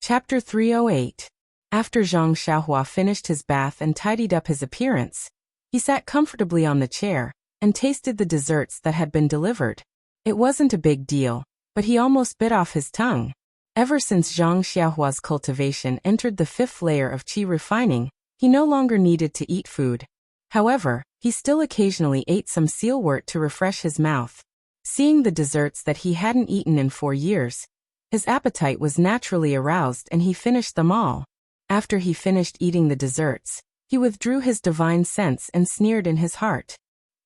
Chapter 308. After Zhang Xiaohua finished his bath and tidied up his appearance, he sat comfortably on the chair and tasted the desserts that had been delivered. It wasn't a big deal, but he almost bit off his tongue. Ever since Zhang Xiaohua's cultivation entered the 5th layer of qi refining, he no longer needed to eat food. However, he still occasionally ate some sealwort to refresh his mouth. Seeing the desserts that he hadn't eaten in 4 years, his appetite was naturally aroused and he finished them all. After he finished eating the desserts, he withdrew his divine sense and sneered in his heart.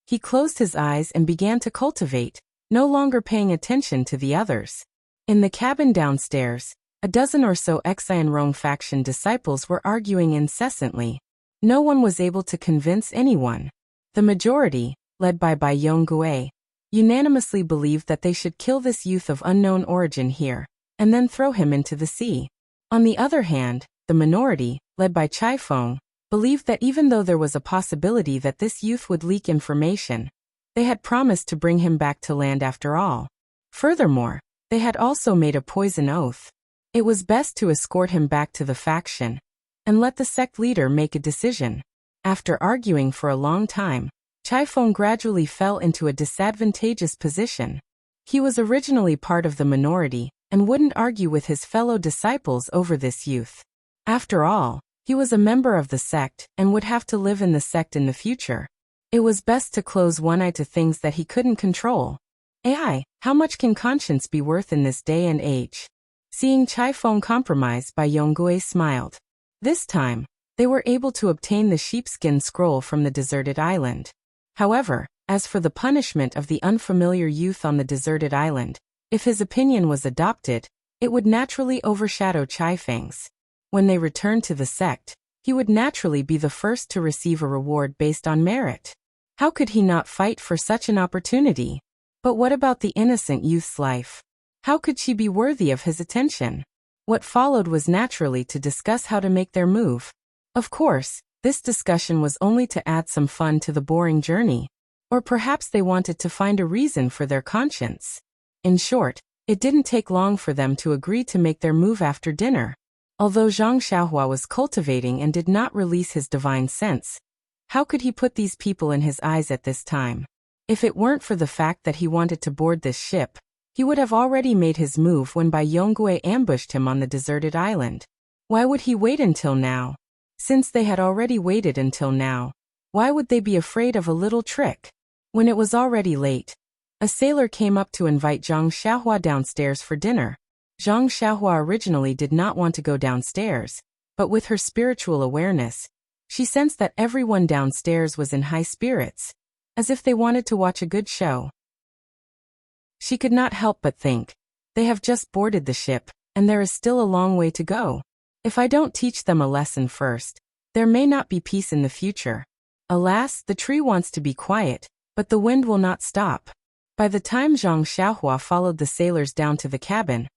He closed his eyes and began to cultivate, no longer paying attention to the others. In the cabin downstairs, a dozen or so Xianrong faction disciples were arguing incessantly. No one was able to convince anyone. The majority, led by Bai Yonggue, unanimously believed that they should kill this youth of unknown origin here, and then throw him into the sea. On the other hand, the minority, led by Chai Feng, believed that even though there was a possibility that this youth would leak information, they had promised to bring him back to land after all. Furthermore, they had also made a poison oath. It was best to escort him back to the faction and let the sect leader make a decision. After arguing for a long time, Chai Feng gradually fell into a disadvantageous position. He was originally part of the minority and wouldn't argue with his fellow disciples over this youth. After all, he was a member of the sect and would have to live in the sect in the future. It was best to close one eye to things that he couldn't control. AI, how much can conscience be worth in this day and age? Seeing Chai Feng compromise, Bai Yonggue smiled. This time, they were able to obtain the sheepskin scroll from the deserted island. However, as for the punishment of the unfamiliar youth on the deserted island, if his opinion was adopted, it would naturally overshadow Chai Feng's. When they returned to the sect, he would naturally be the first to receive a reward based on merit. How could he not fight for such an opportunity? But what about the innocent youth's life? How could she be worthy of his attention? What followed was naturally to discuss how to make their move. Of course, this discussion was only to add some fun to the boring journey. Or perhaps they wanted to find a reason for their conscience. In short, it didn't take long for them to agree to make their move after dinner. Although Zhang Xiaohua was cultivating and did not release his divine sense, how could he put these people in his eyes at this time? If it weren't for the fact that he wanted to board this ship, he would have already made his move when Bai Yonggue ambushed him on the deserted island. Why would he wait until now? Since they had already waited until now, why would they be afraid of a little trick? When it was already late, a sailor came up to invite Zhang Xiaohua downstairs for dinner. Zhang Xiaohua originally did not want to go downstairs, but with her spiritual awareness, she sensed that everyone downstairs was in high spirits, as if they wanted to watch a good show. She could not help but think, they have just boarded the ship, and there is still a long way to go. If I don't teach them a lesson first, there may not be peace in the future. Alas, the tree wants to be quiet, but the wind will not stop. By the time Zhang Xiaohua followed the sailors down to the cabin,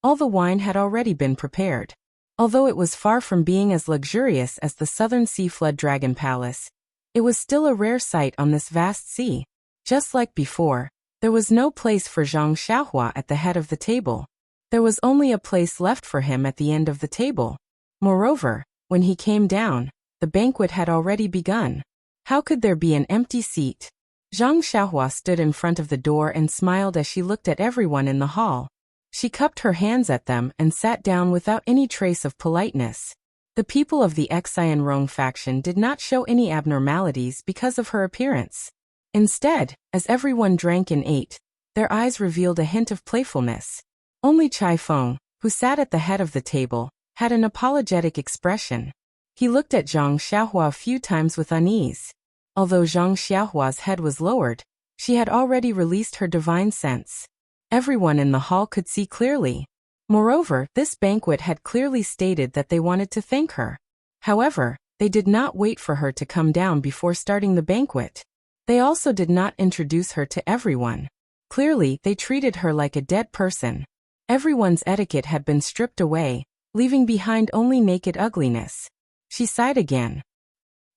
all the wine had already been prepared. Although it was far from being as luxurious as the Southern Sea Flood Dragon Palace, it was still a rare sight on this vast sea. Just like before, there was no place for Zhang Xiaohua at the head of the table. There was only a place left for him at the end of the table. Moreover, when he came down, the banquet had already begun. How could there be an empty seat? Zhang Xiaohua stood in front of the door and smiled as she looked at everyone in the hall. She cupped her hands at them and sat down without any trace of politeness. The people of the Xianrong faction did not show any abnormalities because of her appearance. Instead, as everyone drank and ate, their eyes revealed a hint of playfulness. Only Chai Feng, who sat at the head of the table, had an apologetic expression. He looked at Zhang Xiaohua a few times with unease. Although Zhang Xiaohua's head was lowered, she had already released her divine sense. Everyone in the hall could see clearly. Moreover, this banquet had clearly stated that they wanted to thank her. However, they did not wait for her to come down before starting the banquet. They also did not introduce her to everyone. Clearly, they treated her like a dead person. Everyone's etiquette had been stripped away, leaving behind only naked ugliness. She sighed again.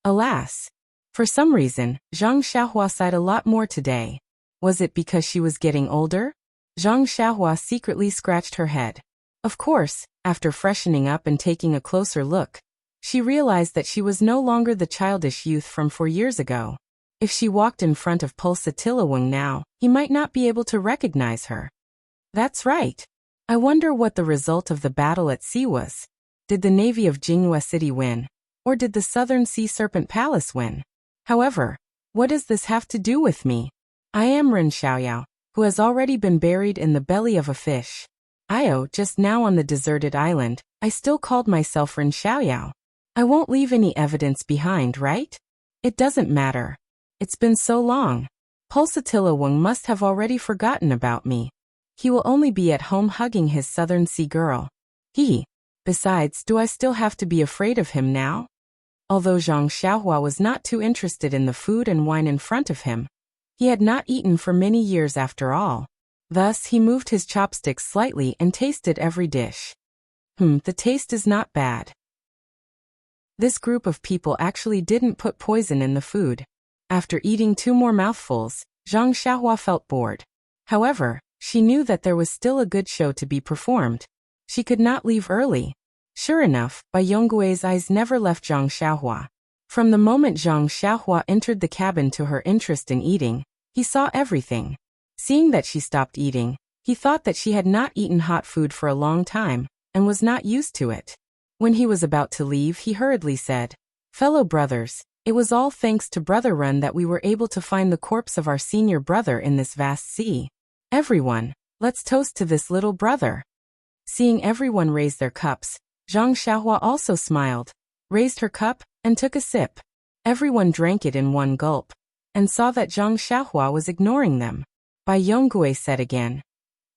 Alas! For some reason, Zhang Xiaohua sighed a lot more today. Was it because she was getting older? Zhang Xiaohua secretly scratched her head. Of course, after freshening up and taking a closer look, she realized that she was no longer the childish youth from 4 years ago. If she walked in front of Pulsatilawang now, he might not be able to recognize her. That's right. I wonder what the result of the battle at sea was. Did the navy of Jinghua City win? Or did the Southern Sea Serpent Palace win? However, what does this have to do with me? I am Ren Xiaoyao, who has already been buried in the belly of a fish. Just now on the deserted island, I still called myself Ren Xiaoyao. I won't leave any evidence behind, right? It doesn't matter. It's been so long. Pulsatilawang must have already forgotten about me. He will only be at home hugging his Southern Sea girl. Besides, do I still have to be afraid of him now? Although Zhang Xiaohua was not too interested in the food and wine in front of him, he had not eaten for many years after all. Thus, he moved his chopsticks slightly and tasted every dish. The taste is not bad. This group of people actually didn't put poison in the food. After eating 2 more mouthfuls, Zhang Xiaohua felt bored. However, she knew that there was still a good show to be performed. She could not leave early. Sure enough, Bai Yonggui's eyes never left Zhang Xiaohua. From the moment Zhang Xiaohua entered the cabin to her interest in eating, he saw everything. Seeing that she stopped eating, he thought that she had not eaten hot food for a long time, and was not used to it. When he was about to leave, he hurriedly said, "Fellow brothers, it was all thanks to Brother Ren that we were able to find the corpse of our senior brother in this vast sea. Everyone, let's toast to this little brother." Seeing everyone raise their cups, Zhang Xiaohua also smiled, raised her cup, and took a sip. Everyone drank it in one gulp, and saw that Zhang Xiaohua was ignoring them. Bai Yonggui said again,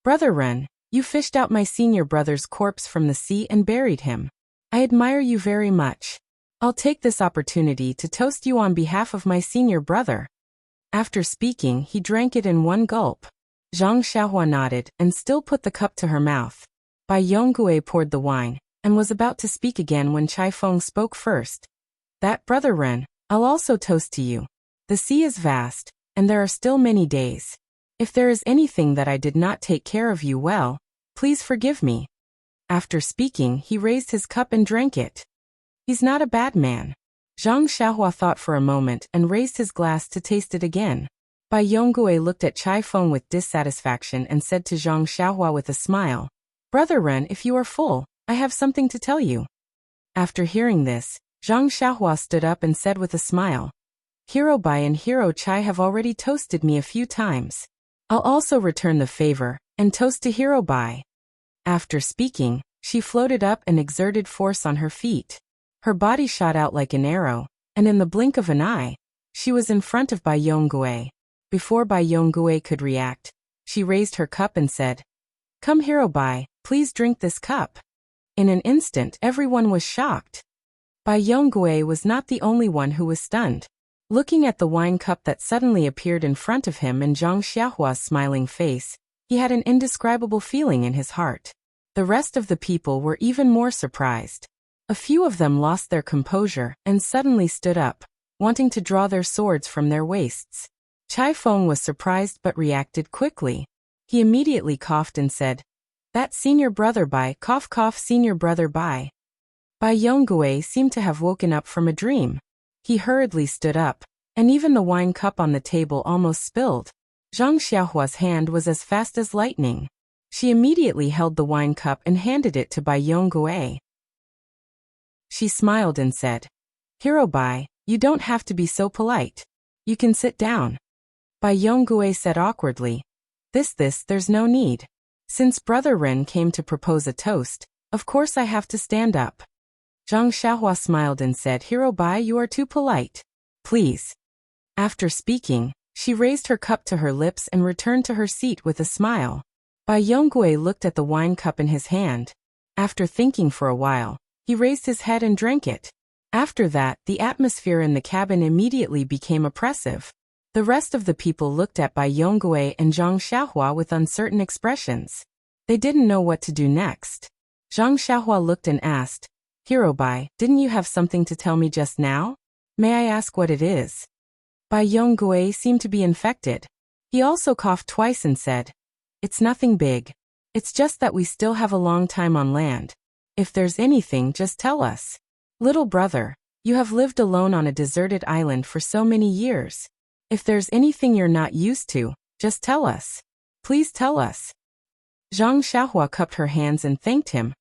"Brother Ren, you fished out my senior brother's corpse from the sea and buried him. I admire you very much. I'll take this opportunity to toast you on behalf of my senior brother." After speaking, he drank it in one gulp. Zhang Xiaohua nodded and still put the cup to her mouth. Bai Yonggui poured the wine, and was about to speak again when Chai Feng spoke first. "That, Brother Ren, I'll also toast to you. The sea is vast, and there are still many days. If there is anything that I did not take care of you well, please forgive me." After speaking, he raised his cup and drank it. He's not a bad man. Zhang Xiaohua thought for a moment and raised his glass to taste it again. Bai Yonggui looked at Chai Feng with dissatisfaction and said to Zhang Xiaohua with a smile, "Brother Ren, if you are full, I have something to tell you." After hearing this, Zhang Xiaohua stood up and said with a smile, "Hero Bai and Hero Chai have already toasted me a few times. I'll also return the favor, and toast to Hero Bai." After speaking, she floated up and exerted force on her feet. Her body shot out like an arrow, and in the blink of an eye, she was in front of Bai Yonggui. Before Bai Yonggui could react, she raised her cup and said, "Come Hero Bai, please drink this cup." In an instant, everyone was shocked. Bai Yonggui was not the only one who was stunned. Looking at the wine cup that suddenly appeared in front of him and Zhang Xiaohua's smiling face, he had an indescribable feeling in his heart. The rest of the people were even more surprised. A few of them lost their composure and suddenly stood up, wanting to draw their swords from their waists. Chai Feng was surprised but reacted quickly. He immediately coughed and said, "That senior brother Bai, cough cough senior brother Bai." Bai Yonggui seemed to have woken up from a dream. He hurriedly stood up, and even the wine cup on the table almost spilled. Zhang Xiaohua's hand was as fast as lightning. She immediately held the wine cup and handed it to Bai Yonggui. She smiled and said, "Hero Bai, you don't have to be so polite. You can sit down." Bai Yonggui said awkwardly, There's no need. Since Brother Ren came to propose a toast, of course I have to stand up." Zhang Xiaohua smiled and said, "Hero Bai, you are too polite. Please." After speaking, she raised her cup to her lips and returned to her seat with a smile. Bai Yonggui looked at the wine cup in his hand. After thinking for a while, he raised his head and drank it. After that, the atmosphere in the cabin immediately became oppressive. The rest of the people looked at Bai Yonggui and Zhang Xiaohua with uncertain expressions. They didn't know what to do next. Zhang Xiaohua looked and asked, "Hero Bai, didn't you have something to tell me just now? May I ask what it is?" Bai Yonggui seemed to be infected. He also coughed twice and said, "It's nothing big. It's just that we still have a long time on land. If there's anything, just tell us. Little brother, you have lived alone on a deserted island for so many years. If there's anything you're not used to, just tell us. Please tell us. Zhang Xiaohua cupped her hands and thanked him.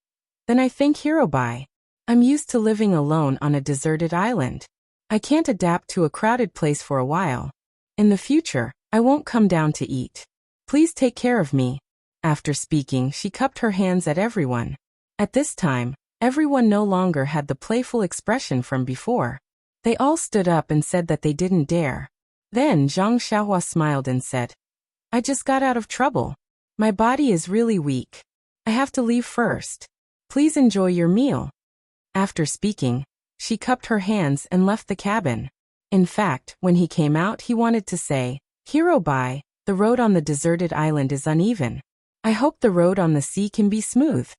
Then I thank Hirobai. I'm used to living alone on a deserted island. I can't adapt to a crowded place for a while. In the future, I won't come down to eat. Please take care of me. After speaking, she cupped her hands at everyone. At this time, everyone no longer had the playful expression from before. They all stood up and said that they didn't dare. Then Zhang Xiaohua smiled and said, I just got out of trouble. My body is really weak. I have to leave first. Please enjoy your meal. After speaking, she cupped her hands and left the cabin. In fact, when he came out, he wanted to say, Hirobai, the road on the deserted island is uneven. I hope the road on the sea can be smooth.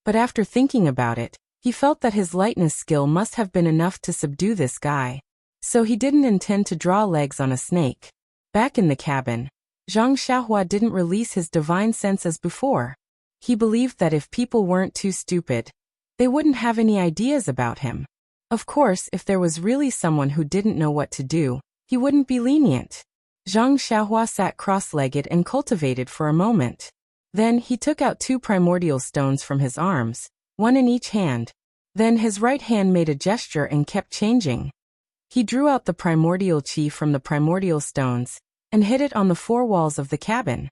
But after thinking about it, he felt that his lightness skill must have been enough to subdue this guy. So he didn't intend to draw legs on a snake. Back in the cabin, Zhang Xiaohua didn't release his divine sense as before. He believed that if people weren't too stupid, they wouldn't have any ideas about him. Of course, if there was really someone who didn't know what to do, he wouldn't be lenient. Zhang Xiaohua sat cross-legged and cultivated for a moment. Then he took out 2 primordial stones from his arms, one in each hand. Then his right hand made a gesture and kept changing. He drew out the primordial chi from the primordial stones and hid it on the 4 walls of the cabin.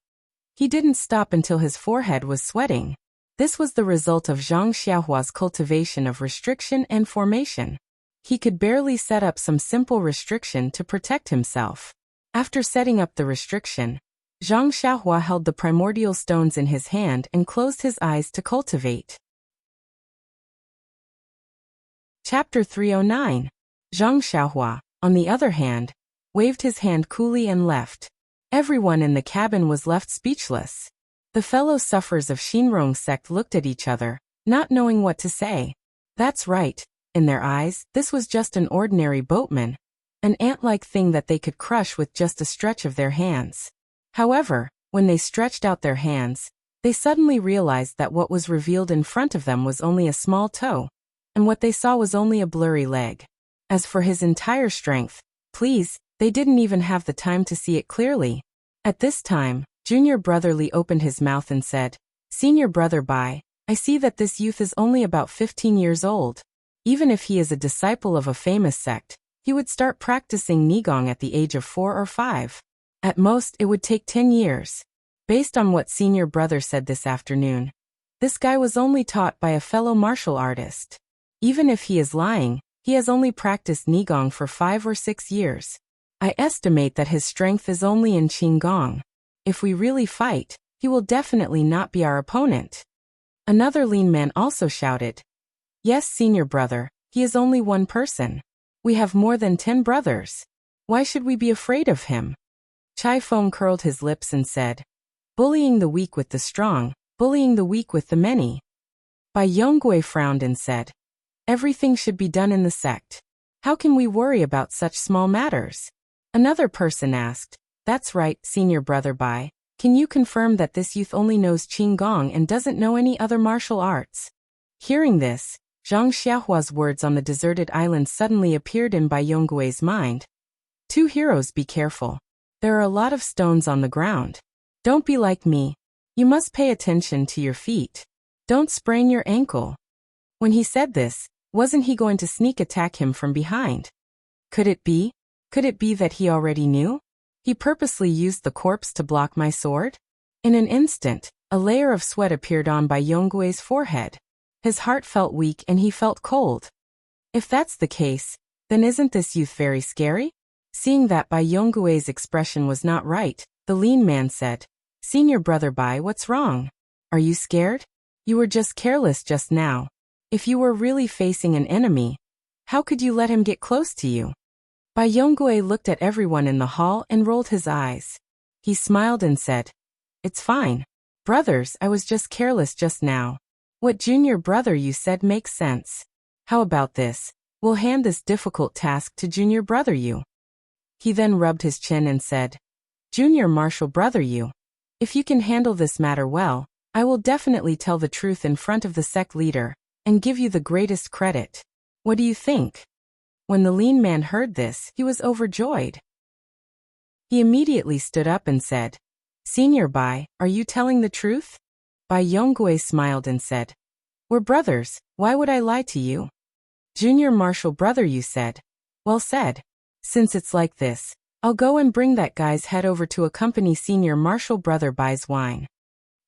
He didn't stop until his forehead was sweating. This was the result of Zhang Xiaohua's cultivation of restriction and formation. He could barely set up some simple restriction to protect himself. After setting up the restriction, Zhang Xiaohua held the primordial stones in his hand and closed his eyes to cultivate. Chapter 309. Zhang Xiaohua, on the other hand, waved his hand coolly and left. Everyone in the cabin was left speechless. The fellow sufferers of Shinrong sect looked at each other, not knowing what to say. That's right, in their eyes, this was just an ordinary boatman, an ant-like thing that they could crush with just a stretch of their hands. However, when they stretched out their hands, they suddenly realized that what was revealed in front of them was only a small toe, and what they saw was only a blurry leg. As for his entire strength, please, they didn't even have the time to see it clearly. At this time, Junior Brother Li opened his mouth and said, Senior Brother Bai, I see that this youth is only about 15 years old. Even if he is a disciple of a famous sect, he would start practicing Nigong at the age of 4 or 5. At most, it would take 10 years. Based on what Senior Brother said this afternoon, this guy was only taught by a fellow martial artist. Even if he is lying, he has only practiced Nigong for 5 or 6 years. I estimate that his strength is only in Qinggong. If we really fight, he will definitely not be our opponent. Another lean man also shouted, Yes, Senior Brother, he is only one person. We have more than 10 brothers. Why should we be afraid of him? Chai Feng curled his lips and said, Bullying the weak with the strong, bullying the weak with the many. Bai Yonggui frowned and said, Everything should be done in the sect. How can we worry about such small matters? Another person asked, That's right, Senior Brother Bai. Can you confirm that this youth only knows Qinggong and doesn't know any other martial arts? Hearing this, Zhang Xiaohua's words on the deserted island suddenly appeared in Bai Yonggui's mind. 2 heroes, be careful. There are a lot of stones on the ground. Don't be like me. You must pay attention to your feet. Don't sprain your ankle. When he said this, wasn't he going to sneak attack him from behind? Could it be? Could it be that he already knew? He purposely used the corpse to block my sword? In an instant, a layer of sweat appeared on Bai Yonggui's forehead. His heart felt weak and he felt cold. If that's the case, then isn't this youth very scary? Seeing that Bai Yonggui's expression was not right, the lean man said, Senior Brother Bai, what's wrong? Are you scared? You were just careless just now. If you were really facing an enemy, how could you let him get close to you? Bai Yonggui looked at everyone in the hall and rolled his eyes. He smiled and said, It's fine. Brothers, I was just careless just now. What Junior Brother you said makes sense. How about this? We'll hand this difficult task to Junior Brother you. He then rubbed his chin and said, Junior Martial Brother you. If you can handle this matter well, I will definitely tell the truth in front of the sect leader, and give you the greatest credit. What do you think? When the lean man heard this, he was overjoyed. He immediately stood up and said, Senior Bai, are you telling the truth? Bai Yonggui smiled and said, We're brothers, why would I lie to you? Junior Marshal brother, you said. Well said. Since it's like this, I'll go and bring that guy's head over to accompany Senior Marshal brother Bai's wine.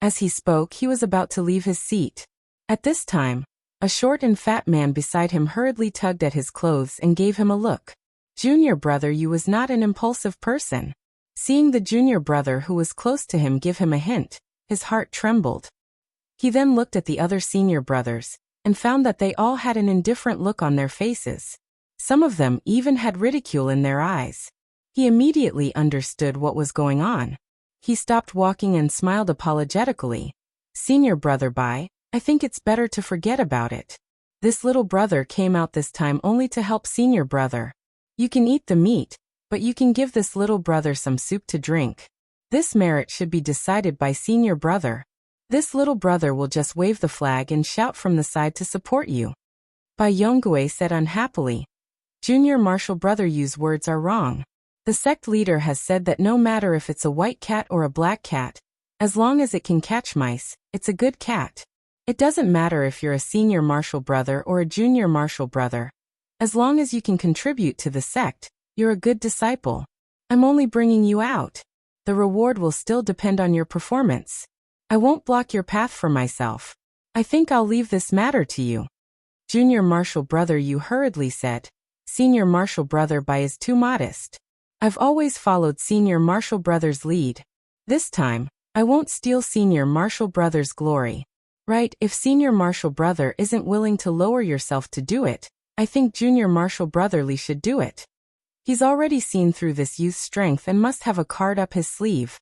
As he spoke, he was about to leave his seat. At this time, a short and fat man beside him hurriedly tugged at his clothes and gave him a look. Junior brother, you was not an impulsive person. Seeing the junior brother who was close to him give him a hint, his heart trembled. He then looked at the other senior brothers, and found that they all had an indifferent look on their faces. Some of them even had ridicule in their eyes. He immediately understood what was going on. He stopped walking and smiled apologetically. Senior brother Bai, I think it's better to forget about it. This little brother came out this time only to help senior brother. You can eat the meat, but you can give this little brother some soup to drink. This merit should be decided by senior brother. This little brother will just wave the flag and shout from the side to support you. Bai Yonggui said unhappily. Junior Marshal brother, Yu's words are wrong. The sect leader has said that no matter if it's a white cat or a black cat, as long as it can catch mice, it's a good cat. It doesn't matter if you're a senior marshal brother or a junior marshal brother. As long as you can contribute to the sect, you're a good disciple. I'm only bringing you out. The reward will still depend on your performance. I won't block your path for myself. I think I'll leave this matter to you. Junior marshal brother, you hurriedly said. Senior marshal brother Bai is too modest. I've always followed senior marshal brother's lead. This time, I won't steal senior marshal brother's glory. Right, if senior marshal brother isn't willing to lower yourself to do it, I think junior marshal brotherly should do it. He's already seen through this youth's strength and must have a card up his sleeve.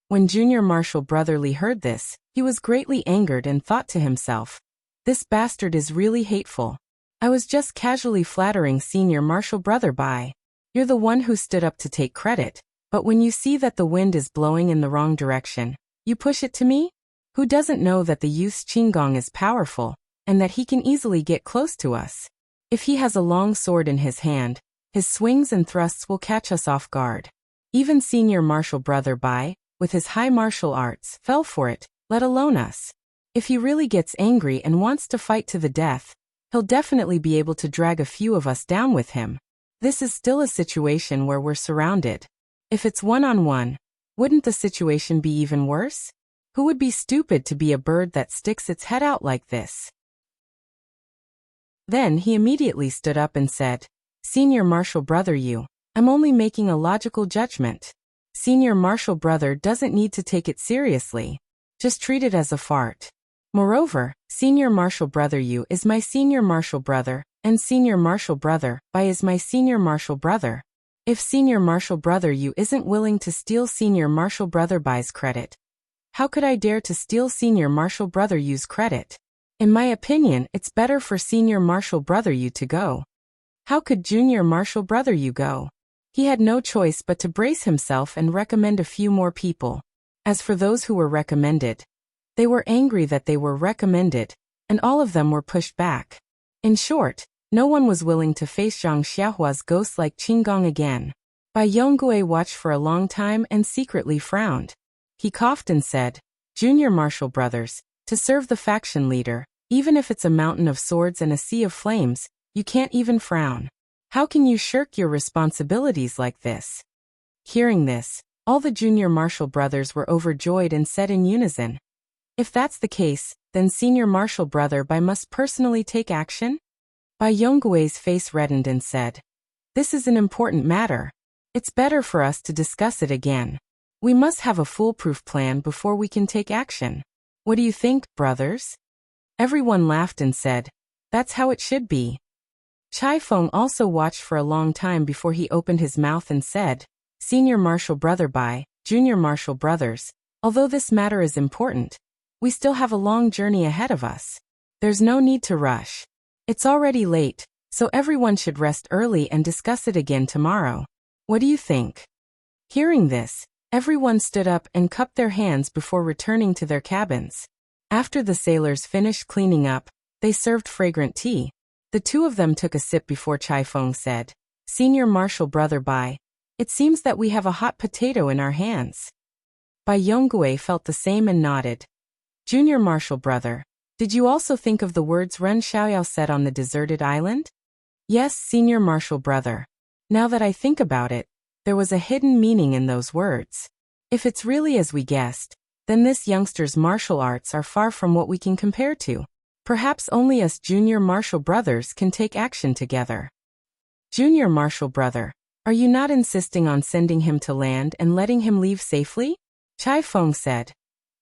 When junior marshal brotherly heard this, he was greatly angered and thought to himself, this bastard is really hateful. I was just casually flattering senior marshal brother Bai. You're the one who stood up to take credit, but when you see that the wind is blowing in the wrong direction, you push it to me? Who doesn't know that the youth's qinggong is powerful, and that he can easily get close to us? If he has a long sword in his hand, his swings and thrusts will catch us off guard. Even senior marshal brother Bai, with his high martial arts, fell for it, let alone us. If he really gets angry and wants to fight to the death, he'll definitely be able to drag a few of us down with him. This is still a situation where we're surrounded. If it's one-on-one, wouldn't the situation be even worse? Who would be stupid to be a bird that sticks its head out like this? Then he immediately stood up and said, Senior marshal brother, I'm only making a logical judgment. Senior marshal brother doesn't need to take it seriously. Just treat it as a fart. Moreover, senior marshal brother is my senior marshal brother, and senior marshal brother Bai is my senior marshal brother. If senior marshal brother isn't willing to steal senior marshal brother Bai's credit, how could I dare to steal senior marshal brother Yu's credit? In my opinion, it's better for senior marshal brother Yu to go. How could junior marshal brother Yu go? He had no choice but to brace himself and recommend a few more people. As for those who were recommended, they were angry that they were recommended, and all of them were pushed back. In short, no one was willing to face Zhang Xiaohua's ghost-like qinggong again. Bai Yonggui watched for a long time and secretly frowned. He coughed and said, Junior marshal brothers, to serve the faction leader, even if it's a mountain of swords and a sea of flames, you can't even frown. How can you shirk your responsibilities like this? Hearing this, all the junior marshal brothers were overjoyed and said in unison, If that's the case, then senior marshal brother Bai must personally take action? Bai Yonggui's face reddened and said, This is an important matter. It's better for us to discuss it again. We must have a foolproof plan before we can take action. What do you think, brothers? Everyone laughed and said, That's how it should be. Chai Feng also watched for a long time before he opened his mouth and said, Senior marshal brother Bai, junior marshal brothers, although this matter is important, we still have a long journey ahead of us. There's no need to rush. It's already late, so everyone should rest early and discuss it again tomorrow. What do you think? Hearing this, everyone stood up and cupped their hands before returning to their cabins. After the sailors finished cleaning up, they served fragrant tea. The two of them took a sip before Chai Feng said, "Senior Marshal Brother Bai, it seems that we have a hot potato in our hands." Bai Yonggui felt the same and nodded. "Junior Marshal Brother, did you also think of the words Ren Xiaoyao said on the deserted island?" "Yes, Senior Marshal Brother. Now that I think about it, there was a hidden meaning in those words. If it's really as we guessed, then this youngster's martial arts are far from what we can compare to. Perhaps only us junior martial brothers can take action together." "Junior Marshal Brother, are you not insisting on sending him to land and letting him leave safely?" Chai Feng said.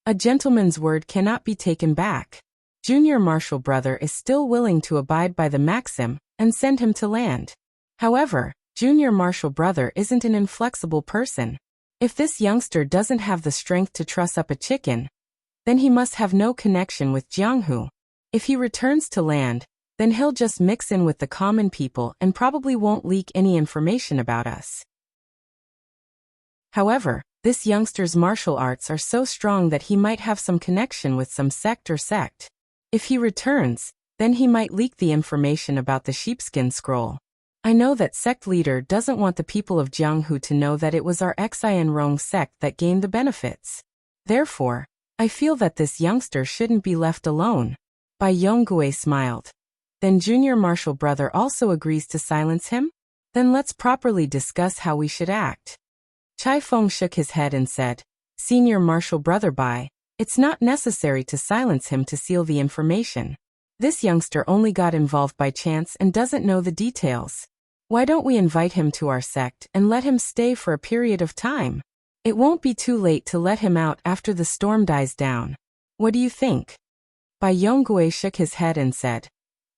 "A gentleman's word cannot be taken back. Junior Marshal Brother is still willing to abide by the maxim and send him to land. However, Junior Marshal Brother isn't an inflexible person. If this youngster doesn't have the strength to truss up a chicken, then he must have no connection with Jianghu. If he returns to land, then he'll just mix in with the common people and probably won't leak any information about us. However, this youngster's martial arts are so strong that he might have some connection with some sect or sect. If he returns, then he might leak the information about the sheepskin scroll. I know that sect leader doesn't want the people of Jianghu to know that it was our Xian Rong sect that gained the benefits. Therefore, I feel that this youngster shouldn't be left alone." Bai Yonggui smiled. "Then Junior Marshal Brother also agrees to silence him? Then let's properly discuss how we should act." Chai Feng shook his head and said, "Senior Marshal Brother Bai, it's not necessary to silence him to seal the information. This youngster only got involved by chance and doesn't know the details. Why don't we invite him to our sect and let him stay for a period of time? It won't be too late to let him out after the storm dies down. What do you think?" Bai Yonggui shook his head and said,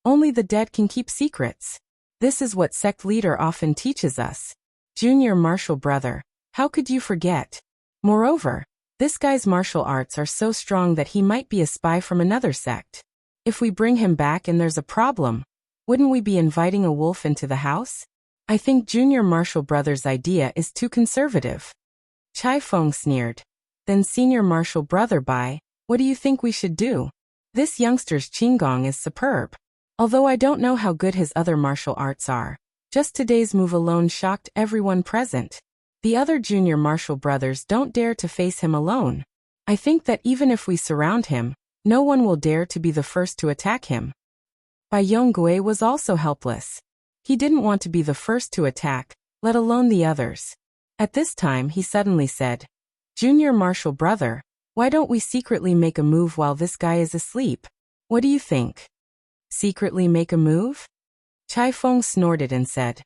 "Only the dead can keep secrets. This is what sect leader often teaches us. Junior Marshal Brother, how could you forget? Moreover, this guy's martial arts are so strong that he might be a spy from another sect. If we bring him back and there's a problem, wouldn't we be inviting a wolf into the house? I think Junior Marshal Brother's idea is too conservative." Chai Feng sneered. "Then Senior Marshal Brother Bai, what do you think we should do? This youngster's qinggong is superb. Although I don't know how good his other martial arts are, just today's move alone shocked everyone present. The other junior martial brothers don't dare to face him alone. I think that even if we surround him, no one will dare to be the first to attack him." Bai Yonggui was also helpless. He didn't want to be the first to attack, let alone the others. At this time he suddenly said, "Junior Marshal Brother, why don't we secretly make a move while this guy is asleep? What do you think?" "Secretly make a move?" Chai Feng snorted and said,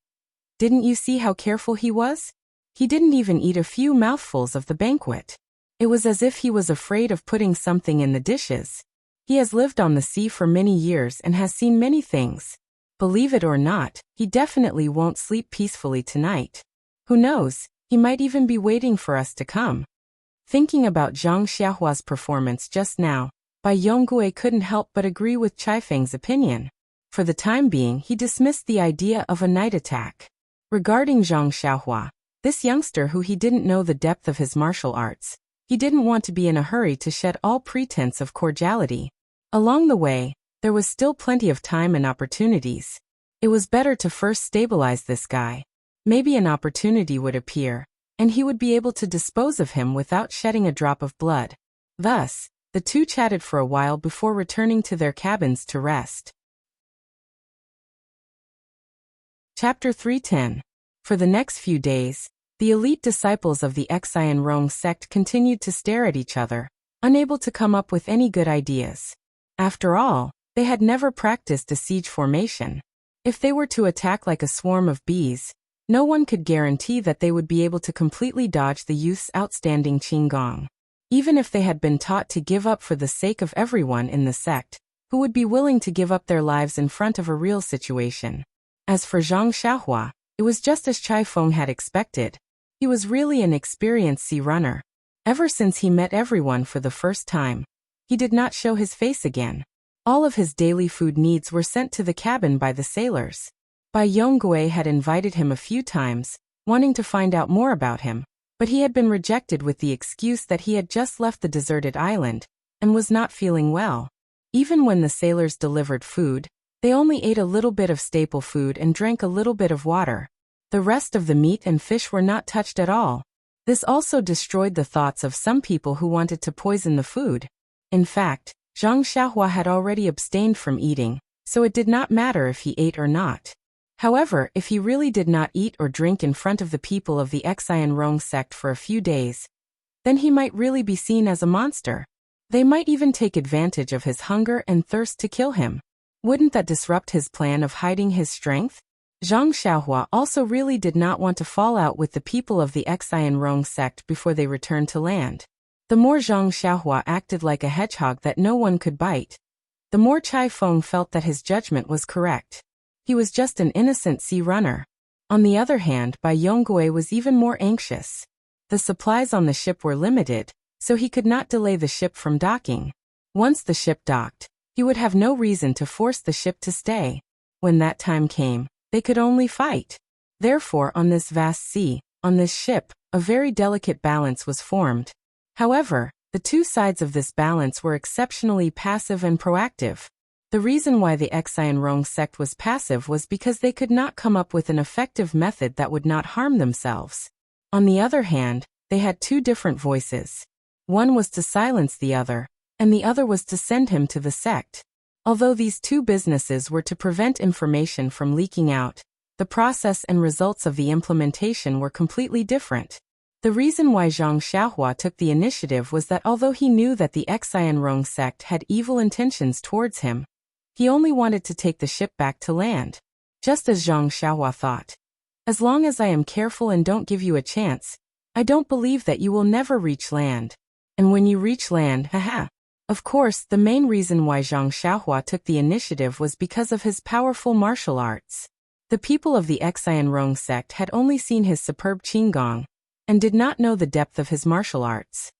"Didn't you see how careful he was? He didn't even eat a few mouthfuls of the banquet. It was as if he was afraid of putting something in the dishes. He has lived on the sea for many years and has seen many things. Believe it or not, he definitely won't sleep peacefully tonight. Who knows, he might even be waiting for us to come." Thinking about Zhang Xiaohua's performance just now, Bai Yonggui couldn't help but agree with Chai Feng's opinion. For the time being, he dismissed the idea of a night attack. Regarding Zhang Xiaohua, this youngster who he didn't know the depth of his martial arts, he didn't want to be in a hurry to shed all pretense of cordiality. Along the way, there was still plenty of time and opportunities. It was better to first stabilize this guy. Maybe an opportunity would appear, and he would be able to dispose of him without shedding a drop of blood. Thus, the two chatted for a while before returning to their cabins to rest. Chapter 310. For the next few days, the elite disciples of the Xian Rong sect continued to stare at each other, unable to come up with any good ideas. After all, they had never practiced a siege formation. If they were to attack like a swarm of bees, no one could guarantee that they would be able to completely dodge the youth's outstanding qinggong. Even if they had been taught to give up for the sake of everyone in the sect, who would be willing to give up their lives in front of a real situation? As for Zhang Xiaohua, it was just as Chai Feng had expected. He was really an experienced sea runner. Ever since he met everyone for the first time, he did not show his face again. All of his daily food needs were sent to the cabin by the sailors. Bai Yonggui had invited him a few times, wanting to find out more about him, but he had been rejected with the excuse that he had just left the deserted island, and was not feeling well. Even when the sailors delivered food, they only ate a little bit of staple food and drank a little bit of water. The rest of the meat and fish were not touched at all. This also destroyed the thoughts of some people who wanted to poison the food. In fact, Zhang Xiaohua had already abstained from eating, so it did not matter if he ate or not. However, if he really did not eat or drink in front of the people of the Xian Rong sect for a few days, then he might really be seen as a monster. They might even take advantage of his hunger and thirst to kill him. Wouldn't that disrupt his plan of hiding his strength? Zhang Xiaohua also really did not want to fall out with the people of the Xian Rong sect before they returned to land. The more Zhang Xiaohua acted like a hedgehog that no one could bite, the more Chai Feng felt that his judgment was correct. He was just an innocent sea runner. On the other hand, Bai Yonggui was even more anxious. The supplies on the ship were limited, so he could not delay the ship from docking. Once the ship docked, he would have no reason to force the ship to stay. When that time came, they could only fight. Therefore, on this vast sea, on this ship, a very delicate balance was formed. However, the two sides of this balance were exceptionally passive and proactive. The reason why the Xian Rong sect was passive was because they could not come up with an effective method that would not harm themselves. On the other hand, they had two different voices. One was to silence the other, and the other was to send him to the sect. Although these two businesses were to prevent information from leaking out, the process and results of the implementation were completely different. The reason why Zhang Xiaohua took the initiative was that although he knew that the Xian Rong sect had evil intentions towards him, he only wanted to take the ship back to land. Just as Zhang Xiaohua thought. As long as I am careful and don't give you a chance, I don't believe that you will never reach land. And when you reach land, haha. Of course, the main reason why Zhang Xiaohua took the initiative was because of his powerful martial arts. The people of the Xian Rong sect had only seen his superb qinggong, and did not know the depth of his martial arts.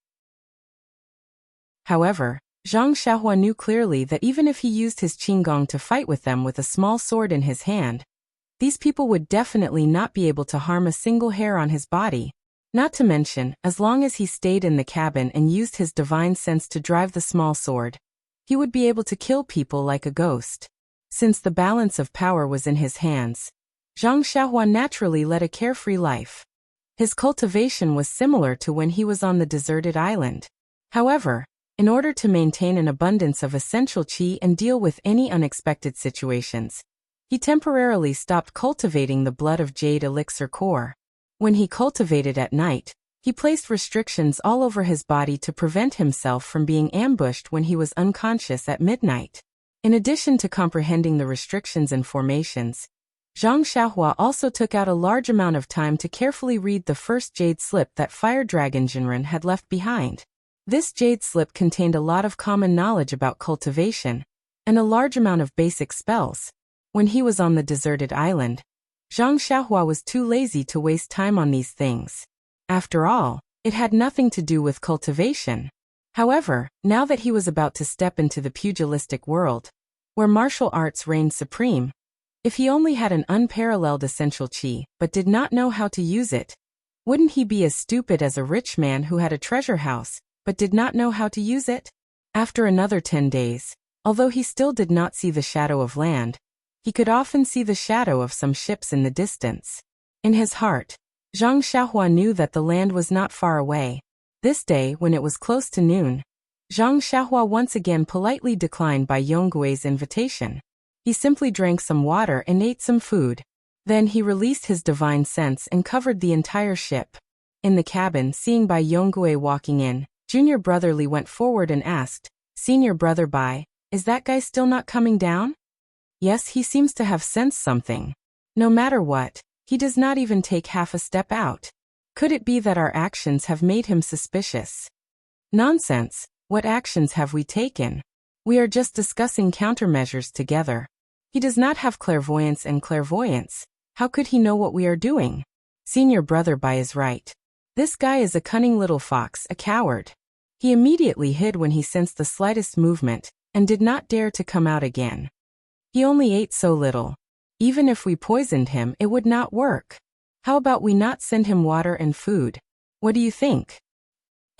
However, Zhang Xiaohua knew clearly that even if he used his qinggong to fight with them with a small sword in his hand, these people would definitely not be able to harm a single hair on his body. Not to mention, as long as he stayed in the cabin and used his divine sense to drive the small sword, he would be able to kill people like a ghost. Since the balance of power was in his hands, Zhang Xiaohua naturally led a carefree life. His cultivation was similar to when he was on the deserted island. However, in order to maintain an abundance of essential qi and deal with any unexpected situations, he temporarily stopped cultivating the blood of jade elixir core. When he cultivated at night, he placed restrictions all over his body to prevent himself from being ambushed when he was unconscious at midnight. In addition to comprehending the restrictions and formations, Zhang Xiaohua also took out a large amount of time to carefully read the first jade slip that Fire Dragon Jinren had left behind. This jade slip contained a lot of common knowledge about cultivation, and a large amount of basic spells. When he was on the deserted island, Zhang Xiaohua was too lazy to waste time on these things. After all, it had nothing to do with cultivation. However, now that he was about to step into the pugilistic world, where martial arts reigned supreme, if he only had an unparalleled essential qi but did not know how to use it, wouldn't he be as stupid as a rich man who had a treasure house but did not know how to use it? After another 10 days, although he still did not see the shadow of land, he could often see the shadow of some ships in the distance. In his heart, Zhang Xiaohua knew that the land was not far away. This day, when it was close to noon, Zhang Xiaohua once again politely declined Bai Yonggui's invitation. He simply drank some water and ate some food. Then he released his divine sense and covered the entire ship. In the cabin, seeing Bai Yonggui walking in, Junior Brotherly went forward and asked, "Senior Brother Bai, is that guy still not coming down?" "Yes, he seems to have sensed something. No matter what, he does not even take half a step out. Could it be that our actions have made him suspicious?" "Nonsense, what actions have we taken? We are just discussing countermeasures together. He does not have clairvoyance and clairvoyance. How could he know what we are doing?" Senior Brother Bai is right. This guy is a cunning little fox, a coward. He immediately hid when he sensed the slightest movement, and did not dare to come out again. He only ate so little. Even if we poisoned him, it would not work. How about we not send him water and food? What do you think?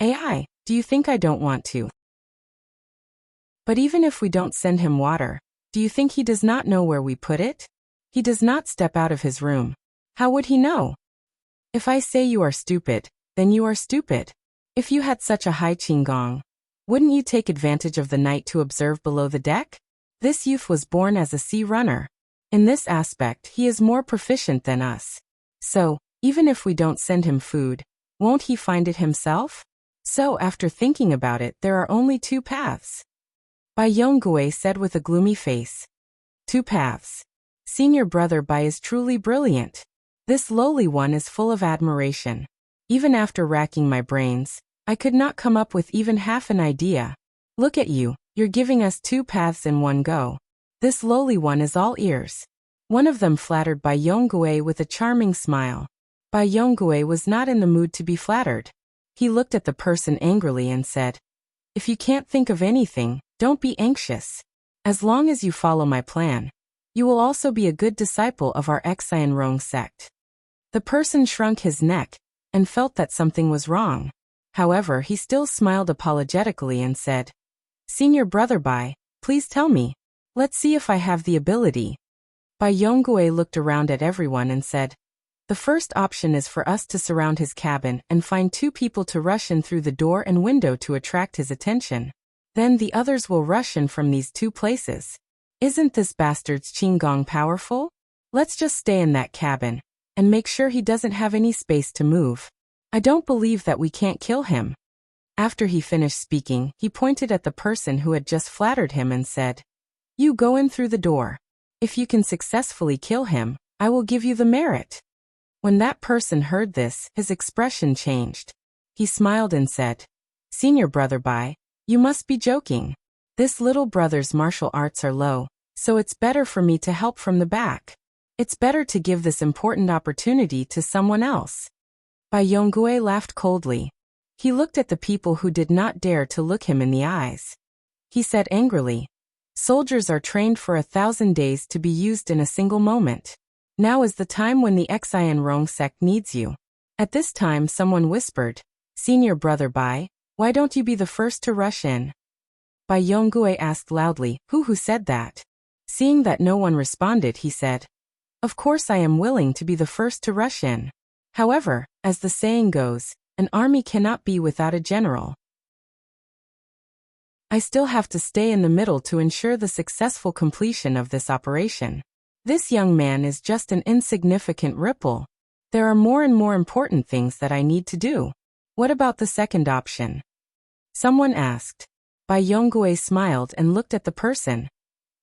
AI, do you think I don't want to? But even if we don't send him water, do you think he does not know where we put it? He does not step out of his room. How would he know? If I say you are stupid, then you are stupid. If you had such a high qigong, wouldn't you take advantage of the night to observe below the deck? This youth was born as a sea runner. In this aspect, he is more proficient than us. So, even if we don't send him food, won't he find it himself? So after thinking about it, there are only two paths. Bai Yonggui said with a gloomy face. Two paths. Senior brother Bai is truly brilliant. This lowly one is full of admiration. Even after racking my brains, I could not come up with even half an idea. Look at you, you're giving us two paths in one go. This lowly one is all ears. One of them flattered Bai Yonggui with a charming smile. Bai Yonggui was not in the mood to be flattered. He looked at the person angrily and said, "If you can't think of anything, don't be anxious. As long as you follow my plan, you will also be a good disciple of our Xian Rong sect." The person shrunk his neck and felt that something was wrong. However, he still smiled apologetically and said, "Senior brother Bai, please tell me. Let's see if I have the ability." Bai Yonggui looked around at everyone and said, "The first option is for us to surround his cabin and find two people to rush in through the door and window to attract his attention. Then the others will rush in from these two places. Isn't this bastard's qigong powerful? Let's just stay in that cabin and make sure he doesn't have any space to move. I don't believe that we can't kill him." After he finished speaking, he pointed at the person who had just flattered him and said, "You go in through the door. If you can successfully kill him, I will give you the merit." When that person heard this, his expression changed. He smiled and said, "Senior brother Bai, you must be joking. This little brother's martial arts are low, so it's better for me to help from the back. It's better to give this important opportunity to someone else." Bai Yonggui laughed coldly. He looked at the people who did not dare to look him in the eyes. He said angrily, "Soldiers are trained for 1,000 days to be used in a single moment. Now is the time when the Xian Rong sect needs you." At this time someone whispered, "Senior brother Bai, why don't you be the first to rush in?" Bai Yonggui asked loudly, who said that? Seeing that no one responded, he said, "Of course I am willing to be the first to rush in. However, as the saying goes, an army cannot be without a general. I still have to stay in the middle to ensure the successful completion of this operation. This young man is just an insignificant ripple. There are more and more important things that I need to do. What about the second option?" Someone asked. Bai Yonggui smiled and looked at the person.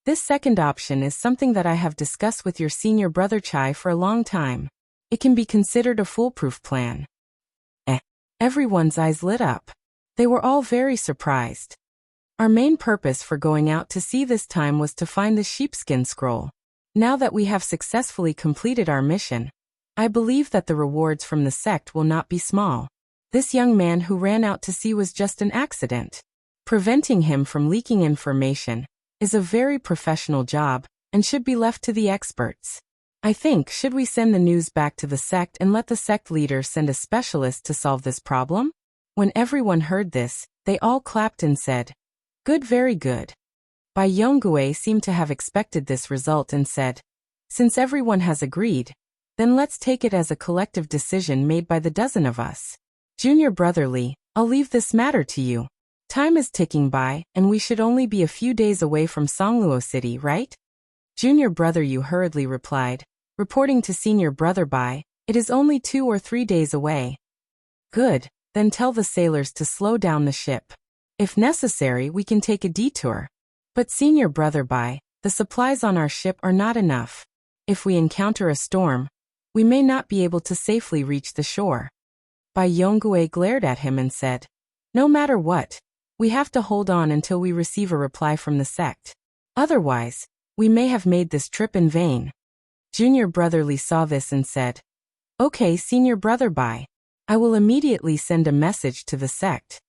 "This second option is something that I have discussed with your senior brother Chai for a long time. It can be considered a foolproof plan." Everyone's eyes lit up. They were all very surprised. Our main purpose for going out to sea this time was to find the sheepskin scroll. Now that we have successfully completed our mission, I believe that the rewards from the sect will not be small. This young man who ran out to sea was just an accident. Preventing him from leaking information is a very professional job and should be left to the experts. I think, should we send the news back to the sect and let the sect leader send a specialist to solve this problem? When everyone heard this, they all clapped and said, "Good, very good." Bai Yonggui seemed to have expected this result and said, "Since everyone has agreed, then let's take it as a collective decision made by the dozen of us. Junior brotherly, I'll leave this matter to you. Time is ticking by, and we should only be a few days away from Songluo City, right?" Junior brother Yu hurriedly replied, reporting to senior brother Bai, "It is only 2 or 3 days away." "Good, then tell the sailors to slow down the ship. If necessary, we can take a detour. But senior brother Bai, the supplies on our ship are not enough. If we encounter a storm, we may not be able to safely reach the shore." Bai Yonggui glared at him and said, "No matter what, we have to hold on until we receive a reply from the sect. Otherwise, we may have made this trip in vain." Junior brotherly saw this and said, "Okay, senior brother Bai, I will immediately send a message to the sect."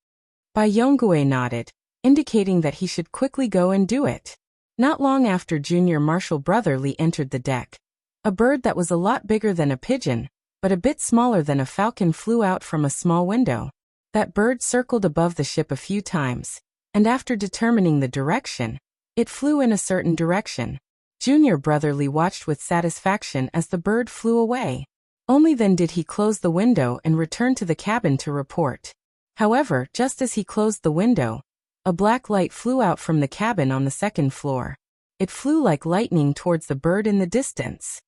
Bai Yonggui nodded, indicating that he should quickly go and do it. Not long after junior martial brotherly entered the deck, a bird that was a lot bigger than a pigeon, but a bit smaller than a falcon flew out from a small window. That bird circled above the ship a few times, and after determining the direction, it flew in a certain direction. Junior Brother Li watched with satisfaction as the bird flew away. Only then did he close the window and return to the cabin to report. However, just as he closed the window, a black light flew out from the cabin on the second floor. It flew like lightning towards the bird in the distance.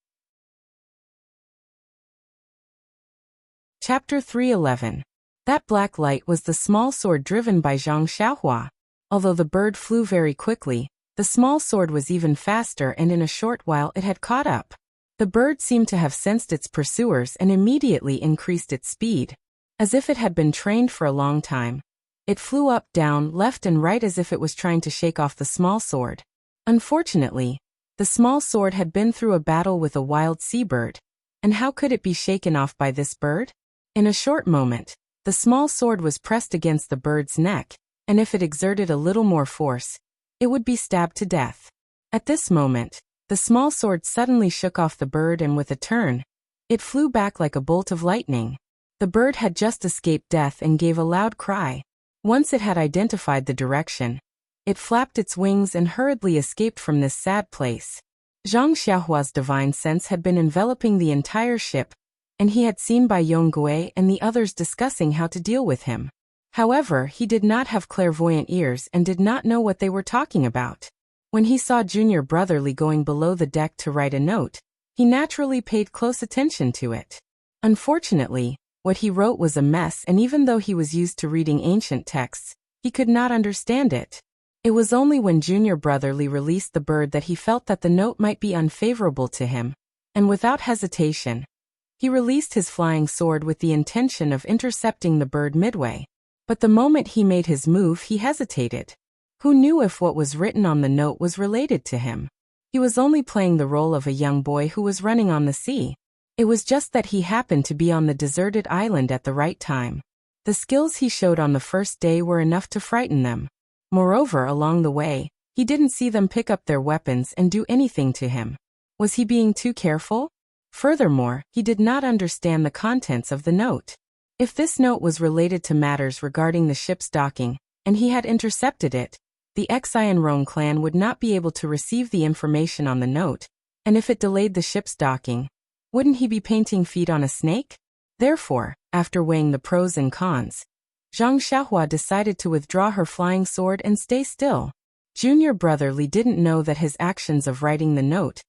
Chapter 3:11. That black light was the small sword driven by Zhang Xiaohua. Although the bird flew very quickly, the small sword was even faster, and in a short while it had caught up. The bird seemed to have sensed its pursuers and immediately increased its speed. As if it had been trained for a long time. It flew up, down, left and right as if it was trying to shake off the small sword. Unfortunately, the small sword had been through a battle with a wild seabird, and how could it be shaken off by this bird? In a short moment, the small sword was pressed against the bird's neck, and if it exerted a little more force, it would be stabbed to death. At this moment, the small sword suddenly shook off the bird, and with a turn, it flew back like a bolt of lightning. The bird had just escaped death and gave a loud cry. Once it had identified the direction, it flapped its wings and hurriedly escaped from this sad place. Zhang Xiaohua's divine sense had been enveloping the entire ship, and he had seen Bai Yonggui and the others discussing how to deal with him. However, he did not have clairvoyant ears and did not know what they were talking about. When he saw Junior Brother Li going below the deck to write a note, he naturally paid close attention to it. Unfortunately, what he wrote was a mess, and even though he was used to reading ancient texts, he could not understand it. It was only when Junior Brother Li released the bird that he felt that the note might be unfavorable to him, and without hesitation, he released his flying sword with the intention of intercepting the bird midway. But the moment he made his move, he hesitated. Who knew if what was written on the note was related to him? He was only playing the role of a young boy who was running on the sea. It was just that he happened to be on the deserted island at the right time. The skills he showed on the first day were enough to frighten them. Moreover, along the way, he didn't see them pick up their weapons and do anything to him. Was he being too careful? Furthermore, he did not understand the contents of the note. If this note was related to matters regarding the ship's docking, and he had intercepted it, the Xianrong clan would not be able to receive the information on the note, and if it delayed the ship's docking, wouldn't he be painting feet on a snake? Therefore, after weighing the pros and cons, Zhang Xiaohua decided to withdraw her flying sword and stay still. Junior Brother Li didn't know that his actions of writing the note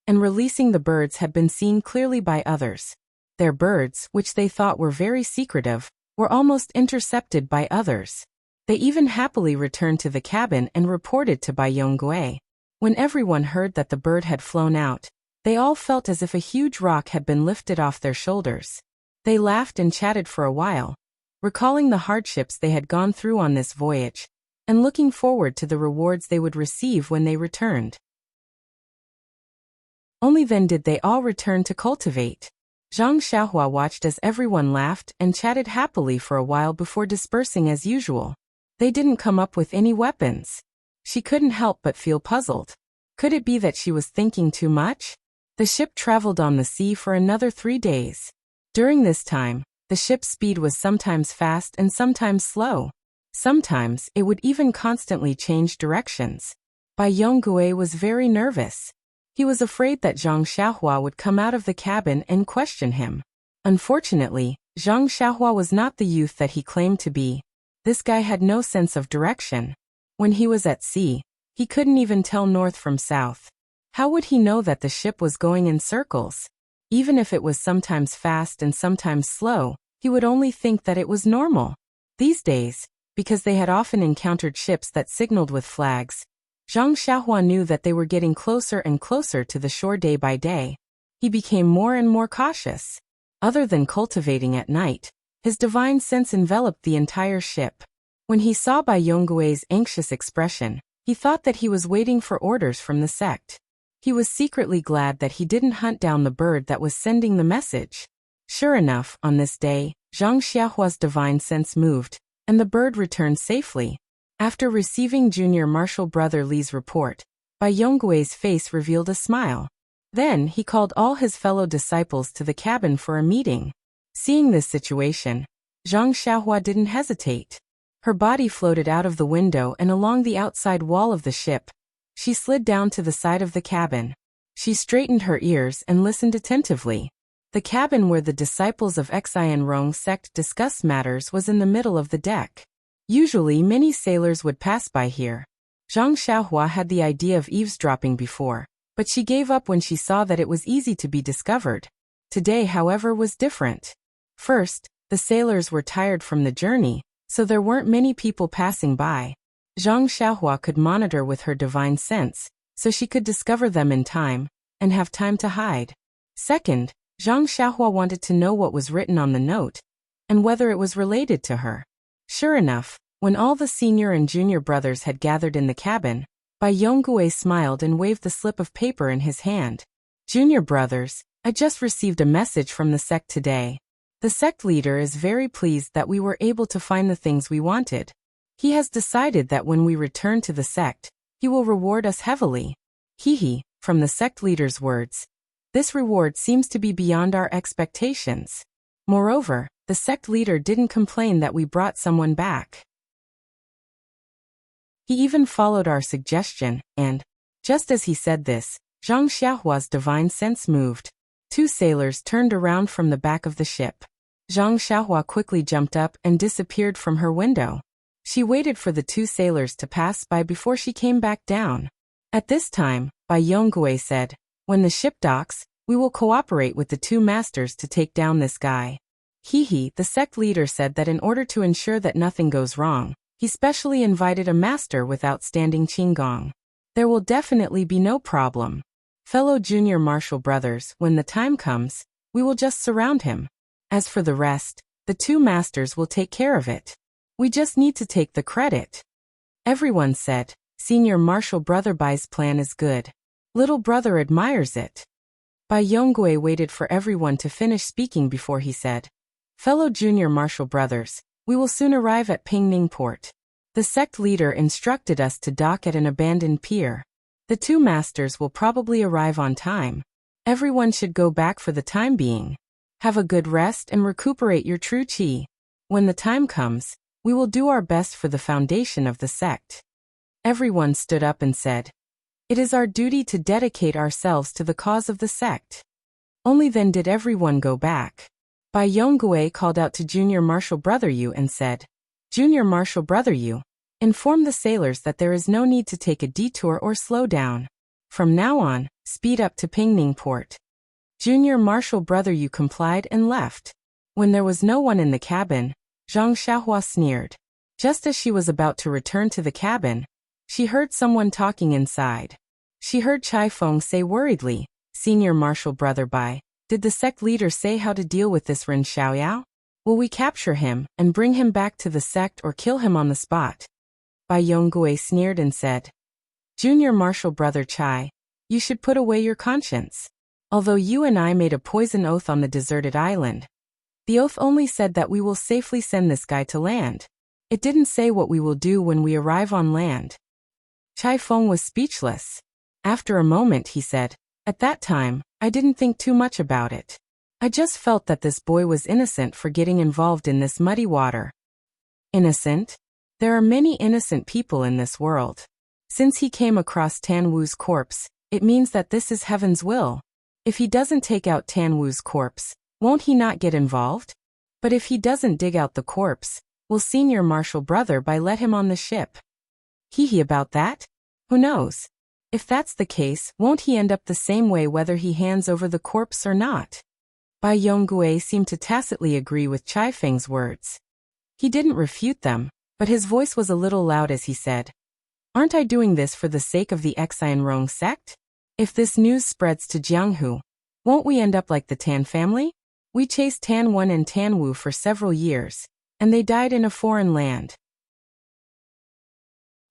and releasing the birds had been seen clearly by others. Their birds, which they thought were very secretive, were almost intercepted by others. They even happily returned to the cabin and reported to Bai Yonggui. When everyone heard that the bird had flown out, they all felt as if a huge rock had been lifted off their shoulders. They laughed and chatted for a while, recalling the hardships they had gone through on this voyage, and looking forward to the rewards they would receive when they returned. Only then did they all return to cultivate. Zhang Xiaohua watched as everyone laughed and chatted happily for a while before dispersing as usual. They didn't come up with any weapons. She couldn't help but feel puzzled. Could it be that she was thinking too much? The ship traveled on the sea for another 3 days. During this time, the ship's speed was sometimes fast and sometimes slow. Sometimes it would even constantly change directions. Bai Yonggui was very nervous. He was afraid that Zhang Xiaohua would come out of the cabin and question him. Unfortunately, Zhang Xiaohua was not the youth that he claimed to be. This guy had no sense of direction. When he was at sea, he couldn't even tell north from south. How would he know that the ship was going in circles? Even if it was sometimes fast and sometimes slow, he would only think that it was normal. These days, because they had often encountered ships that signaled with flags, Zhang Xiaohua knew that they were getting closer and closer to the shore day by day. He became more and more cautious. Other than cultivating at night, his divine sense enveloped the entire ship. When he saw Bai Yonggui's anxious expression, he thought that he was waiting for orders from the sect. He was secretly glad that he didn't hunt down the bird that was sending the message. Sure enough, on this day, Zhang Xiaohua's divine sense moved, and the bird returned safely. After receiving Junior Marshal Brother Li's report, Bai Yonggui's face revealed a smile. Then he called all his fellow disciples to the cabin for a meeting. Seeing this situation, Zhang Xiaohua didn't hesitate. Her body floated out of the window and along the outside wall of the ship. She slid down to the side of the cabin. She straightened her ears and listened attentively. The cabin where the disciples of Xianrong sect discussed matters was in the middle of the deck. Usually many sailors would pass by here. Zhang Xiaohua had the idea of eavesdropping before, but she gave up when she saw that it was easy to be discovered. Today, however, was different. First, the sailors were tired from the journey, so there weren't many people passing by. Zhang Xiaohua could monitor with her divine sense, so she could discover them in time, and have time to hide. Second, Zhang Xiaohua wanted to know what was written on the note, and whether it was related to her. Sure enough, when all the senior and junior brothers had gathered in the cabin, Bai Yongguei smiled and waved the slip of paper in his hand. Junior brothers, I just received a message from the sect today. The sect leader is very pleased that we were able to find the things we wanted. He has decided that when we return to the sect, he will reward us heavily. Hehe, from the sect leader's words. This reward seems to be beyond our expectations. Moreover, the sect leader didn't complain that we brought someone back. He even followed our suggestion, and, just as he said this, Zhang Xiaohua's divine sense moved. 2 sailors turned around from the back of the ship. Zhang Xiaohua quickly jumped up and disappeared from her window. She waited for the 2 sailors to pass by before she came back down. At this time, Bai Yongguei said, when the ship docks, we will cooperate with the 2 masters to take down this guy. Hehe, the sect leader said that in order to ensure that nothing goes wrong, he specially invited a master with outstanding qinggong. There will definitely be no problem. Fellow junior martial brothers, when the time comes, we will just surround him. As for the rest, the 2 masters will take care of it. We just need to take the credit. Everyone said, Senior martial brother Bai's plan is good. Little brother admires it. Bai Yongguei waited for everyone to finish speaking before he said, Fellow junior martial brothers, we will soon arrive at Pingning Port. The sect leader instructed us to dock at an abandoned pier. The 2 masters will probably arrive on time. Everyone should go back for the time being. Have a good rest and recuperate your true qi. When the time comes, we will do our best for the foundation of the sect. Everyone stood up and said, It is our duty to dedicate ourselves to the cause of the sect. Only then did everyone go back. Bai Yongguei called out to Junior Martial Brother Yu and said, Junior Martial Brother Yu, inform the sailors that there is no need to take a detour or slow down. From now on, speed up to Pingning Port. Junior Martial Brother Yu complied and left. When there was no one in the cabin, Zhang Xiaohua sneered. Just as she was about to return to the cabin, she heard someone talking inside. She heard Chai Feng say worriedly, Senior Martial Brother Bai, did the sect leader say how to deal with this Ren Xiaoyao? Will we capture him and bring him back to the sect or kill him on the spot? Bai Yongguei sneered and said, Junior Martial Brother Chai, you should put away your conscience. Although you and I made a poison oath on the deserted island, the oath only said that we will safely send this guy to land. It didn't say what we will do when we arrive on land. Chai Feng was speechless. After a moment he said, At that time, I didn't think too much about it. I just felt that this boy was innocent for getting involved in this muddy water. Innocent? There are many innocent people in this world. Since he came across Tan Wu's corpse, it means that this is heaven's will. If he doesn't take out Tan Wu's corpse, won't he not get involved? But if he doesn't dig out the corpse, will Senior Martial Brother Bai let him on the ship? Hehe, about that? Who knows? If that's the case, won't he end up the same way whether he hands over the corpse or not? Bai Yongguei seemed to tacitly agree with Chai Feng's words. He didn't refute them, but his voice was a little loud as he said, Aren't I doing this for the sake of the Xianrong sect? If this news spreads to Jianghu, won't we end up like the Tan family? We chased Tan Wen and Tan Wu for several years, and they died in a foreign land.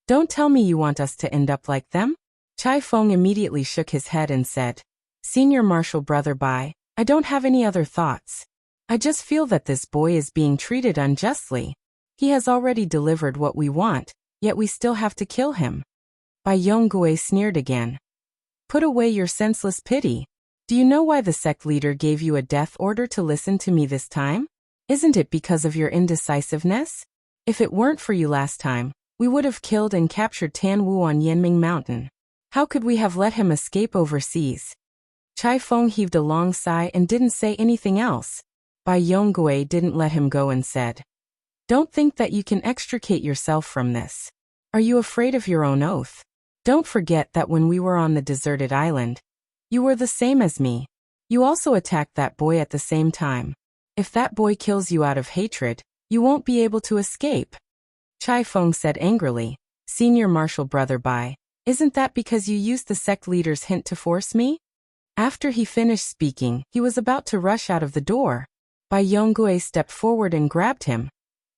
Don't tell me you want us to end up like them? Chai Feng immediately shook his head and said, Senior Martial Brother Bai, I don't have any other thoughts. I just feel that this boy is being treated unjustly. He has already delivered what we want, yet we still have to kill him. Bai Yongguei sneered again. Put away your senseless pity. Do you know why the sect leader gave you a death order to listen to me this time? Isn't it because of your indecisiveness? If it weren't for you last time, we would have killed and captured Tan Wu on Yanming Mountain. How could we have let him escape overseas? Chai Feng heaved a long sigh and didn't say anything else. Bai Yonggui didn't let him go and said, "Don't think that you can extricate yourself from this. Are you afraid of your own oath? Don't forget that when we were on the deserted island, you were the same as me. You also attacked that boy at the same time. If that boy kills you out of hatred, you won't be able to escape." Chai Feng said angrily, "Senior Marshal Brother Bai, isn't that because you used the sect leader's hint to force me?" After he finished speaking, he was about to rush out of the door. Bai Yonggui stepped forward and grabbed him.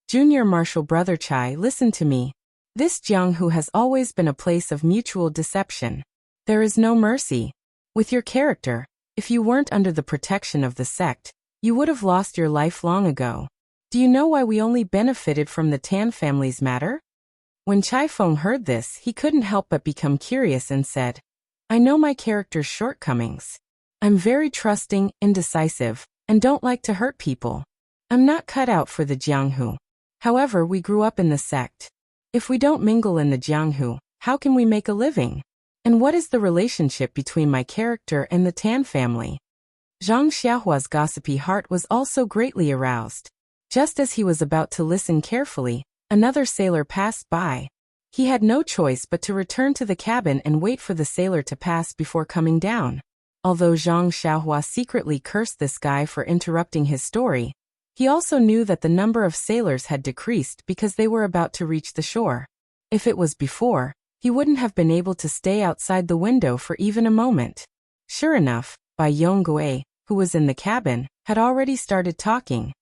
"Junior Marshal Brother Chai, listen to me. This Jianghu has always been a place of mutual deception. There is no mercy. With your character, if you weren't under the protection of the sect, you would have lost your life long ago. Do you know why we only benefited from the Tan family's matter?" When Chai Feng heard this, he couldn't help but become curious and said, "I know my character's shortcomings. I'm very trusting, indecisive, and don't like to hurt people. I'm not cut out for the Jianghu. However, we grew up in the sect. If we don't mingle in the Jianghu, how can we make a living? And what is the relationship between my character and the Tan family?" Zhang Xiaohua's gossipy heart was also greatly aroused. Just as he was about to listen carefully, another sailor passed by. He had no choice but to return to the cabin and wait for the sailor to pass before coming down. Although Zhang Xiaohua secretly cursed this guy for interrupting his story, he also knew that the number of sailors had decreased because they were about to reach the shore. If it was before, he wouldn't have been able to stay outside the window for even a moment. Sure enough, Bai Yonggui, who was in the cabin, had already started talking.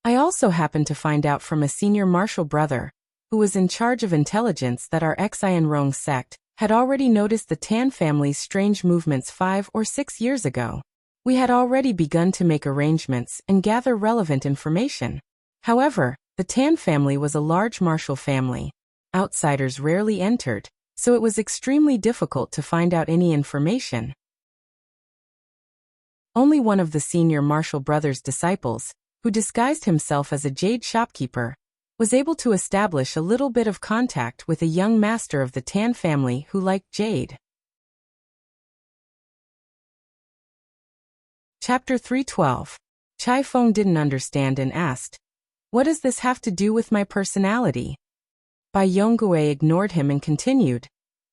"I also happened to find out from a senior marshal brother, who was in charge of intelligence, that our Xian Rong sect had already noticed the Tan family's strange movements 5 or 6 years ago. We had already begun to make arrangements and gather relevant information. However, the Tan family was a large martial family. Outsiders rarely entered, so it was extremely difficult to find out any information. Only one of the senior martial brother's disciples, who disguised himself as a jade shopkeeper, was able to establish a little bit of contact with a young master of the Tan family who liked jade." Chapter 312. Chai Feng didn't understand and asked, "What does this have to do with my personality?" Bai Yonggui ignored him and continued,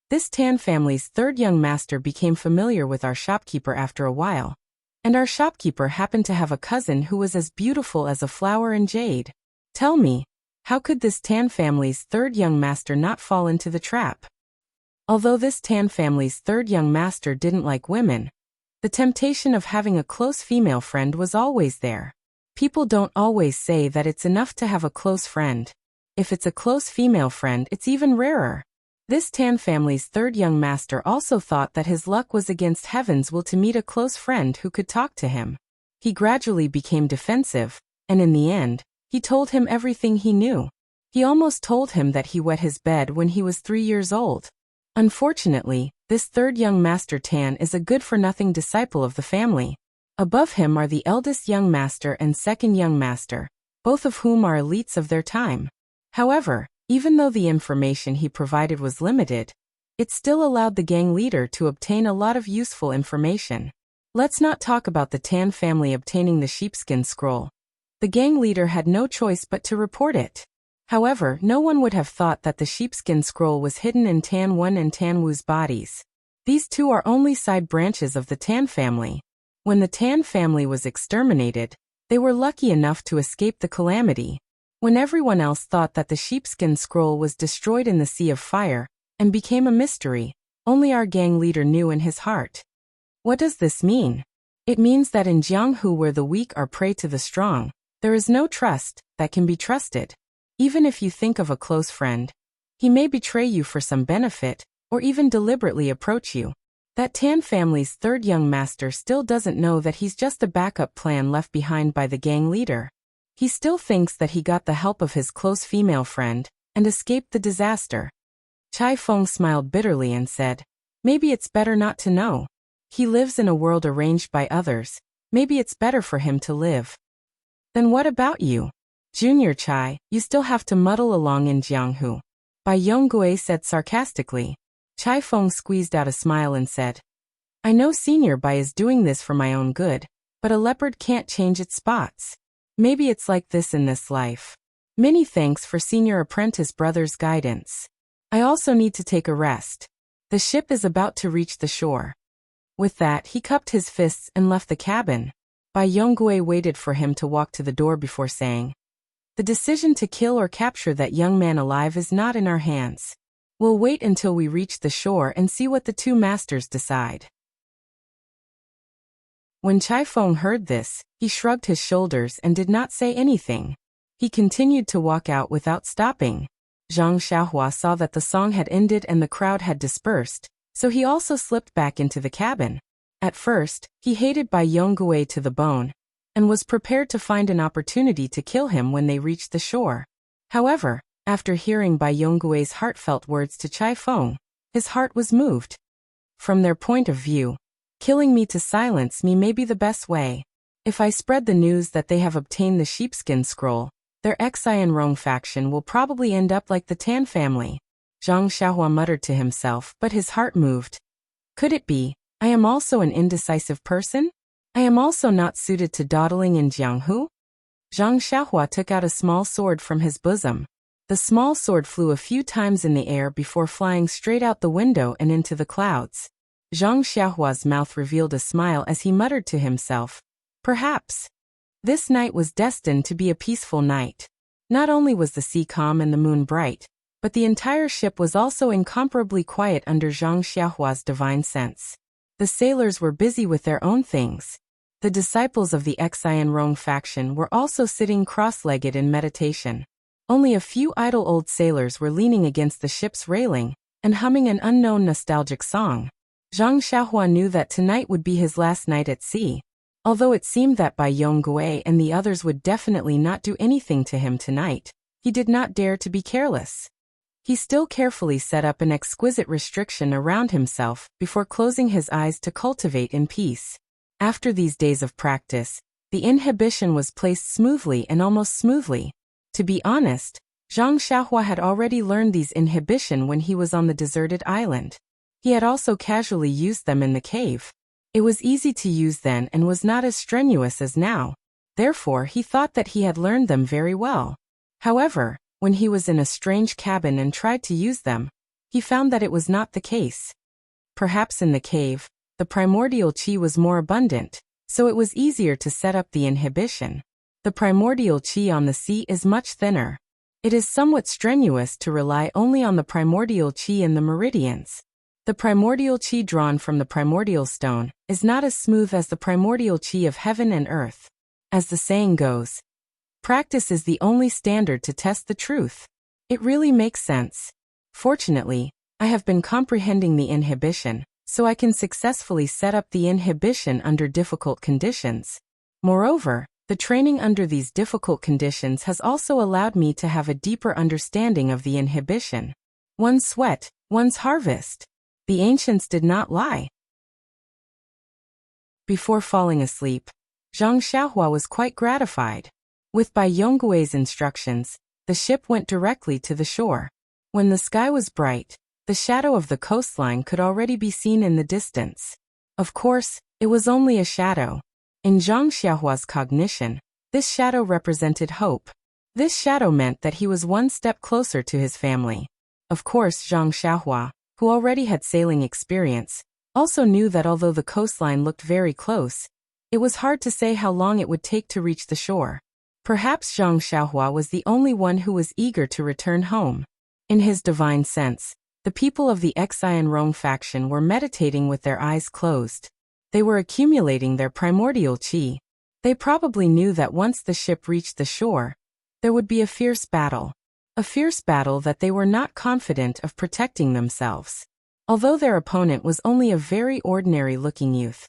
"This Tan family's third young master became familiar with our shopkeeper after a while, and our shopkeeper happened to have a cousin who was as beautiful as a flower in jade. Tell me, how could this Tan family's third young master not fall into the trap?" Although this Tan family's third young master didn't like women, the temptation of having a close female friend was always there. People don't always say that it's enough to have a close friend. If it's a close female friend, it's even rarer. This Tan family's third young master also thought that his luck was against heaven's will to meet a close friend who could talk to him. He gradually became defensive, and in the end, he told him everything he knew. He almost told him that he wet his bed when he was 3 years old. Unfortunately, this third young master Tan is a good-for-nothing disciple of the family. Above him are the eldest young master and second young master, both of whom are elites of their time. However, even though the information he provided was limited, it still allowed the gang leader to obtain a lot of useful information. Let's not talk about the Tan family obtaining the sheepskin scroll. The gang leader had no choice but to report it. However, no one would have thought that the sheepskin scroll was hidden in Tan Wen and Tan Wu's bodies. These two are only side branches of the Tan family. When the Tan family was exterminated, they were lucky enough to escape the calamity. When everyone else thought that the sheepskin scroll was destroyed in the Sea of Fire and became a mystery, only our gang leader knew in his heart. What does this mean? It means that in Jianghu, where the weak are prey to the strong, there is no trust that can be trusted. Even if you think of a close friend, he may betray you for some benefit, or even deliberately approach you. That Tan family's third young master still doesn't know that he's just a backup plan left behind by the gang leader. He still thinks that he got the help of his close female friend and escaped the disaster. Chai Feng smiled bitterly and said, "Maybe it's better not to know. He lives in a world arranged by others. Maybe it's better for him to live." "Then what about you? Junior Chai, you still have to muddle along in Jianghu. Bai Yonggui said sarcastically. Chai Feng squeezed out a smile and said, I know Senior Bai is doing this for my own good, but a leopard can't change its spots. Maybe it's like this in this life. Many thanks for Senior Apprentice Brother's guidance. I also need to take a rest. The ship is about to reach the shore. With that, he cupped his fists and left the cabin. Bai Yonggui waited for him to walk to the door before saying, the decision to kill or capture that young man alive is not in our hands. We'll wait until we reach the shore and see what the two masters decide. When Chai Feng heard this, he shrugged his shoulders and did not say anything. He continued to walk out without stopping. Zhang Xiaohua saw that the song had ended and the crowd had dispersed, so he also slipped back into the cabin. At first, he hated Bai Yonggui to the bone, and was prepared to find an opportunity to kill him when they reached the shore. However, after hearing Bai Yonggui's heartfelt words to Chai Feng, his heart was moved. From their point of view, killing me to silence me may be the best way. If I spread the news that they have obtained the sheepskin scroll, their Xianrong faction will probably end up like the Tan family. Zhang Xiaohua muttered to himself, but his heart moved. Could it be, I am also an indecisive person? I am also not suited to dawdling in Jianghu? Zhang Xiaohua took out a small sword from his bosom. The small sword flew a few times in the air before flying straight out the window and into the clouds. Zhang Xiaohua's mouth revealed a smile as he muttered to himself, perhaps. This night was destined to be a peaceful night. Not only was the sea calm and the moon bright, but the entire ship was also incomparably quiet under Zhang Xiaohua's divine sense. The sailors were busy with their own things. The disciples of the Xianrong faction were also sitting cross-legged in meditation. Only a few idle old sailors were leaning against the ship's railing and humming an unknown nostalgic song. Zhang Xiaohua knew that tonight would be his last night at sea. Although it seemed that Bai Yonggui and the others would definitely not do anything to him tonight, he did not dare to be careless. He still carefully set up an exquisite restriction around himself before closing his eyes to cultivate in peace. After these days of practice, the inhibition was placed smoothly and almost smoothly. To be honest, Zhang Xiaohua had already learned these inhibition when he was on the deserted island. He had also casually used them in the cave. It was easy to use then and was not as strenuous as now. Therefore, he thought that he had learned them very well. However, when he was in a strange cabin and tried to use them, he found that it was not the case. Perhaps in the cave, the primordial qi was more abundant, so it was easier to set up the inhibition. The primordial qi on the sea is much thinner. It is somewhat strenuous to rely only on the primordial qi in the meridians. The primordial qi drawn from the primordial stone is not as smooth as the primordial qi of heaven and earth. As the saying goes, practice is the only standard to test the truth. It really makes sense. Fortunately, I have been comprehending the inhibition, so I can successfully set up the inhibition under difficult conditions. Moreover, the training under these difficult conditions has also allowed me to have a deeper understanding of the inhibition. One's sweat, one's harvest. The ancients did not lie. Before falling asleep, Zhang Xiaohua was quite gratified. With Bai Yonggui's instructions, the ship went directly to the shore. When the sky was bright, the shadow of the coastline could already be seen in the distance. Of course, it was only a shadow. In Zhang Xiaohua's cognition, this shadow represented hope. This shadow meant that he was one step closer to his family. Of course, Zhang Xiaohua, who already had sailing experience, also knew that although the coastline looked very close, it was hard to say how long it would take to reach the shore. Perhaps Zhang Xiaohua was the only one who was eager to return home. In his divine sense, the people of the Xianrong faction were meditating with their eyes closed. They were accumulating their primordial qi. They probably knew that once the ship reached the shore, there would be a fierce battle. A fierce battle that they were not confident of protecting themselves. Although their opponent was only a very ordinary-looking youth.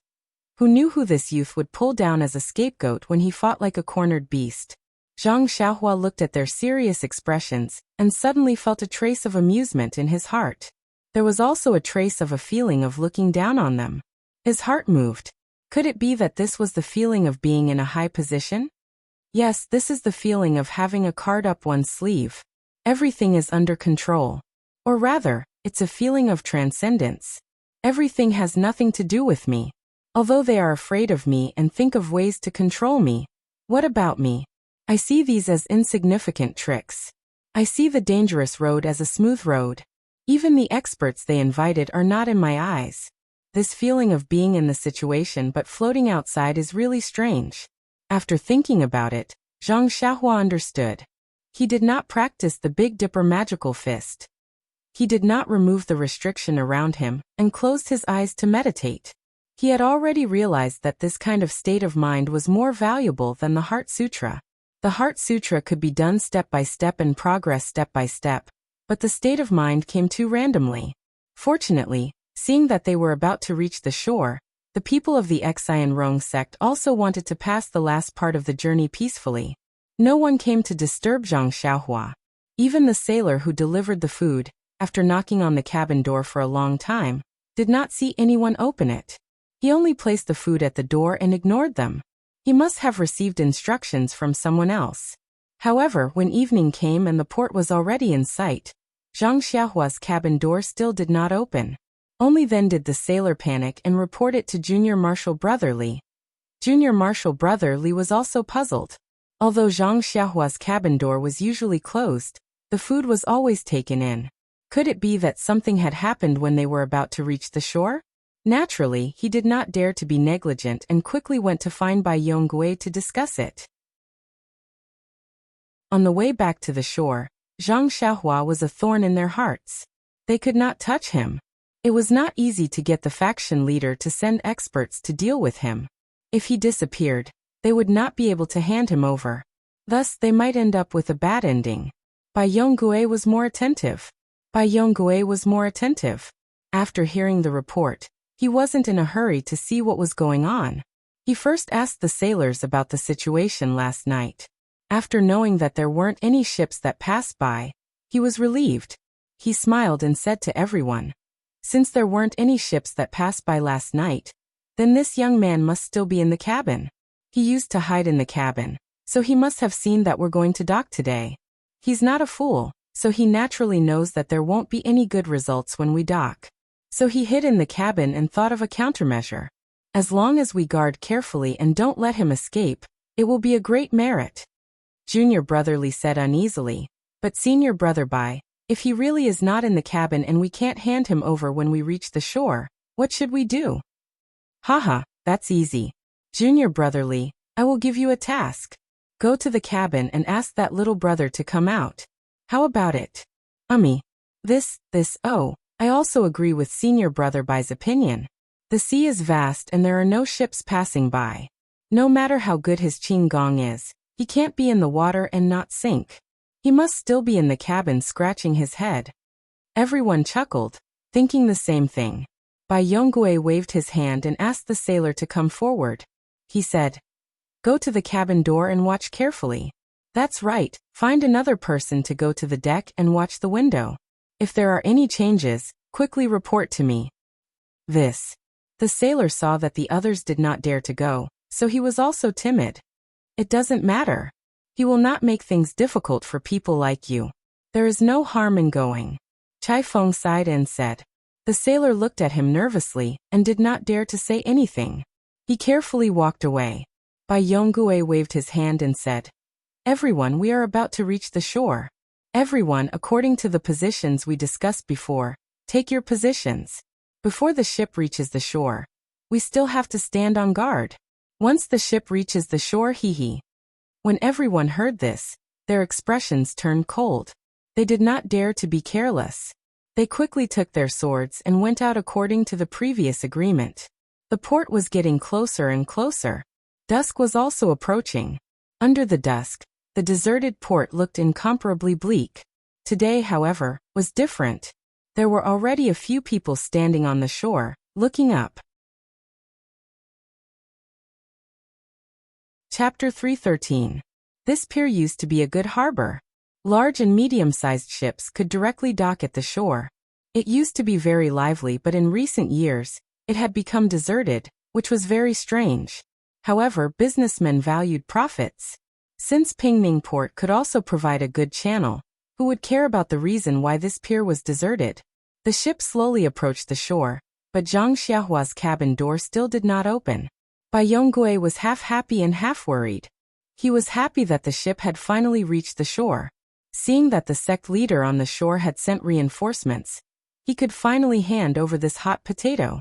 Who knew who this youth would pull down as a scapegoat when he fought like a cornered beast? Zhang Xiaohua looked at their serious expressions and suddenly felt a trace of amusement in his heart. There was also a trace of a feeling of looking down on them. His heart moved. Could it be that this was the feeling of being in a high position? Yes, this is the feeling of having a card up one's sleeve. Everything is under control. Or rather, it's a feeling of transcendence. Everything has nothing to do with me. Although they are afraid of me and think of ways to control me, what about me? I see these as insignificant tricks. I see the dangerous road as a smooth road. Even the experts they invited are not in my eyes. This feeling of being in the situation but floating outside is really strange. After thinking about it, Zhang Xiaohua understood. He did not practice the Big Dipper magical fist. He did not remove the restriction around him and closed his eyes to meditate. He had already realized that this kind of state of mind was more valuable than the Heart Sutra. The Heart Sutra could be done step by step and progress step by step, but the state of mind came too randomly. Fortunately, seeing that they were about to reach the shore, the people of the Xian Rong sect also wanted to pass the last part of the journey peacefully. No one came to disturb Zhang Xiaohua. Even the sailor who delivered the food, after knocking on the cabin door for a long time, did not see anyone open it. He only placed the food at the door and ignored them. He must have received instructions from someone else. However, when evening came and the port was already in sight, Zhang Xiaohua's cabin door still did not open. Only then did the sailor panic and report it to Junior Marshal Brother Li. Junior Marshal Brother Li was also puzzled. Although Zhang Xiaohua's cabin door was usually closed, the food was always taken in. Could it be that something had happened when they were about to reach the shore? Naturally, he did not dare to be negligent and quickly went to find Bai Yonggui to discuss it. On the way back to the shore, Zhang Xiaohua was a thorn in their hearts. They could not touch him. It was not easy to get the faction leader to send experts to deal with him. If he disappeared, they would not be able to hand him over. Thus, they might end up with a bad ending. Bai Yonggui was more attentive. After hearing the report, he wasn't in a hurry to see what was going on. He first asked the sailors about the situation last night. After knowing that there weren't any ships that passed by, he was relieved. He smiled and said to everyone, "Since there weren't any ships that passed by last night, then this young man must still be in the cabin. He used to hide in the cabin, so he must have seen that we're going to dock today. He's not a fool, so he naturally knows that there won't be any good results when we dock. So he hid in the cabin and thought of a countermeasure. As long as we guard carefully and don't let him escape, it will be a great merit." Junior Brother Li said uneasily, "But Senior Brother Bai, if he really is not in the cabin and we can't hand him over when we reach the shore, what should we do?" "Haha, that's easy. Junior Brother Li, I will give you a task. Go to the cabin and ask that little brother to come out. How about it?" Oh, I also agree with Senior Brother Bai's opinion. The sea is vast and there are no ships passing by. No matter how good his Qing Gong is, he can't be in the water and not sink. He must still be in the cabin scratching his head. Everyone chuckled, thinking the same thing. Bai Yonggui waved his hand and asked the sailor to come forward. He said, "Go to the cabin door and watch carefully. That's right, find another person to go to the deck and watch the window. If there are any changes, quickly report to me." The sailor saw that the others did not dare to go, so he was also timid. "It doesn't matter. He will not make things difficult for people like you. There is no harm in going." Chai Feng sighed and said. The sailor looked at him nervously and did not dare to say anything. He carefully walked away. Bai Yonggui waved his hand and said, "Everyone, we are about to reach the shore. Everyone, according to the positions we discussed before, take your positions. Before the ship reaches the shore, we still have to stand on guard. Once the ship reaches the shore, hee." When everyone heard this, their expressions turned cold. They did not dare to be careless. They quickly took their swords and went out according to the previous agreement. The port was getting closer and closer. Dusk was also approaching. Under the dusk, the deserted port looked incomparably bleak. Today, however, was different. There were already a few people standing on the shore, looking up. Chapter 313. This pier used to be a good harbor. Large and medium-sized ships could directly dock at the shore. It used to be very lively, but in recent years, it had become deserted, which was very strange. However, businessmen valued profits. Since Pingning Port could also provide a good channel, who would care about the reason why this pier was deserted? The ship slowly approached the shore, but Zhang Xiaohua's cabin door still did not open. Bai Yonggui was half happy and half worried. He was happy that the ship had finally reached the shore. Seeing that the sect leader on the shore had sent reinforcements, he could finally hand over this hot potato.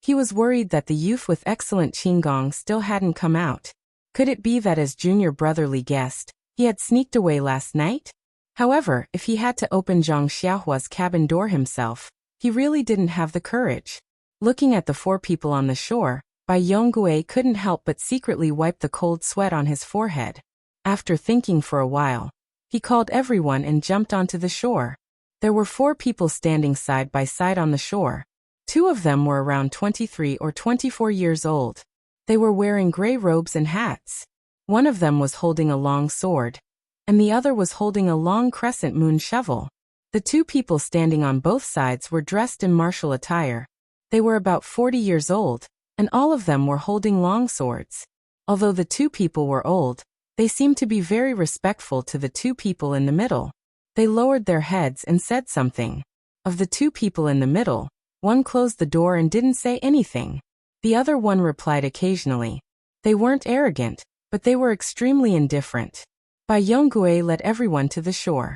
He was worried that the youth with excellent qinggong still hadn't come out. Could it be that, as junior brotherly guest, he had sneaked away last night? However, if he had to open Zhang Xiaohua's cabin door himself, he really didn't have the courage. Looking at the four people on the shore, Bai Yonggui couldn't help but secretly wipe the cold sweat on his forehead. After thinking for a while, he called everyone and jumped onto the shore. There were 4 people standing side by side on the shore. 2 of them were around 23 or 24 years old. They were wearing gray robes and hats. One of them was holding a long sword, and the other was holding a long crescent moon shovel. The 2 people standing on both sides were dressed in martial attire. They were about 40 years old, and all of them were holding long swords. Although the 2 people were old, they seemed to be very respectful to the 2 people in the middle. They lowered their heads and said something. Of the 2 people in the middle, one closed the door and didn't say anything. The other one replied occasionally. They weren't arrogant, but they were extremely indifferent. Bai Yonggui led everyone to the shore.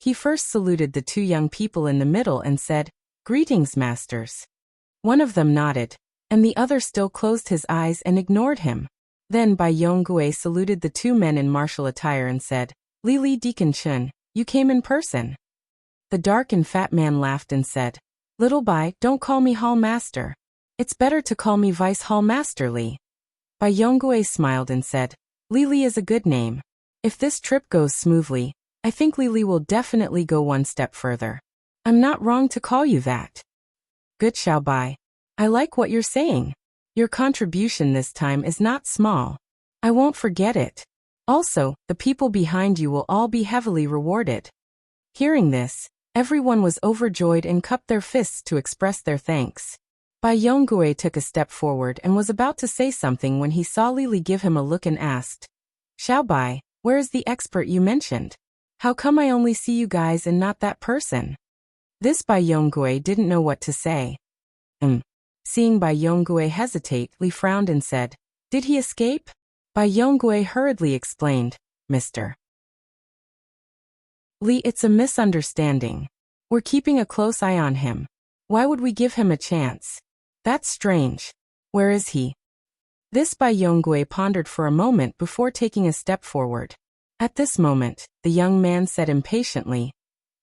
He first saluted the 2 young people in the middle and said, "Greetings, masters." One of them nodded, and the other still closed his eyes and ignored him. Then Bai Yonggui saluted the 2 men in martial attire and said, "Li Li Deacon Chun, you came in person." The dark and fat man laughed and said, "Little Bai, don't call me Hall Master. It's better to call me Vice Hall Master Li." Bai Yonggui smiled and said, "Li Li is a good name. If this trip goes smoothly, I think Li Li will definitely go one step further. I'm not wrong to call you that." "Good, Xiao Bai. I like what you're saying. Your contribution this time is not small. I won't forget it. Also, the people behind you will all be heavily rewarded." Hearing this, everyone was overjoyed and cupped their fists to express their thanks. Bai Yonggui took a step forward and was about to say something when he saw Li Li give him a look and asked, "Xiao Bai, where is the expert you mentioned? How come I only see you guys and not that person?" This Bai Yonggui didn't know what to say. Seeing Bai Yonggui hesitate, Li frowned and said, "Did he escape?" Bai Yonggui hurriedly explained, "Mr. Li, it's a misunderstanding. We're keeping a close eye on him. Why would we give him a chance? That's strange. Where is he?" This Bai Yonggui pondered for a moment before taking a step forward. At this moment, the young man said impatiently,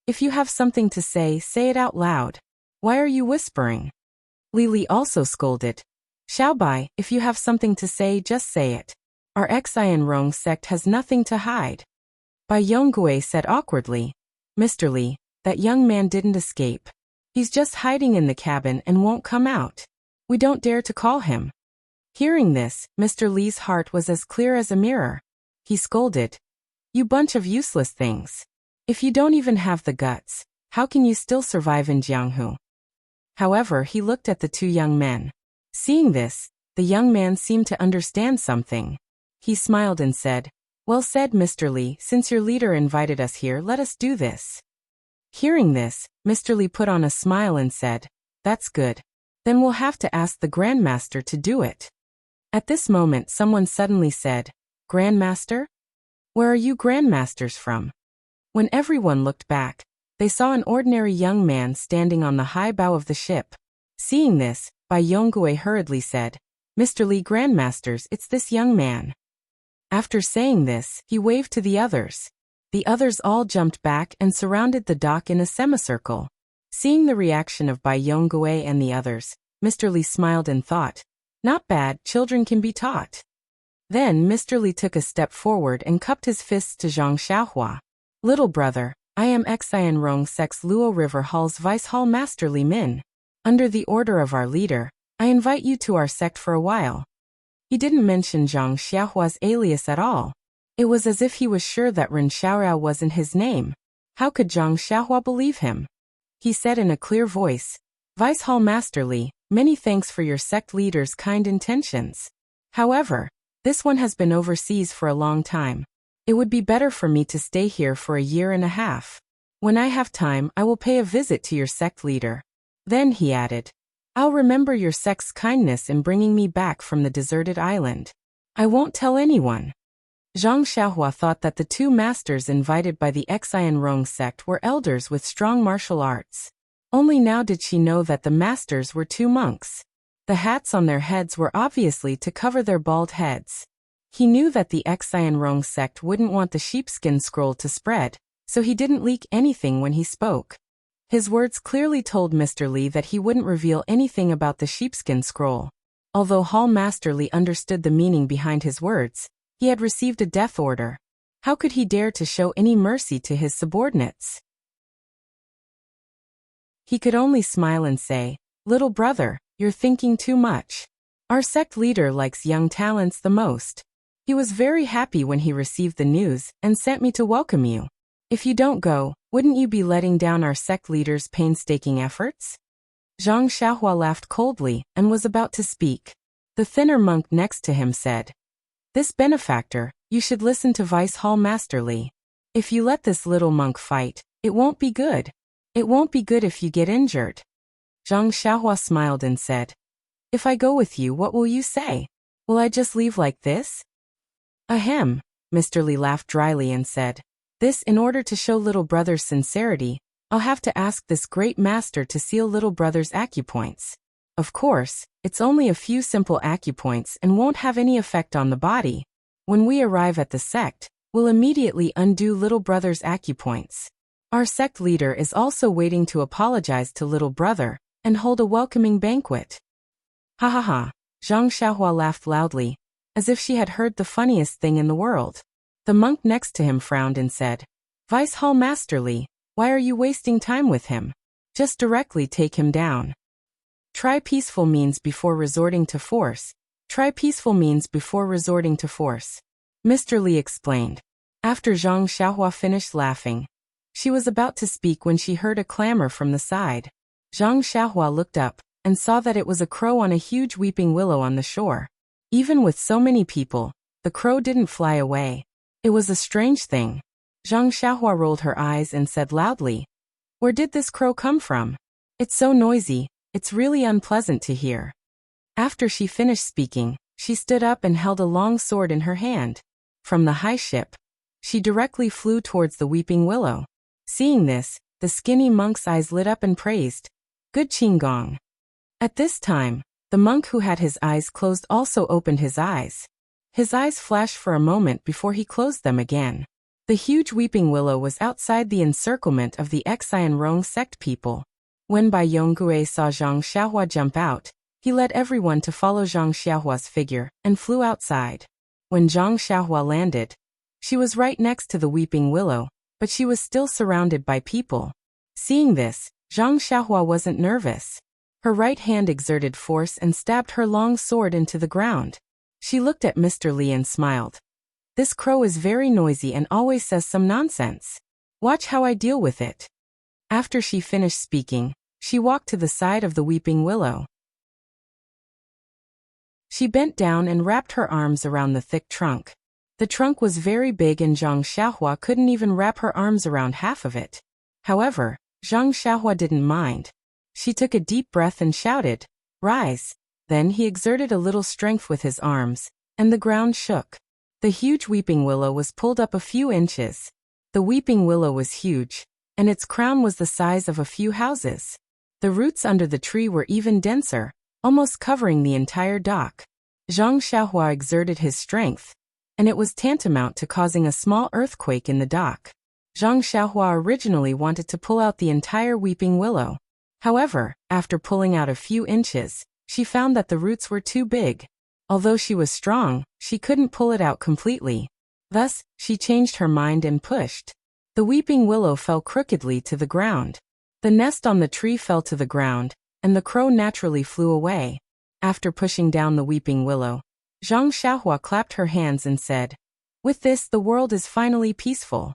"If you have something to say it out loud. Why are you whispering?" Li Li also scolded, "Xiao Bai, if you have something to say, just say it. Our Xian Rong sect has nothing to hide." Bai Yonggui said awkwardly, "Mr. Li, that young man didn't escape. He's just hiding in the cabin and won't come out. We don't dare to call him." Hearing this, Mr. Li's heart was as clear as a mirror. He scolded, "You bunch of useless things. If you don't even have the guts, how can you still survive in Jianghu?" However, he looked at the 2 young men. Seeing this, the young man seemed to understand something. He smiled and said, "Well said, Mr. Li, since your leader invited us here, let us do this." Hearing this, Mr. Li put on a smile and said, "That's good. Then we'll have to ask the Grandmaster to do it." At this moment, someone suddenly said, "Grandmaster? Where are you Grandmasters from?" When everyone looked back, they saw an ordinary young man standing on the high bow of the ship. Seeing this, Bai Yonggui hurriedly said, "Mr. Li, Grandmasters, it's this young man." After saying this, he waved to the others. The others all jumped back and surrounded the dock in a semicircle. Seeing the reaction of Bai Yonggui and the others, Mr. Li smiled and thought, "Not bad, children can be taught." Then Mr. Li took a step forward and cupped his fists to Zhang Xiaohua. "Little brother, I am Xian Rong Sect's Luo River Hall's Vice Hall Master Li Min. Under the order of our leader, I invite you to our sect for a while." He didn't mention Zhang Xiaohua's alias at all. It was as if he was sure that Ren Xiaorao wasn't his name. How could Zhang Xiaohua believe him? He said in a clear voice, "Vice Hall Master Li, many thanks for your sect leader's kind intentions. However, this one has been overseas for a long time. It would be better for me to stay here for a year and a half. When I have time, I will pay a visit to your sect leader. Then, he added, I'll remember your sect's kindness in bringing me back from the deserted island. I won't tell anyone. Zhang Xiaohua thought that the two masters invited by the Xian Rong sect were elders with strong martial arts. Only now did she know that the masters were two monks. The hats on their heads were obviously to cover their bald heads. He knew that the Xian Rong sect wouldn't want the sheepskin scroll to spread, so he didn't leak anything when he spoke. His words clearly told Mr. Li that he wouldn't reveal anything about the sheepskin scroll. Although Hall Master Li understood the meaning behind his words, he had received a death order. How could he dare to show any mercy to his subordinates? He could only smile and say, Little brother, you're thinking too much. Our sect leader likes young talents the most. He was very happy when he received the news and sent me to welcome you. If you don't go, wouldn't you be letting down our sect leader's painstaking efforts? Zhang Xiaohua laughed coldly and was about to speak. The thinner monk next to him said, This benefactor, you should listen to Vice Hall Master Li. If you let this little monk fight, it won't be good. It won't be good if you get injured. Zhang Xiaohua smiled and said, If I go with you, what will you say? Will I just leave like this? Ahem, Mr. Li laughed dryly and said, This, in order to show little brother's sincerity, I'll have to ask this great master to seal little brother's acupoints. Of course, it's only a few simple acupoints and won't have any effect on the body. When we arrive at the sect, we'll immediately undo little brother's acupoints. Our sect leader is also waiting to apologize to little brother and hold a welcoming banquet. Ha ha ha, Zhang Xiaohua laughed loudly, as if she had heard the funniest thing in the world. The monk next to him frowned and said, Vice Hall Master Li, why are you wasting time with him? Just directly take him down. Try peaceful means before resorting to force. Try peaceful means before resorting to force. Mr. Li explained. After Zhang Xiaohua finished laughing, she was about to speak when she heard a clamor from the side. Zhang Xiaohua looked up and saw that it was a crow on a huge weeping willow on the shore. Even with so many people, the crow didn't fly away. It was a strange thing. Zhang Xiaohua rolled her eyes and said loudly, Where did this crow come from? It's so noisy, it's really unpleasant to hear. After she finished speaking, she stood up and held a long sword in her hand. From the high ship, she directly flew towards the weeping willow. Seeing this, the skinny monk's eyes lit up and praised, Good Qinggong. At this time, the monk who had his eyes closed also opened his eyes. His eyes flashed for a moment before he closed them again. The huge weeping willow was outside the encirclement of the Xian Rong sect people. When Bai Yonggue saw Zhang Xiaohua jump out, he led everyone to follow Zhang Xiaohua's figure and flew outside. When Zhang Xiaohua landed, she was right next to the weeping willow, but she was still surrounded by people. Seeing this, Zhang Xiaohua wasn't nervous. Her right hand exerted force and stabbed her long sword into the ground. She looked at Mr. Li and smiled. This crow is very noisy and always says some nonsense. Watch how I deal with it. After she finished speaking, she walked to the side of the weeping willow. She bent down and wrapped her arms around the thick trunk. The trunk was very big and Zhang Xiaohua couldn't even wrap her arms around half of it. However, Zhang Xiaohua didn't mind. She took a deep breath and shouted, Rise! Then he exerted a little strength with his arms, and the ground shook. The huge weeping willow was pulled up a few inches. The weeping willow was huge, and its crown was the size of a few houses. The roots under the tree were even denser, almost covering the entire dock. Zhang Xiaohua exerted his strength, and it was tantamount to causing a small earthquake in the dock. Zhang Xiaohua originally wanted to pull out the entire weeping willow. However, after pulling out a few inches, she found that the roots were too big. Although she was strong, she couldn't pull it out completely. Thus, she changed her mind and pushed. The weeping willow fell crookedly to the ground. The nest on the tree fell to the ground, and the crow naturally flew away. After pushing down the weeping willow, Zhang Xiaohua clapped her hands and said, With this, the world is finally peaceful.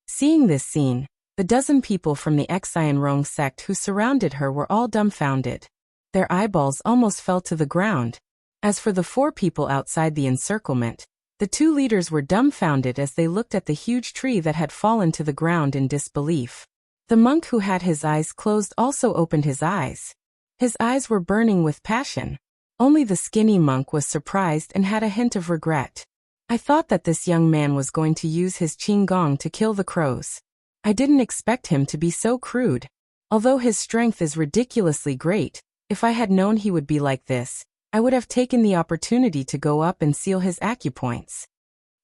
Seeing this scene, the dozen people from the Xian Rong sect who surrounded her were all dumbfounded. Their eyeballs almost fell to the ground. As for the 4 people outside the encirclement, The two leaders were dumbfounded as they looked at the huge tree that had fallen to the ground in disbelief. The monk who had his eyes closed also opened his eyes. His eyes were burning with passion. Only the skinny monk was surprised and had a hint of regret. I thought that this young man was going to use his qinggong to kill the crows. I didn't expect him to be so crude. Although his strength is ridiculously great, if I had known he would be like this, I would have taken the opportunity to go up and seal his acupoints.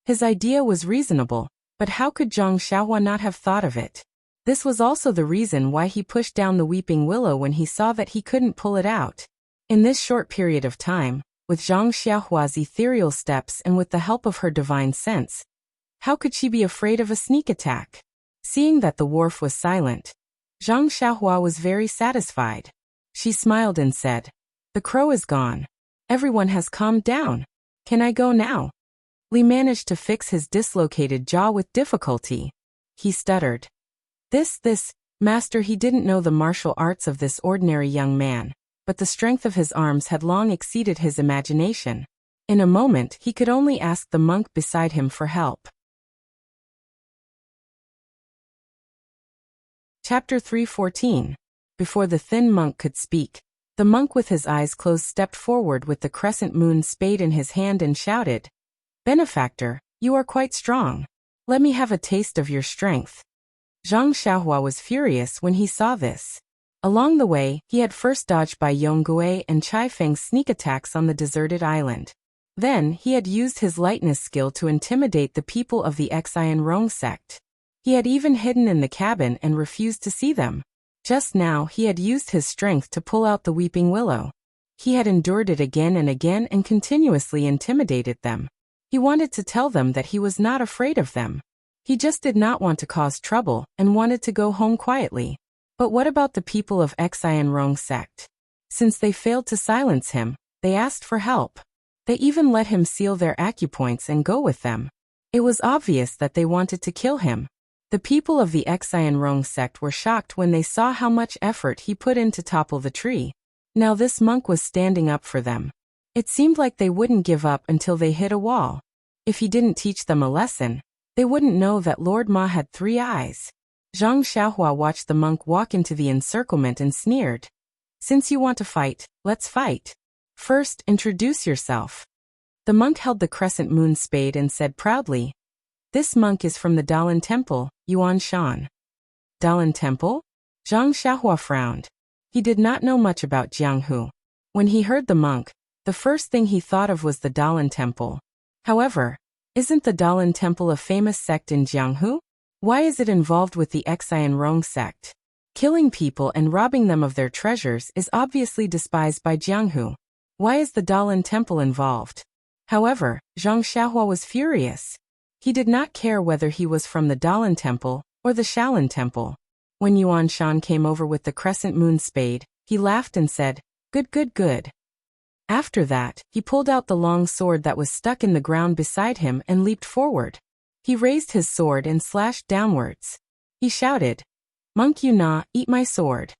His idea was reasonable, but how could Zhang Xiaohua not have thought of it? This was also the reason why he pushed down the weeping willow when he saw that he couldn't pull it out. In this short period of time, with Zhang Xiaohua's ethereal steps and with the help of her divine sense, how could she be afraid of a sneak attack? Seeing that the wharf was silent, Zhang Xiaohua was very satisfied. She smiled and said, "The crow is gone. Everyone has calmed down. Can I go now?" Li managed to fix his dislocated jaw with difficulty. He stuttered. This, master. He didn't know the martial arts of this ordinary young man, but the strength of his arms had long exceeded his imagination. In a moment he could only ask the monk beside him for help. Chapter 3:14. Before the thin monk could speak, the monk with his eyes closed stepped forward with the crescent moon spade in his hand and shouted, "Benefactor, you are quite strong. Let me have a taste of your strength." Zhang Xiaohua was furious when he saw this. Along the way, he had first dodged by Yonggui and Chai Feng's sneak attacks on the deserted island. Then, he had used his lightness skill to intimidate the people of the Xian Rong sect. He had even hidden in the cabin and refused to see them. Just now, he had used his strength to pull out the weeping willow. He had endured it again and continuously intimidated them. He wanted to tell them that he was not afraid of them. He just did not want to cause trouble and wanted to go home quietly. But what about the people of Xian Rong sect? Since they failed to silence him, they asked for help. They even let him seal their acupoints and go with them. It was obvious that they wanted to kill him. The people of the Xian Rong sect were shocked when they saw how much effort he put in to topple the tree. Now this monk was standing up for them. It seemed like they wouldn't give up until they hit a wall. If he didn't teach them a lesson, they wouldn't know that Lord Ma had 3 eyes. Zhang Xiaohua watched the monk walk into the encirclement and sneered. "Since you want to fight, let's fight. First, introduce yourself." The monk held the crescent moon spade and said proudly, "This monk is from the Dalan Temple, Yuan Shan." Dalan Temple? Zhang Xiaohua frowned. He did not know much about Jianghu. When he heard the monk, the first thing he thought of was the Dalan Temple. However, isn't the Dalan Temple a famous sect in Jianghu? Why is it involved with the Xian Rong sect? Killing people and robbing them of their treasures is obviously despised by Jianghu. Why is the Dalan Temple involved? However, Zhang Xiaohua was furious. He did not care whether he was from the Dalan Temple or the Shaolin Temple. When Yuan Shan came over with the crescent moon spade, he laughed and said, Good. After that, he pulled out the long sword that was stuck in the ground beside him and leaped forward. He raised his sword and slashed downwards. He shouted, "Monk Yuna, eat my sword."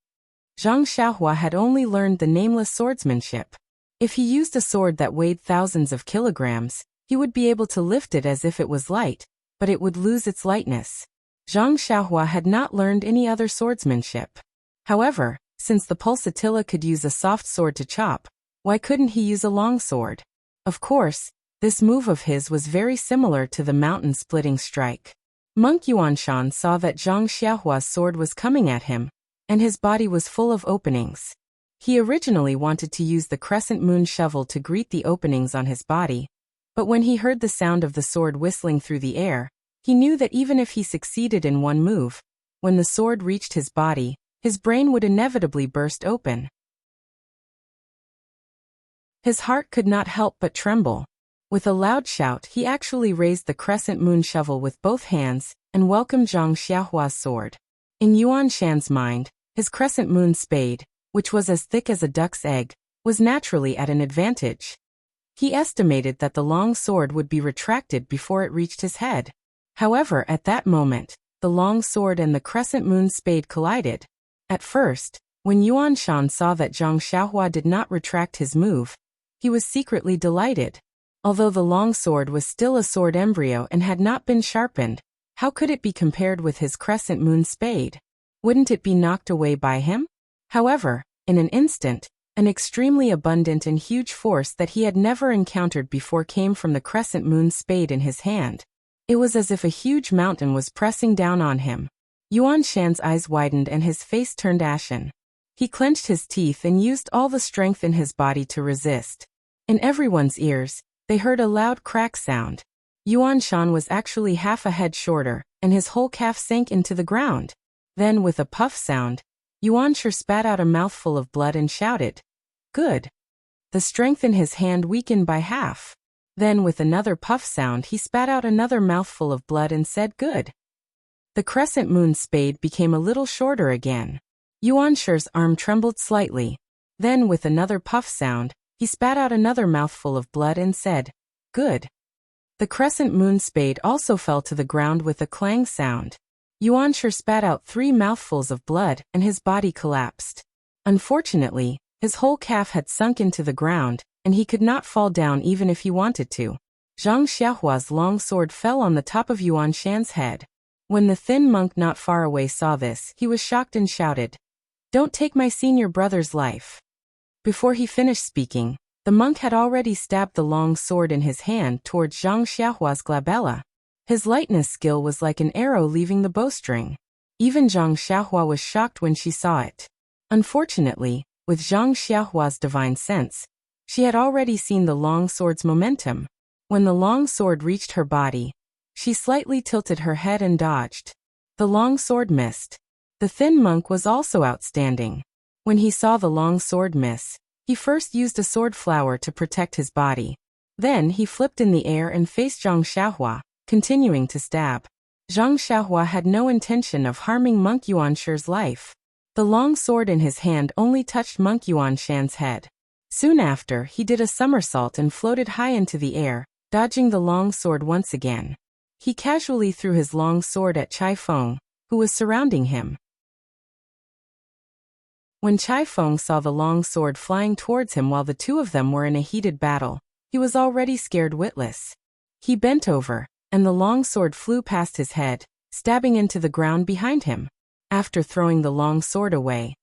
Zhang Xiaohua had only learned the nameless swordsmanship. If he used a sword that weighed thousands of kilograms, he would be able to lift it as if it was light, but it would lose its lightness. Zhang Xiaohua had not learned any other swordsmanship. However, since the pulsatilla could use a soft sword to chop, why couldn't he use a long sword? Of course, this move of his was very similar to the mountain-splitting strike. Monk Yuanshan saw that Zhang Xiaohua's sword was coming at him, and his body was full of openings. He originally wanted to use the crescent moon shovel to greet the openings on his body, but when he heard the sound of the sword whistling through the air, he knew that even if he succeeded in one move, when the sword reached his body, his brain would inevitably burst open. His heart could not help but tremble. With a loud shout, he actually raised the crescent moon shovel with both hands and welcomed Zhang Xiaohua's sword. In Yuan Shan's mind, his crescent moon spade, which was as thick as a duck's egg, was naturally at an advantage. He estimated that the long sword would be retracted before it reached his head. However, at that moment, the long sword and the crescent moon spade collided. At first, when Yuan Shan saw that Zhang Xiaohua did not retract his move, he was secretly delighted. Although the long sword was still a sword embryo and had not been sharpened, how could it be compared with his crescent moon spade? Wouldn't it be knocked away by him? However, in an instant, an extremely abundant and huge force that he had never encountered before came from the crescent moon spade in his hand. It was as if a huge mountain was pressing down on him. Yuan Shan's eyes widened and his face turned ashen. He clenched his teeth and used all the strength in his body to resist. In everyone's ears, they heard a loud crack sound. Yuan Shan was actually half a head shorter, and his whole calf sank into the ground. Then, with a puff sound, Yuan Shan spat out a mouthful of blood and shouted, "Good." The strength in his hand weakened by half. Then, with another puff sound, he spat out another mouthful of blood and said, "Good." The crescent moon spade became a little shorter again. Yuan Shan's arm trembled slightly. Then, with another puff sound, he spat out another mouthful of blood and said, "Good." The crescent moon spade also fell to the ground with a clang sound. Yuan Shan spat out 3 mouthfuls of blood and his body collapsed. Unfortunately, his whole calf had sunk into the ground, and he could not fall down even if he wanted to. Zhang Xiaohua's long sword fell on the top of Yuan Shan's head. When the thin monk not far away saw this, he was shocked and shouted, "Don't take my senior brother's life." Before he finished speaking, the monk had already stabbed the long sword in his hand towards Zhang Xiaohua's glabella. His lightness skill was like an arrow leaving the bowstring. Even Zhang Xiaohua was shocked when she saw it. Unfortunately, with Zhang Xiaohua's divine sense, she had already seen the long sword's momentum. When the long sword reached her body, she slightly tilted her head and dodged. The long sword missed. The thin monk was also outstanding. When he saw the long sword miss, he first used a sword flower to protect his body. Then he flipped in the air and faced Zhang Xiaohua, continuing to stab. Zhang Xiaohua had no intention of harming Monk Yuan Shan's life. The long sword in his hand only touched Monk Yuan Shan's head. Soon after, he did a somersault and floated high into the air, dodging the long sword once again. He casually threw his long sword at Chai Feng, who was surrounding him. When Chai Feng saw the long sword flying towards him while the two of them were in a heated battle, he was already scared witless. He bent over, and the long sword flew past his head, stabbing into the ground behind him. After throwing the long sword away,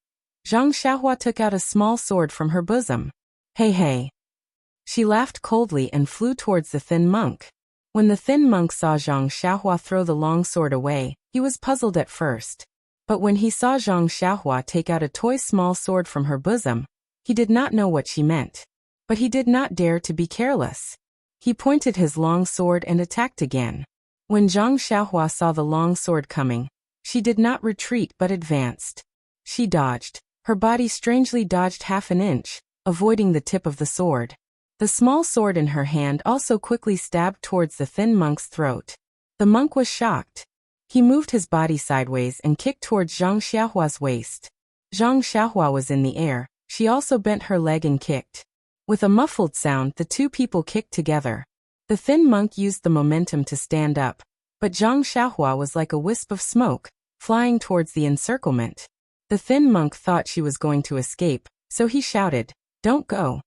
Zhang Xiaohua took out a small sword from her bosom. "Hey hey." She laughed coldly and flew towards the thin monk. When the thin monk saw Zhang Xiaohua throw the long sword away, he was puzzled at first. But when he saw Zhang Xiaohua take out a toy small sword from her bosom, he did not know what she meant. But he did not dare to be careless. He pointed his long sword and attacked again. When Zhang Xiaohua saw the long sword coming, she did not retreat but advanced. She dodged. Her body strangely dodged half an inch, avoiding the tip of the sword. The small sword in her hand also quickly stabbed towards the thin monk's throat. The monk was shocked. He moved his body sideways and kicked towards Zhang Xiaohua's waist. Zhang Xiaohua was in the air. She also bent her leg and kicked. With a muffled sound, the two people kicked together. The thin monk used the momentum to stand up, but Zhang Xiaohua was like a wisp of smoke, flying towards the encirclement. The thin monk thought she was going to escape, so he shouted, "Don't go."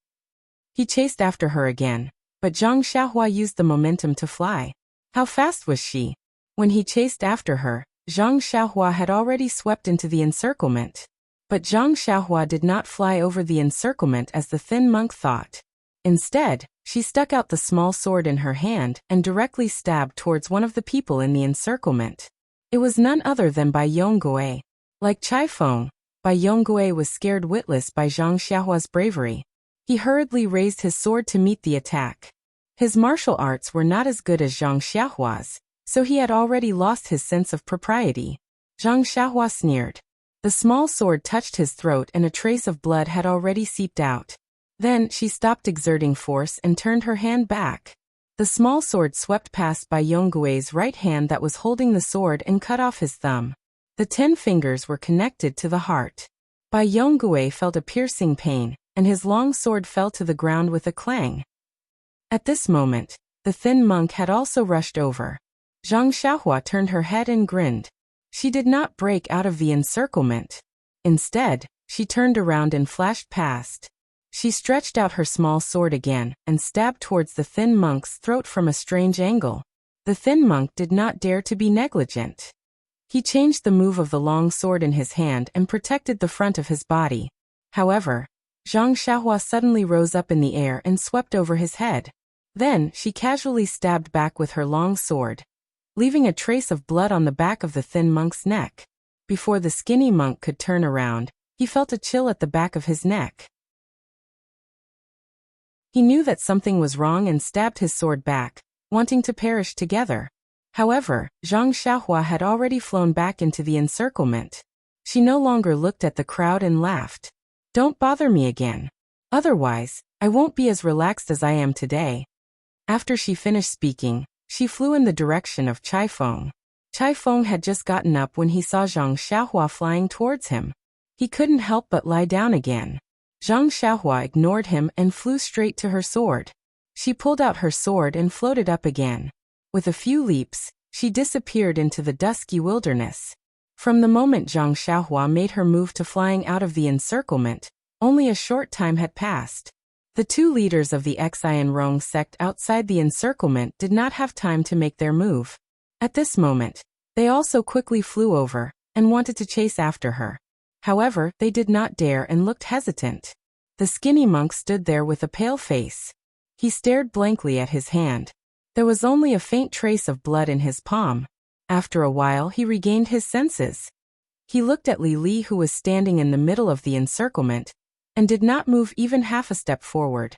He chased after her again, but Zhang Xiaohua used the momentum to fly. How fast was she? When he chased after her, Zhang Xiaohua had already swept into the encirclement. But Zhang Xiaohua did not fly over the encirclement as the thin monk thought. Instead, she stuck out the small sword in her hand and directly stabbed towards one of the people in the encirclement. It was none other than Bai Yonggui. Like Chai Feng, Bai Yonggui was scared witless by Zhang Xiaohua's bravery. He hurriedly raised his sword to meet the attack. His martial arts were not as good as Zhang Xiaohua's, so he had already lost his sense of propriety. Zhang Xiaohua sneered. The small sword touched his throat and a trace of blood had already seeped out. Then she stopped exerting force and turned her hand back. The small sword swept past Bai Yonggui's right hand that was holding the sword and cut off his thumb. The 10 fingers were connected to the heart. Bai Yonggui felt a piercing pain, and his long sword fell to the ground with a clang. At this moment, the thin monk had also rushed over. Zhang Xiaohua turned her head and grinned. She did not break out of the encirclement. Instead, she turned around and flashed past. She stretched out her small sword again and stabbed towards the thin monk's throat from a strange angle. The thin monk did not dare to be negligent. He changed the move of the long sword in his hand and protected the front of his body. However, Zhang Xiaohua suddenly rose up in the air and swept over his head. Then, she casually stabbed back with her long sword, leaving a trace of blood on the back of the thin monk's neck. Before the skinny monk could turn around, he felt a chill at the back of his neck. He knew that something was wrong and stabbed his sword back, wanting to perish together. However, Zhang Xiaohua had already flown back into the encirclement. She no longer looked at the crowd and laughed. "Don't bother me again. Otherwise, I won't be as relaxed as I am today." After she finished speaking, she flew in the direction of Chai Feng. Chai Feng had just gotten up when he saw Zhang Xiaohua flying towards him. He couldn't help but lie down again. Zhang Xiaohua ignored him and flew straight to her sword. She pulled out her sword and floated up again. With a few leaps, she disappeared into the dusky wilderness. From the moment Zhang Xiaohua made her move to flying out of the encirclement, only a short time had passed. The two leaders of the Xian Rong sect outside the encirclement did not have time to make their move. At this moment, they also quickly flew over and wanted to chase after her. However, they did not dare and looked hesitant. The skinny monk stood there with a pale face. He stared blankly at his hand. There was only a faint trace of blood in his palm. After a while, he regained his senses. He looked at Li Li, who was standing in the middle of the encirclement, and did not move even half a step forward.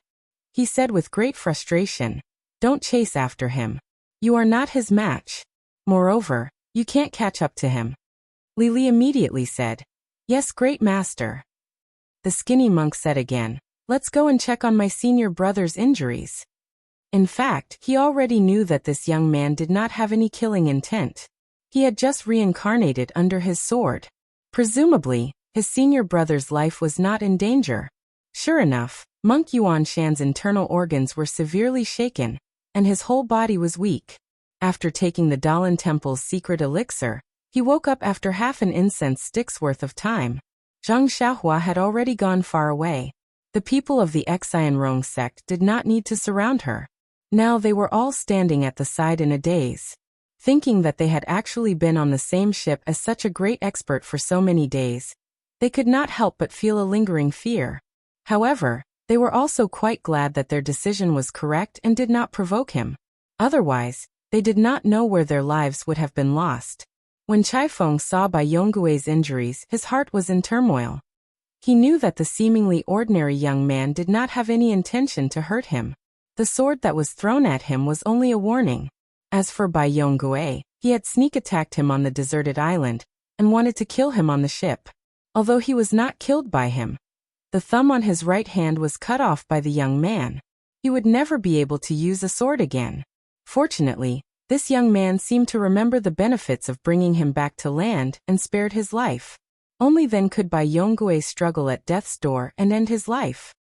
He said with great frustration, "Don't chase after him. You are not his match. Moreover, you can't catch up to him." Li Li immediately said, "Yes, great master." The skinny monk said again, "Let's go and check on my senior brother's injuries." In fact, he already knew that this young man did not have any killing intent. He had just reincarnated under his sword. Presumably, his senior brother's life was not in danger. Sure enough, Monk Yuan Shan's internal organs were severely shaken, and his whole body was weak. After taking the Dalan Temple's secret elixir, he woke up after half an incense stick's worth of time. Zhang Xiaohua had already gone far away. The people of the Xian Rong sect did not need to surround her. Now they were all standing at the side in a daze. Thinking that they had actually been on the same ship as such a great expert for so many days, they could not help but feel a lingering fear. However, they were also quite glad that their decision was correct and did not provoke him. Otherwise, they did not know where their lives would have been lost. When Chai Feng saw Bai Yonggui's injuries, his heart was in turmoil. He knew that the seemingly ordinary young man did not have any intention to hurt him. The sword that was thrown at him was only a warning. As for Bai Yonggui, he had sneak attacked him on the deserted island and wanted to kill him on the ship. Although he was not killed by him, the thumb on his right hand was cut off by the young man. He would never be able to use a sword again. Fortunately, this young man seemed to remember the benefits of bringing him back to land and spared his life. Only then could Bai Yonggui struggle at death's door and end his life.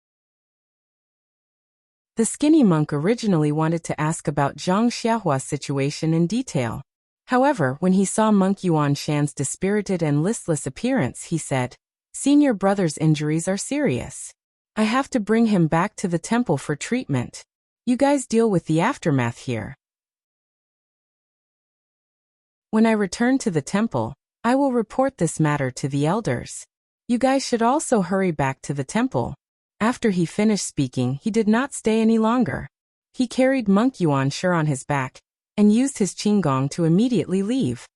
The skinny monk originally wanted to ask about Zhang Xiaohua's situation in detail. However, when he saw Monk Yuan Shan's dispirited and listless appearance, he said, "Senior brother's injuries are serious. I have to bring him back to the temple for treatment. You guys deal with the aftermath here. When I return to the temple, I will report this matter to the elders. You guys should also hurry back to the temple." After he finished speaking, he did not stay any longer. He carried Monk Yuan Shi on his back and used his qinggong to immediately leave.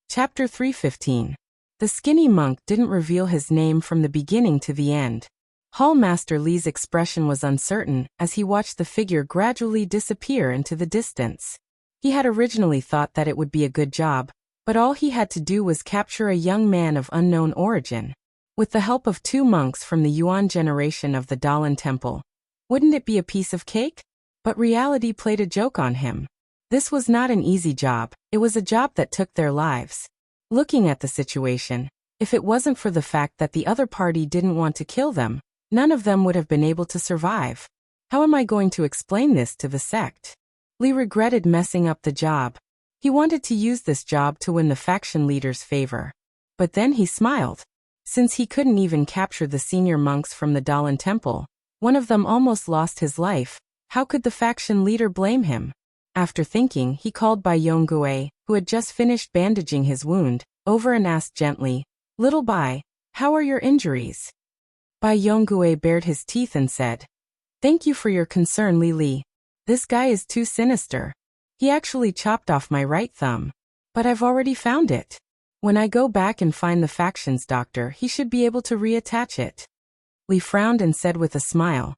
Chapter 315. The skinny monk didn't reveal his name from the beginning to the end. Hall Master Li's expression was uncertain as he watched the figure gradually disappear into the distance. He had originally thought that it would be a good job, but all he had to do was capture a young man of unknown origin. With the help of 2 monks from the Yuan generation of the Dalan Temple. Wouldn't it be a piece of cake? But reality played a joke on him. This was not an easy job, it was a job that took their lives. Looking at the situation, if it wasn't for the fact that the other party didn't want to kill them, none of them would have been able to survive. How am I going to explain this to the sect? Li regretted messing up the job. He wanted to use this job to win the faction leader's favor. But then he smiled. Since he couldn't even capture the senior monks from the Dalan temple, one of them almost lost his life, how could the faction leader blame him? After thinking, he called Bai Yongui, who had just finished bandaging his wound, over and asked gently, "Little Bai, how are your injuries?" Bai Yongui bared his teeth and said, "Thank you for your concern, Li Li. This guy is too sinister. He actually chopped off my right thumb. But I've already found it. When I go back and find the faction's doctor, he should be able to reattach it." Li frowned and said with a smile,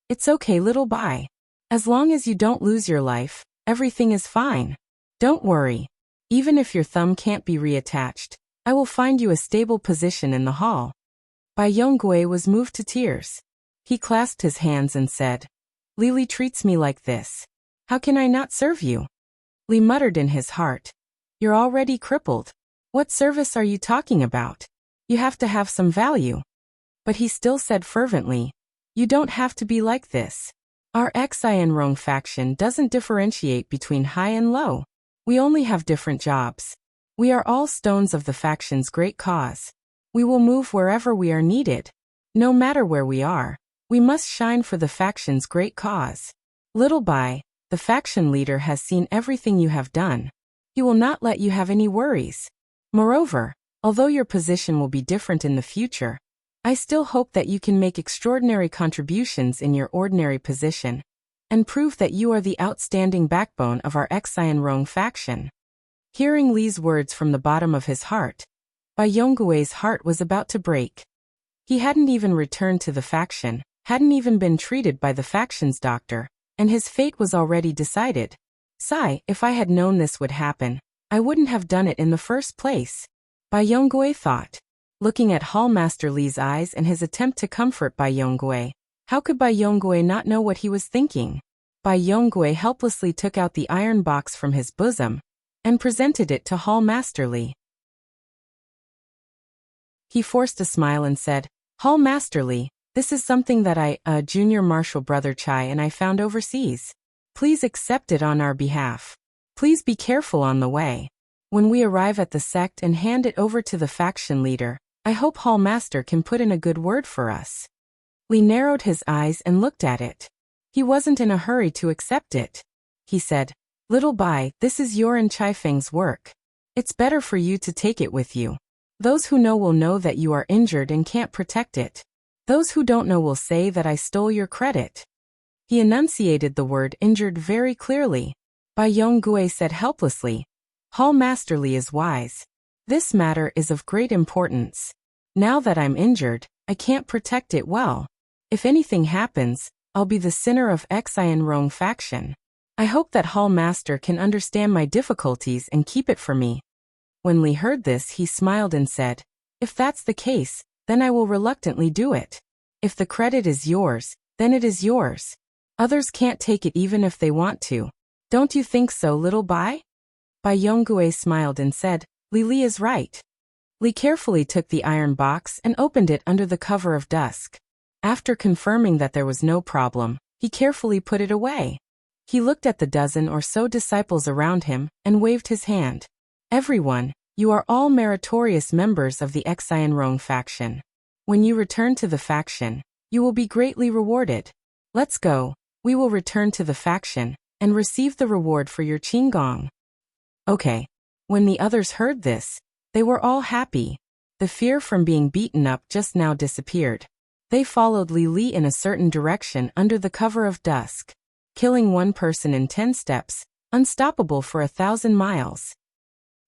"It's okay, little Bai. As long as you don't lose your life, everything is fine. Don't worry. Even if your thumb can't be reattached, I will find you a stable position in the hall." Bai Yongui was moved to tears. He clasped his hands and said, "Li treats me like this. How can I not serve you?" Li muttered in his heart, "You're already crippled. What service are you talking about? You have to have some value." But he still said fervently, "You don't have to be like this. Our Xianrong faction doesn't differentiate between high and low. We only have different jobs. We are all stones of the faction's great cause. We will move wherever we are needed. No matter where we are, we must shine for the faction's great cause. Little Bai, the faction leader has seen everything you have done. He will not let you have any worries. Moreover, although your position will be different in the future, I still hope that you can make extraordinary contributions in your ordinary position and prove that you are the outstanding backbone of our Xianrong faction." Hearing Li's words from the bottom of his heart, Bai Yonggui's heart was about to break. He hadn't even returned to the faction, hadn't even been treated by the faction's doctor, and his fate was already decided. Sigh, if I had known this would happen, I wouldn't have done it in the first place, Bai Yongui thought. Looking at Hallmaster Li's eyes and his attempt to comfort Bai Yongui, how could Bai Yongui not know what he was thinking? Bai Yongui helplessly took out the iron box from his bosom and presented it to Hallmaster Li. He forced a smile and said, "Hallmaster Li, this is something that Junior Marshal Brother Chai and I found overseas. Please accept it on our behalf. Please be careful on the way. When we arrive at the sect and hand it over to the faction leader, I hope Hallmaster can put in a good word for us." Li narrowed his eyes and looked at it. He wasn't in a hurry to accept it. He said, "Little Bai, this is your and Chai Feng's work. It's better for you to take it with you. Those who know will know that you are injured and can't protect it. Those who don't know will say that I stole your credit." He enunciated the word injured very clearly. Bai Yongui said helplessly, "Hallmaster Li is wise. This matter is of great importance. Now that I'm injured, I can't protect it well. If anything happens, I'll be the sinner of Xianrong faction. I hope that Hallmaster can understand my difficulties and keep it for me." When Li heard this, he smiled and said, "If that's the case, then I will reluctantly do it. If the credit is yours, then it is yours. Others can't take it even if they want to. Don't you think so, little Bai?" Bai Yongui smiled and said, Li is right." Li carefully took the iron box and opened it under the cover of dusk. After confirming that there was no problem, he carefully put it away. He looked at the dozen or so disciples around him and waved his hand. "Everyone, you are all meritorious members of the Xianrong faction. When you return to the faction, you will be greatly rewarded. Let's go, we will return to the faction and receive the reward for your Qinggong." Okay. When the others heard this, they were all happy. The fear from being beaten up just now disappeared. They followed Li in a certain direction under the cover of dusk, killing one person in 10 steps, unstoppable for 1,000 miles.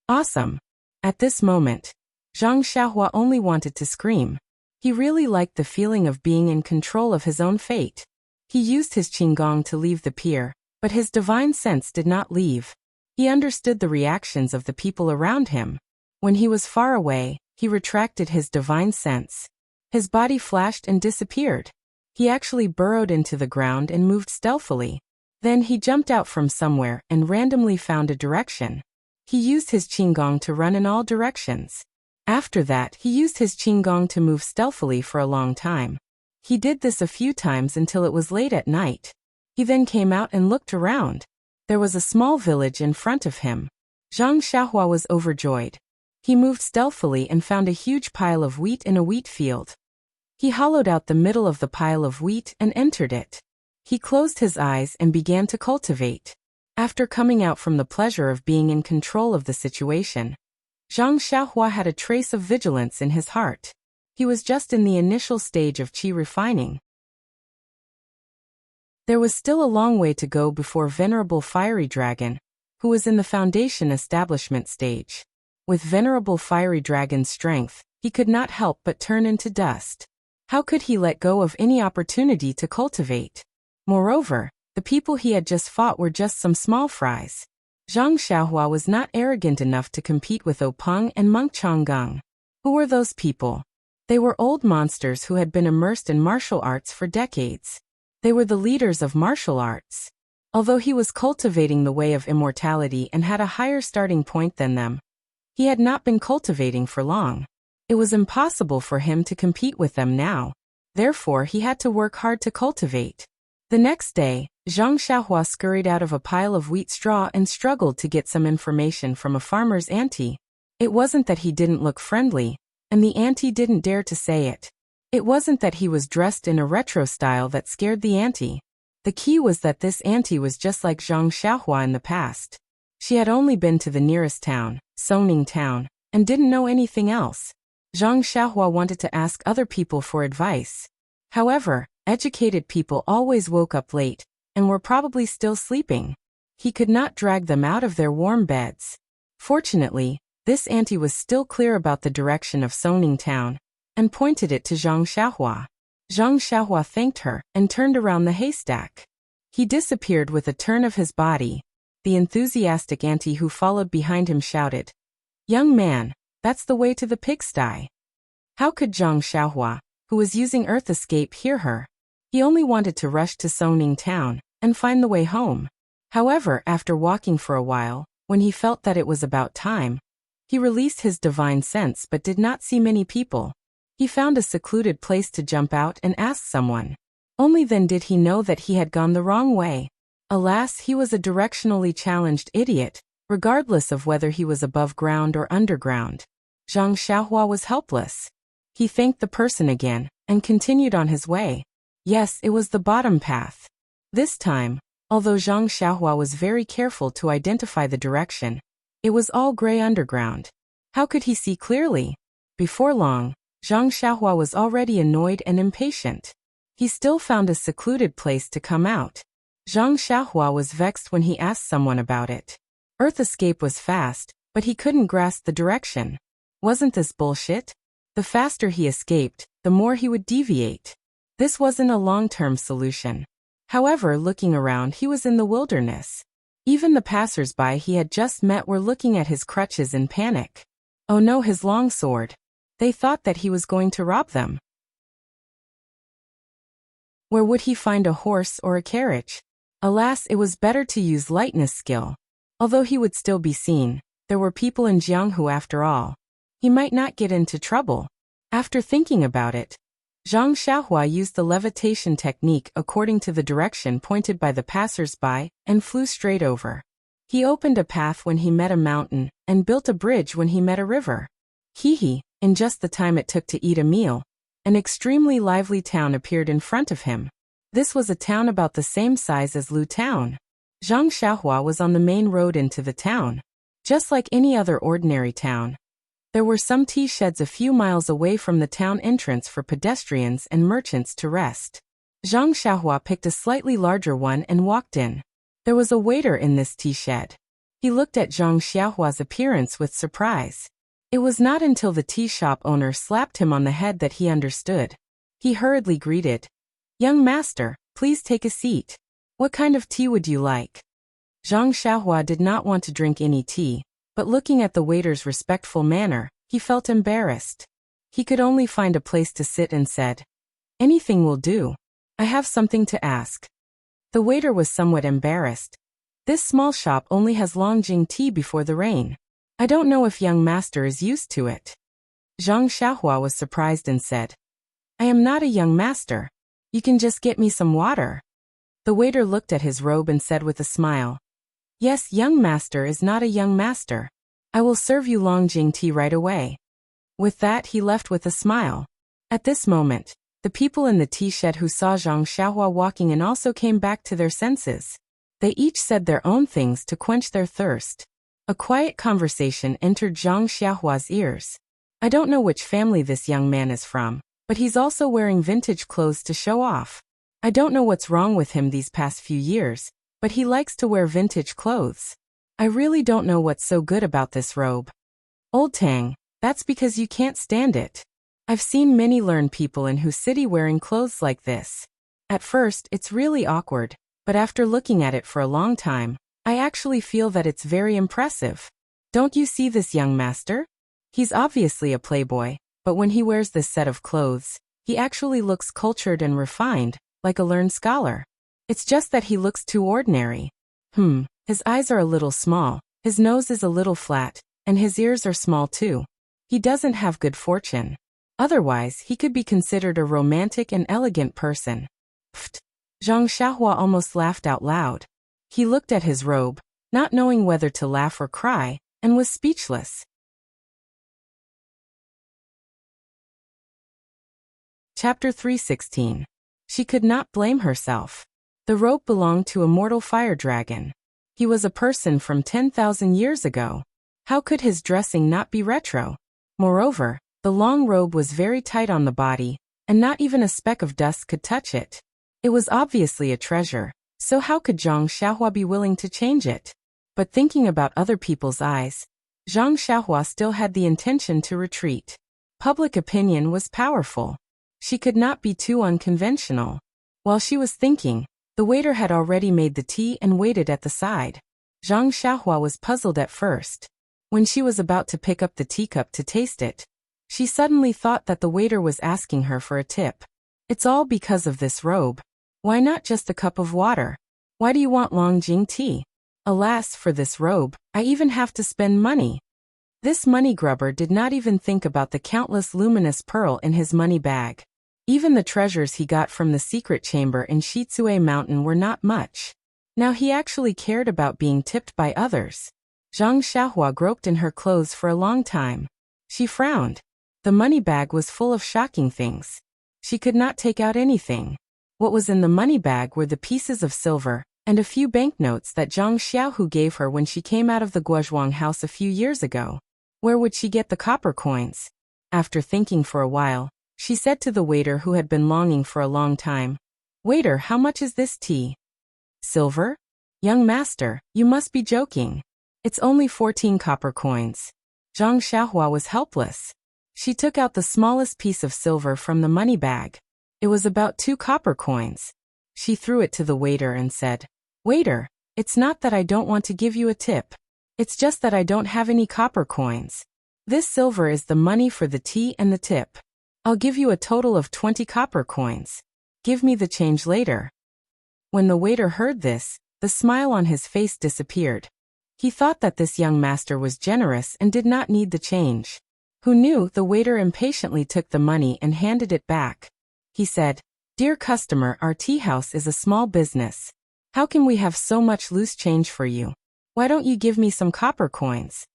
Awesome. At this moment, Zhang Xiaohua only wanted to scream. He really liked the feeling of being in control of his own fate. He used his Qinggong to leave the pier, but his divine sense did not leave. He understood the reactions of the people around him. When he was far away, he retracted his divine sense. His body flashed and disappeared. He actually burrowed into the ground and moved stealthily. Then he jumped out from somewhere and randomly found a direction. He used his Qinggong to run in all directions. After that, he used his Qinggong to move stealthily for a long time. He did this a few times until it was late at night. He then came out and looked around. There was a small village in front of him. Zhang Xiaohua was overjoyed. He moved stealthily and found a huge pile of wheat in a wheat field. He hollowed out the middle of the pile of wheat and entered it. He closed his eyes and began to cultivate. After coming out from the pleasure of being in control of the situation, Zhang Xiaohua had a trace of vigilance in his heart. He was just in the initial stage of qi refining. There was still a long way to go before Venerable Fiery Dragon, who was in the foundation establishment stage. With Venerable Fiery Dragon's strength, he could not help but turn into dust. How could he let go of any opportunity to cultivate? Moreover, the people he had just fought were just some small fries. Zhang Xiaohua was not arrogant enough to compete with Openg and Monk Changgang. Who were those people? They were old monsters who had been immersed in martial arts for decades. They were the leaders of martial arts. Although he was cultivating the way of immortality and had a higher starting point than them, he had not been cultivating for long. It was impossible for him to compete with them now. Therefore, he had to work hard to cultivate. The next day, Zhang Xiaohua scurried out of a pile of wheat straw and struggled to get some information from a farmer's auntie. It wasn't that he didn't look friendly, and the auntie didn't dare to say it. It wasn't that he was dressed in a retro style that scared the auntie. The key was that this auntie was just like Zhang Xiaohua in the past. She had only been to the nearest town, Songning Town, and didn't know anything else. Zhang Xiaohua wanted to ask other people for advice. However, educated people always woke up late, and were probably still sleeping. He could not drag them out of their warm beds. Fortunately, this auntie was still clear about the direction of Songning Town, and pointed it to Zhang Xiaohua. Zhang Xiaohua thanked her and turned around the haystack. He disappeared with a turn of his body. The enthusiastic auntie who followed behind him shouted, "Young man, that's the way to the pigsty." How could Zhang Xiaohua, who was using Earth Escape, hear her? He only wanted to rush to Songning Town and find the way home. However, after walking for a while, when he felt that it was about time, he released his divine sense but did not see many people. He found a secluded place to jump out and ask someone. Only then did he know that he had gone the wrong way. Alas, he was a directionally challenged idiot, regardless of whether he was above ground or underground. Zhang Xiaohua was helpless. He thanked the person again and continued on his way. Yes, it was the bottom path. This time, although Zhang Xiaohua was very careful to identify the direction, it was all gray underground. How could he see clearly? Before long, Zhang Xiaohua was already annoyed and impatient. He still found a secluded place to come out. Zhang Xiaohua was vexed when he asked someone about it. Earth Escape was fast, but he couldn't grasp the direction. Wasn't this bullshit? The faster he escaped, the more he would deviate. This wasn't a long-term solution. However, looking around, he was in the wilderness. Even the passers-by he had just met were looking at his crutches in panic. Oh no, his long sword. They thought that he was going to rob them. Where would he find a horse or a carriage? Alas, it was better to use lightness skill. Although he would still be seen, there were people in Jianghu after all. He might not get into trouble. After thinking about it, Zhang Xiaohua used the levitation technique according to the direction pointed by the passers-by and flew straight over. He opened a path when he met a mountain and built a bridge when he met a river. In just the time it took to eat a meal, an extremely lively town appeared in front of him. This was a town about the same size as Lu Town. Zhang Xiaohua was on the main road into the town. Just like any other ordinary town, there were some tea sheds a few miles away from the town entrance for pedestrians and merchants to rest. Zhang Xiaohua picked a slightly larger one and walked in. There was a waiter in this tea shed. He looked at Zhang Xiaohua's appearance with surprise. It was not until the tea shop owner slapped him on the head that he understood. He hurriedly greeted, "Young master, please take a seat. What kind of tea would you like?" Zhang Xiaohua did not want to drink any tea, but looking at the waiter's respectful manner, he felt embarrassed. He could only find a place to sit and said, "Anything will do. I have something to ask." The waiter was somewhat embarrassed. "This small shop only has Longjing tea before the rain. I don't know if young master is used to it." Zhang Xiaohua was surprised and said, "I am not a young master. You can just get me some water." The waiter looked at his robe and said with a smile, "Yes, young master is not a young master. I will serve you Longjing tea right away. With that he left with a smile. At this moment, the people in the tea shed who saw Zhang Xiaohua walking in also came back to their senses. They each said their own things to quench their thirst. A quiet conversation entered Zhang Xiaohua's ears. I don't know which family this young man is from, but he's also wearing vintage clothes to show off. I don't know what's wrong with him these past few years, but he likes to wear vintage clothes. I really don't know what's so good about this robe. Old Tang, that's because you can't stand it. I've seen many learned people in whose city wearing clothes like this. At first, it's really awkward, but after looking at it for a long time, I actually feel that it's very impressive. Don't you see this young master? He's obviously a playboy, but when he wears this set of clothes, he actually looks cultured and refined, like a learned scholar. It's just that he looks too ordinary. His eyes are a little small, his nose is a little flat, and his ears are small too. He doesn't have good fortune. Otherwise, he could be considered a romantic and elegant person. Pfft! Zhang Xiaohua almost laughed out loud. He looked at his robe, not knowing whether to laugh or cry, and was speechless. Chapter 316. She could not blame herself. The robe belonged to a mortal fire dragon. He was a person from 10,000 years ago. How could his dressing not be retro? Moreover, the long robe was very tight on the body, and not even a speck of dust could touch it. It was obviously a treasure, so how could Zhang Xiaohua be willing to change it? But thinking about other people's eyes, Zhang Xiaohua still had the intention to retreat. Public opinion was powerful. She could not be too unconventional. While she was thinking, the waiter had already made the tea and waited at the side. Zhang Xiaohua was puzzled at first. When she was about to pick up the teacup to taste it, she suddenly thought that the waiter was asking her for a tip. It's all because of this robe. Why not just a cup of water? Why do you want Longjing tea? Alas, for this robe, I even have to spend money. This money grubber did not even think about the countless luminous pearl in his money bag. Even the treasures he got from the secret chamber in Shizue Mountain were not much. Now he actually cared about being tipped by others. Zhang Xiaohua groped in her clothes for a long time. She frowned. The money bag was full of shocking things. She could not take out anything. What was in the money bag were the pieces of silver, and a few banknotes that Zhang Xiaohu gave her when she came out of the Guozhuang house a few years ago. Where would she get the copper coins? After thinking for a while, she said to the waiter who had been longing for a long time, "Waiter, how much is this tea?" "Silver? Young master, you must be joking. It's only 14 copper coins." Zhang Xiaohua was helpless. She took out the smallest piece of silver from the money bag. It was about 2 copper coins. She threw it to the waiter and said, "Waiter, it's not that I don't want to give you a tip. It's just that I don't have any copper coins. This silver is the money for the tea and the tip. I'll give you a total of 20 copper coins. Give me the change later." When the waiter heard this, the smile on his face disappeared. He thought that this young master was generous and did not need the change. Who knew? The waiter impatiently took the money and handed it back. He said, "Dear customer, our tea house is a small business. How can we have so much loose change for you? Why don't you give me some copper coins?"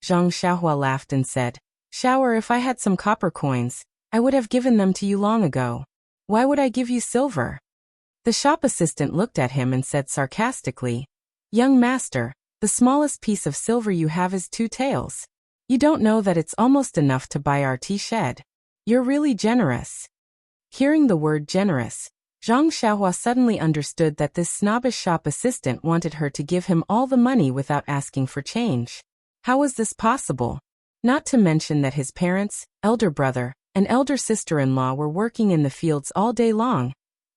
Zhang Xiaohua laughed and said, "Shower, if I had some copper coins, I would have given them to you long ago. Why would I give you silver?" The shop assistant looked at him and said sarcastically, "Young master, the smallest piece of silver you have is 2 taels. You don't know that it's almost enough to buy our tea shed. You're really generous." Hearing the word generous, Zhang Xiaohua suddenly understood that this snobbish shop assistant wanted her to give him all the money without asking for change. How was this possible? Not to mention that his parents, elder brother, and elder sister-in-law were working in the fields all day long,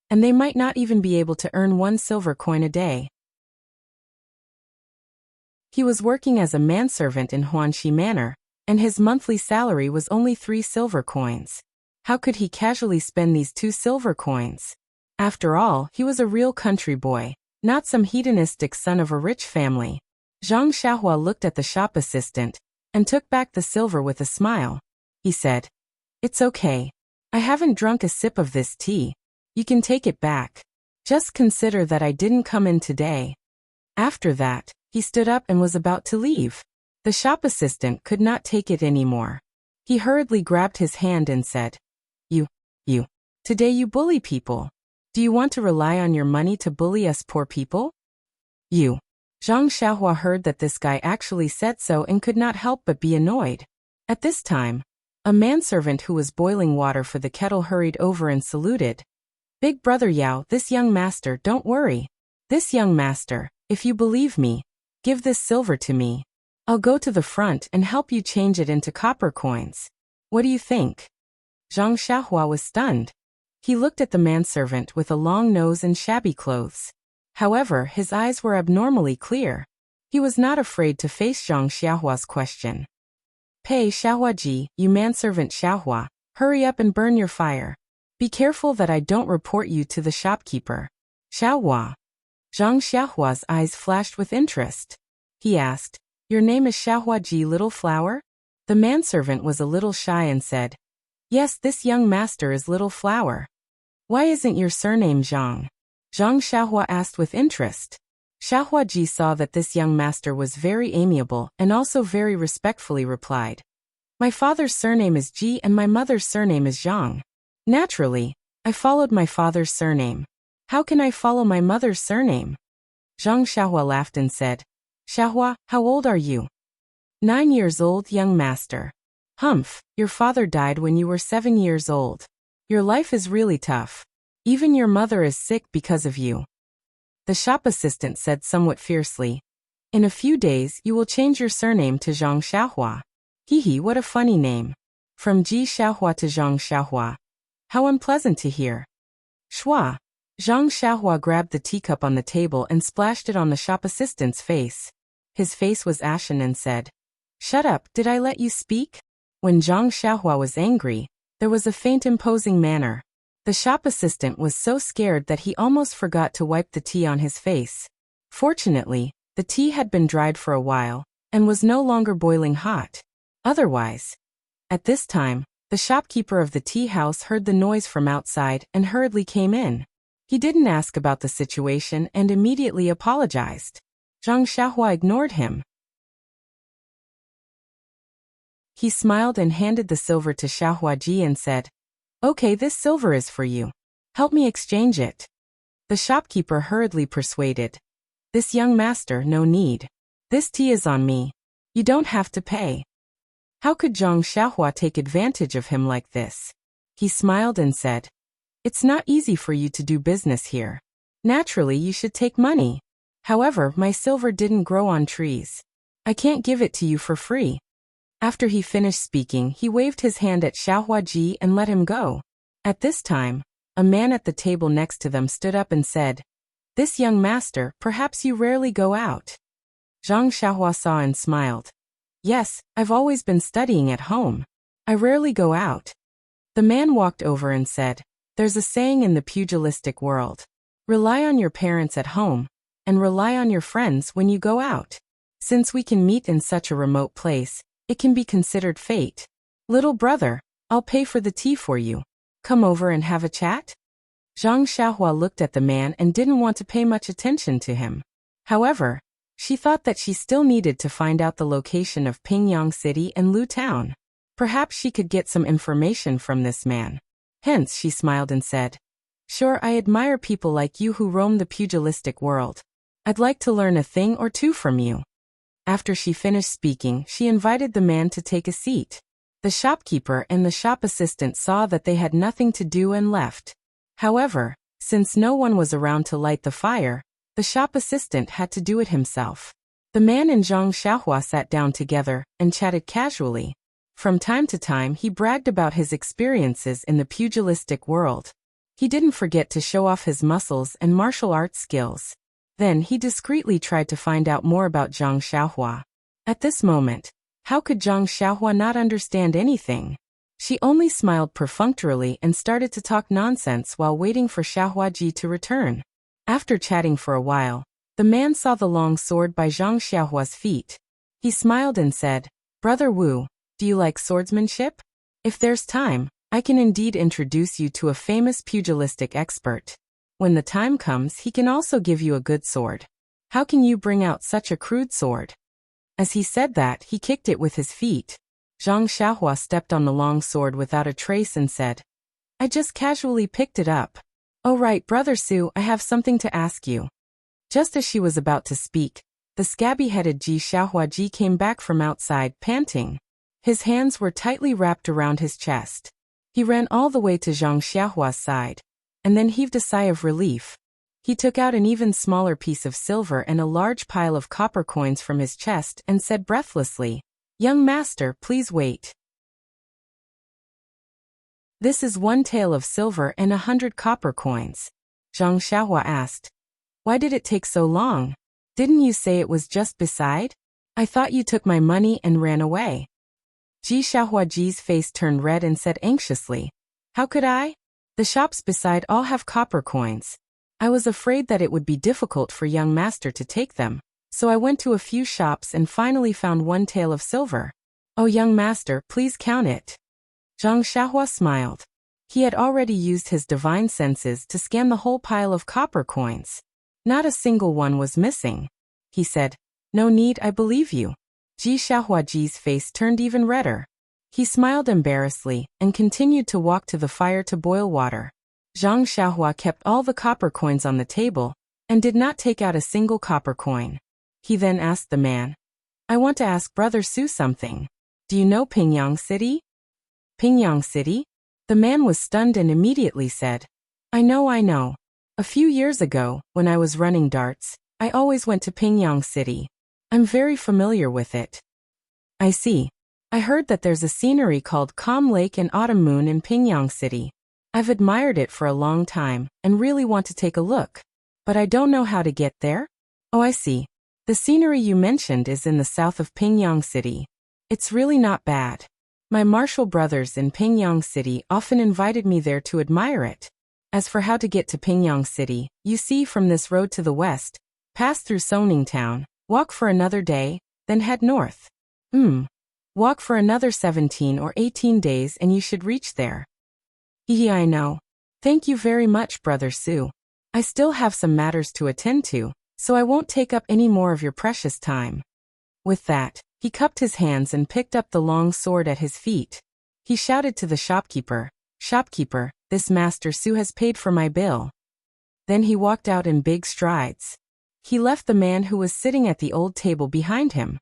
and they might not even be able to earn 1 silver coin a day. He was working as a manservant in Huanxi Manor, and his monthly salary was only 3 silver coins. How could he casually spend these 2 silver coins? After all, he was a real country boy, not some hedonistic son of a rich family. Zhang Xiaohua looked at the shop assistant and took back the silver with a smile. He said, "It's okay. I haven't drunk a sip of this tea. You can take it back. Just consider that I didn't come in today." After that, he stood up and was about to leave. The shop assistant could not take it anymore. He hurriedly grabbed his hand and said, You. Today you bully people. Do you want to rely on your money to bully us poor people? You. Zhang Xiaohua heard that this guy actually said so and could not help but be annoyed. At this time, a manservant who was boiling water for the kettle hurried over and saluted. Big brother Yao, this young master, don't worry. This young master, if you believe me, give this silver to me. I'll go to the front and help you change it into copper coins. What do you think? Zhang Xiaohua was stunned. He looked at the manservant with a long nose and shabby clothes. However, his eyes were abnormally clear. He was not afraid to face Zhang Xiaohua's question. Pei Xiaohuaji, you manservant Xiaohua, hurry up and burn your fire. Be careful that I don't report you to the shopkeeper. Xiaohua. Zhang Xiaohua's eyes flashed with interest. He asked, Your name is Xiaohuaji Little Flower? The manservant was a little shy and said, Yes, this young master is Little Flower. Why isn't your surname Zhang? Zhang Xiaohua asked with interest. Xiaohuaji saw that this young master was very amiable and also very respectfully replied, My father's surname is Ji and my mother's surname is Zhang. Naturally, I followed my father's surname. How can I follow my mother's surname? Zhang Xiaohua laughed and said, Xiaohua, how old are you? 9 years old, young master. Humph, your father died when you were 7 years old. Your life is really tough. Even your mother is sick because of you. The shop assistant said somewhat fiercely, In a few days you will change your surname to Zhang Xiaohua. Hee, what a funny name. From Ji Xiaohua to Zhang Xiaohua. How unpleasant to hear. Shua. Zhang Xiaohua grabbed the teacup on the table and splashed it on the shop assistant's face. His face was ashen and said, Shut up, did I let you speak? When Zhang Xiaohua was angry, there was a faint imposing manner. The shop assistant was so scared that he almost forgot to wipe the tea on his face. Fortunately, the tea had been dried for a while, and was no longer boiling hot. Otherwise, at this time, the shopkeeper of the tea house heard the noise from outside and hurriedly came in. He didn't ask about the situation and immediately apologized. Zhang Xiaohua ignored him. He smiled and handed the silver to Xiaohuaji and said, Okay, this silver is for you. Help me exchange it. The shopkeeper hurriedly persuaded. This young master, no need. This tea is on me. You don't have to pay. How could Zhang Xiaohua take advantage of him like this? He smiled and said, It's not easy for you to do business here. Naturally, you should take money. However, my silver didn't grow on trees. I can't give it to you for free. After he finished speaking, he waved his hand at Xiaohuaji and let him go. At this time, a man at the table next to them stood up and said, This young master, perhaps you rarely go out. Zhang Xiaohua saw and smiled. Yes, I've always been studying at home. I rarely go out. The man walked over and said, There's a saying in the pugilistic world. Rely on your parents at home, and rely on your friends when you go out. Since we can meet in such a remote place, it can be considered fate. Little brother, I'll pay for the tea for you. Come over and have a chat? Zhang Xiaohua looked at the man and didn't want to pay much attention to him. However, she thought that she still needed to find out the location of Pingyang City and Lu Town. Perhaps she could get some information from this man. Hence, she smiled and said, Sure, I admire people like you who roam the pugilistic world. I'd like to learn a thing or two from you. After she finished speaking, she invited the man to take a seat. The shopkeeper and the shop assistant saw that they had nothing to do and left. However, since no one was around to light the fire, the shop assistant had to do it himself. The man and Zhang Xiaohua sat down together and chatted casually. From time to time, he bragged about his experiences in the pugilistic world. He didn't forget to show off his muscles and martial arts skills. Then he discreetly tried to find out more about Zhang Xiaohua. At this moment, how could Zhang Xiaohua not understand anything? She only smiled perfunctorily and started to talk nonsense while waiting for Xiaohuaji to return. After chatting for a while, the man saw the long sword by Zhang Xiaohua's feet. He smiled and said, Brother Wu, do you like swordsmanship? If there's time, I can indeed introduce you to a famous pugilistic expert. When the time comes, he can also give you a good sword. How can you bring out such a crude sword? As he said that, he kicked it with his feet. Zhang Xiaohua stepped on the long sword without a trace and said, I just casually picked it up. Oh right, Brother Su, I have something to ask you. Just as she was about to speak, the scabby-headed Ji Xiaohua came back from outside, panting. His hands were tightly wrapped around his chest. He ran all the way to Zhang Xiaohua's side, and then heaved a sigh of relief. He took out an even smaller piece of silver and a large pile of copper coins from his chest and said breathlessly, Young master, please wait. This is 1 tael of silver and 100 copper coins. Zhang Xiaohua asked. Why did it take so long? Didn't you say it was just beside? I thought you took my money and ran away. Ji Xiaohua's face turned red and said anxiously, How could I? The shops beside all have copper coins. I was afraid that it would be difficult for young master to take them, so I went to a few shops and finally found 1 tael of silver. Oh young master, please count it. Zhang Xiaohua smiled. He had already used his divine senses to scan the whole pile of copper coins. Not a single one was missing. He said, No need, I believe you. Ji Xiaohua's face turned even redder. He smiled embarrassedly and continued to walk to the fire to boil water. Zhang Xiaohua kept all the copper coins on the table and did not take out a single copper coin. He then asked the man, I want to ask Brother Su something. Do you know Pingyang City? Pingyang City? The man was stunned and immediately said, I know. A few years ago, when I was running darts, I always went to Pingyang City. I'm very familiar with it. I see. I heard that there's a scenery called Calm Lake and Autumn Moon in Pingyang City. I've admired it for a long time and really want to take a look. But I don't know how to get there? Oh, I see. The scenery you mentioned is in the south of Pingyang City. It's really not bad. My martial brothers in Pingyang City often invited me there to admire it. As for how to get to Pingyang City, you see from this road to the west, pass through Songning Town, walk for another day, then head north. Walk for another 17 or 18 days and you should reach there. I know. Thank you very much, Brother Su. I still have some matters to attend to, so I won't take up any more of your precious time. With that, he cupped his hands and picked up the long sword at his feet. He shouted to the shopkeeper, Shopkeeper, this Master Su has paid for my bill. Then he walked out in big strides. He left the man who was sitting at the old table behind him.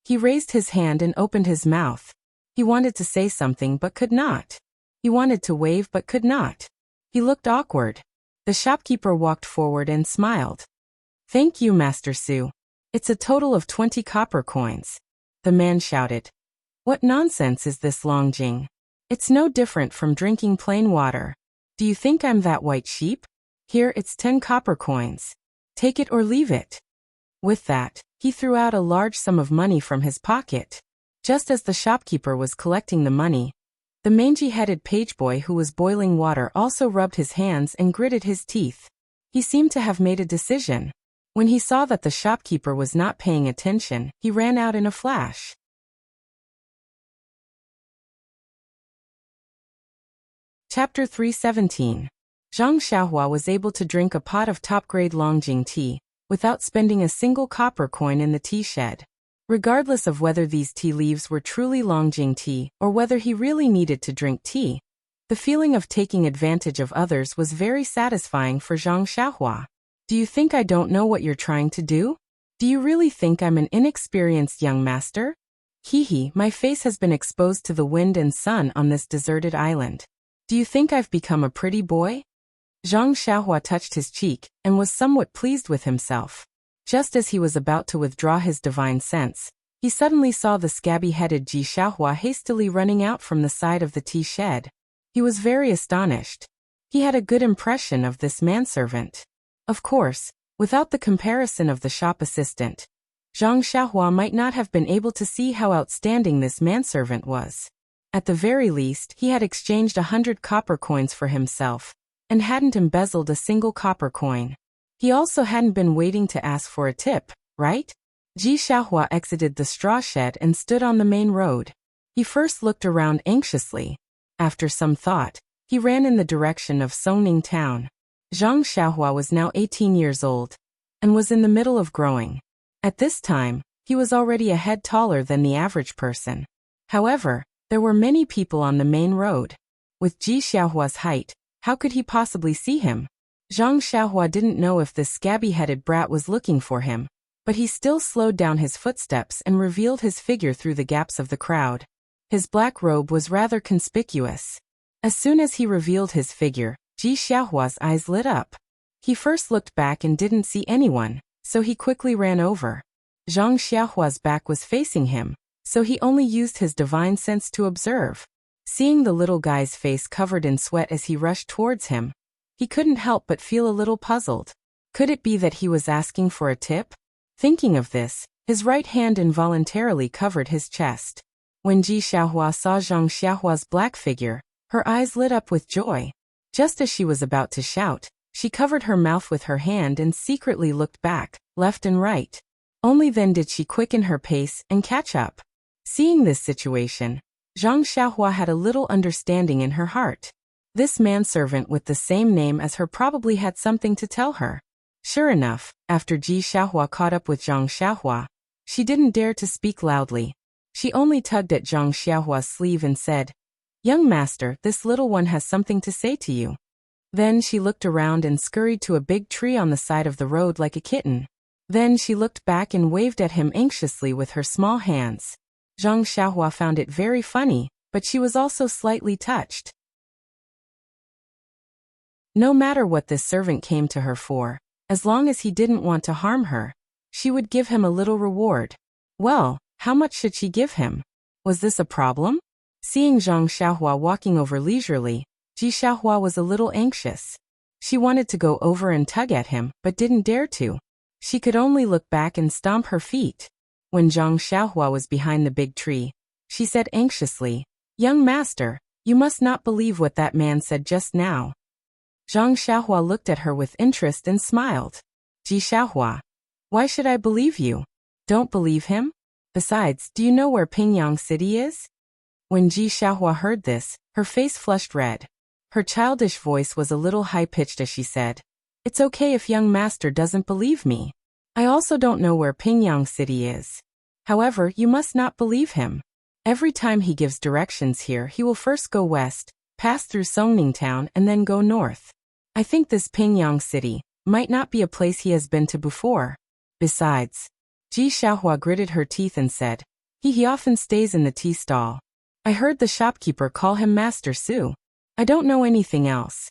He raised his hand and opened his mouth. He wanted to say something but could not. He wanted to wave but could not. He looked awkward. The shopkeeper walked forward and smiled. Thank you, Master Su. It's a total of 20 copper coins. The man shouted. What nonsense is this, Longjing? It's no different from drinking plain water. Do you think I'm that white sheep? Here, it's 10 copper coins. Take it or leave it. With that, he threw out a large sum of money from his pocket. Just as the shopkeeper was collecting the money, the mangy-headed pageboy who was boiling water also rubbed his hands and gritted his teeth. He seemed to have made a decision. When he saw that the shopkeeper was not paying attention, he ran out in a flash. Chapter 317. Zhang Xiaohua was able to drink a pot of top-grade Longjing tea without spending a single copper coin in the tea shed. Regardless of whether these tea leaves were truly Longjing tea or whether he really needed to drink tea, the feeling of taking advantage of others was very satisfying for Zhang Xiaohua. Do you think I don't know what you're trying to do? Do you really think I'm an inexperienced young master? My face has been exposed to the wind and sun on this deserted island. Do you think I've become a pretty boy? Zhang Xiaohua touched his cheek and was somewhat pleased with himself. Just as he was about to withdraw his divine sense, he suddenly saw the scabby-headed Ji Xiaohua hastily running out from the side of the tea shed. He was very astonished. He had a good impression of this manservant. Of course, without the comparison of the shop assistant, Zhang Xiaohua might not have been able to see how outstanding this manservant was. At the very least, he had exchanged 100 copper coins for himself, and hadn't embezzled a single copper coin. He also hadn't been waiting to ask for a tip, right? Ji Xiaohua exited the straw shed and stood on the main road. He first looked around anxiously. After some thought, he ran in the direction of Songning Town. Zhang Xiaohua was now 18 years old, and was in the middle of growing. At this time, He was already a head taller than the average person. However, there were many people on the main road. With Ji Xiaohua's height, how could he possibly see him? Zhang Xiaohua didn't know if this scabby-headed brat was looking for him, but he still slowed down his footsteps and revealed his figure through the gaps of the crowd. His black robe was rather conspicuous. As soon as he revealed his figure, Ji Xiaohua's eyes lit up. He first looked back and didn't see anyone, so he quickly ran over. Zhang Xiaohua's back was facing him, so he only used his divine sense to observe. Seeing the little guy's face covered in sweat as he rushed towards him, he couldn't help but feel a little puzzled. Could it be that he was asking for a tip? Thinking of this, his right hand involuntarily covered his chest. When Ji Xiaohua saw Zhang Xiaohua's black figure, her eyes lit up with joy. Just as she was about to shout, she covered her mouth with her hand and secretly looked back, left and right. Only then did she quicken her pace and catch up. Seeing this situation, Zhang Xiaohua had a little understanding in her heart. This manservant with the same name as her probably had something to tell her. Sure enough, after Ji Xiaohua caught up with Zhang Xiaohua, she didn't dare to speak loudly. She only tugged at Zhang Xiaohua's sleeve and said, "Young master, this little one has something to say to you." Then she looked around and scurried to a big tree on the side of the road like a kitten. Then she looked back and waved at him anxiously with her small hands. Zhang Xiaohua found it very funny, but she was also slightly touched. No matter what this servant came to her for, as long as he didn't want to harm her, she would give him a little reward. Well, how much should she give him? Was this a problem? Seeing Zhang Xiaohua walking over leisurely, Ji Xiaohua was a little anxious. She wanted to go over and tug at him, but didn't dare to. She could only look back and stomp her feet. When Zhang Xiaohua was behind the big tree, she said anxiously, "Young master, you must not believe what that man said just now." Zhang Xiaohua looked at her with interest and smiled. "Ji Xiaohua, why should I believe you? Don't believe him? Besides, do you know where Pingyang City is?" When Ji Xiaohua heard this, her face flushed red. Her childish voice was a little high-pitched as she said, "It's okay if young master doesn't believe me. I also don't know where Pingyang City is. However, you must not believe him. Every time he gives directions here, he will first go west, pass through Songning Town, and then go north. I think this Pingyang City might not be a place he has been to before. Besides," Ji Xiaohua gritted her teeth and said, He often stays in the tea stall. I heard the shopkeeper call him Master Su. I don't know anything else."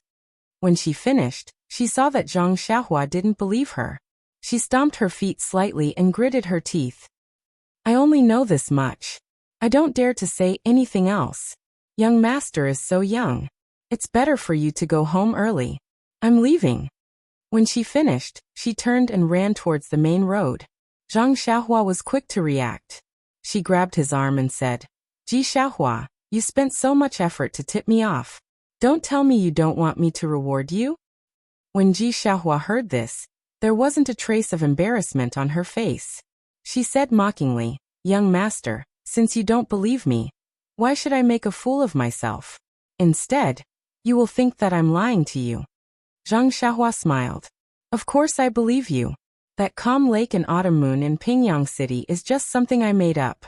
When she finished, she saw that Zhang Xiaohua didn't believe her. She stomped her feet slightly and gritted her teeth. "I only know this much. I don't dare to say anything else. Young master is so young. It's better for you to go home early. I'm leaving." When she finished, she turned and ran towards the main road. Zhang Xiaohua was quick to react. She grabbed his arm and said, "Ji Xiaohua, you spent so much effort to tip me off. Don't tell me you don't want me to reward you?" When Ji Xiaohua heard this, there wasn't a trace of embarrassment on her face. She said mockingly, "Young master, since you don't believe me, why should I make a fool of myself? Instead, you will think that I'm lying to you." Zhang Xiaohua smiled. "Of course I believe you. That calm lake and autumn moon in Pingyang City is just something I made up."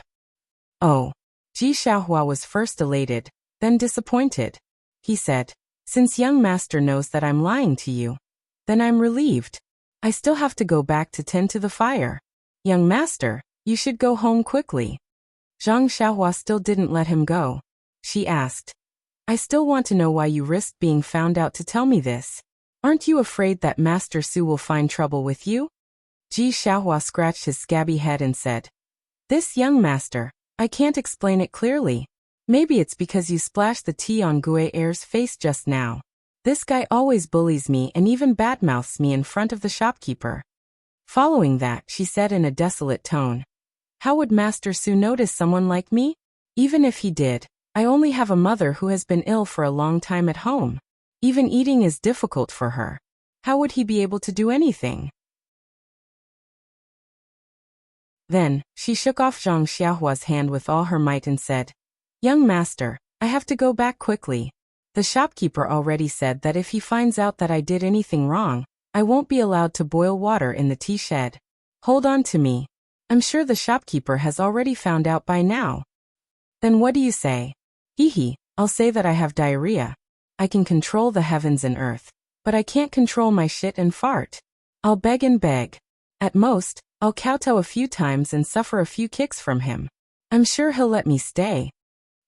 "Oh." Ji Xiaohua was first elated, then disappointed. He said, "Since young master knows that I'm lying to you, then I'm relieved. I still have to go back to tend to the fire. Young master, you should go home quickly." Zhang Xiaohua still didn't let him go. She asked, "I still want to know why you risked being found out to tell me this. Aren't you afraid that Master Su will find trouble with you?" Ji Xiaohua scratched his scabby head and said, "This young master, I can't explain it clearly. Maybe it's because you splashed the tea on Gue Air's face just now. This guy always bullies me and even badmouths me in front of the shopkeeper." Following that, she said in a desolate tone, "How would Master Su notice someone like me? Even if he did, I only have a mother who has been ill for a long time at home. Even eating is difficult for her. How would he be able to do anything?" Then, she shook off Zhang Xiaohua's hand with all her might and said, "Young master, I have to go back quickly. The shopkeeper already said that if he finds out that I did anything wrong, I won't be allowed to boil water in the tea shed. Hold on to me. I'm sure the shopkeeper has already found out by now. Then what do you say? Hee, I'll say that I have diarrhea. I can control the heavens and earth, but I can't control my shit and fart. I'll beg and beg. At most, I'll kowtow a few times and suffer a few kicks from him. I'm sure he'll let me stay.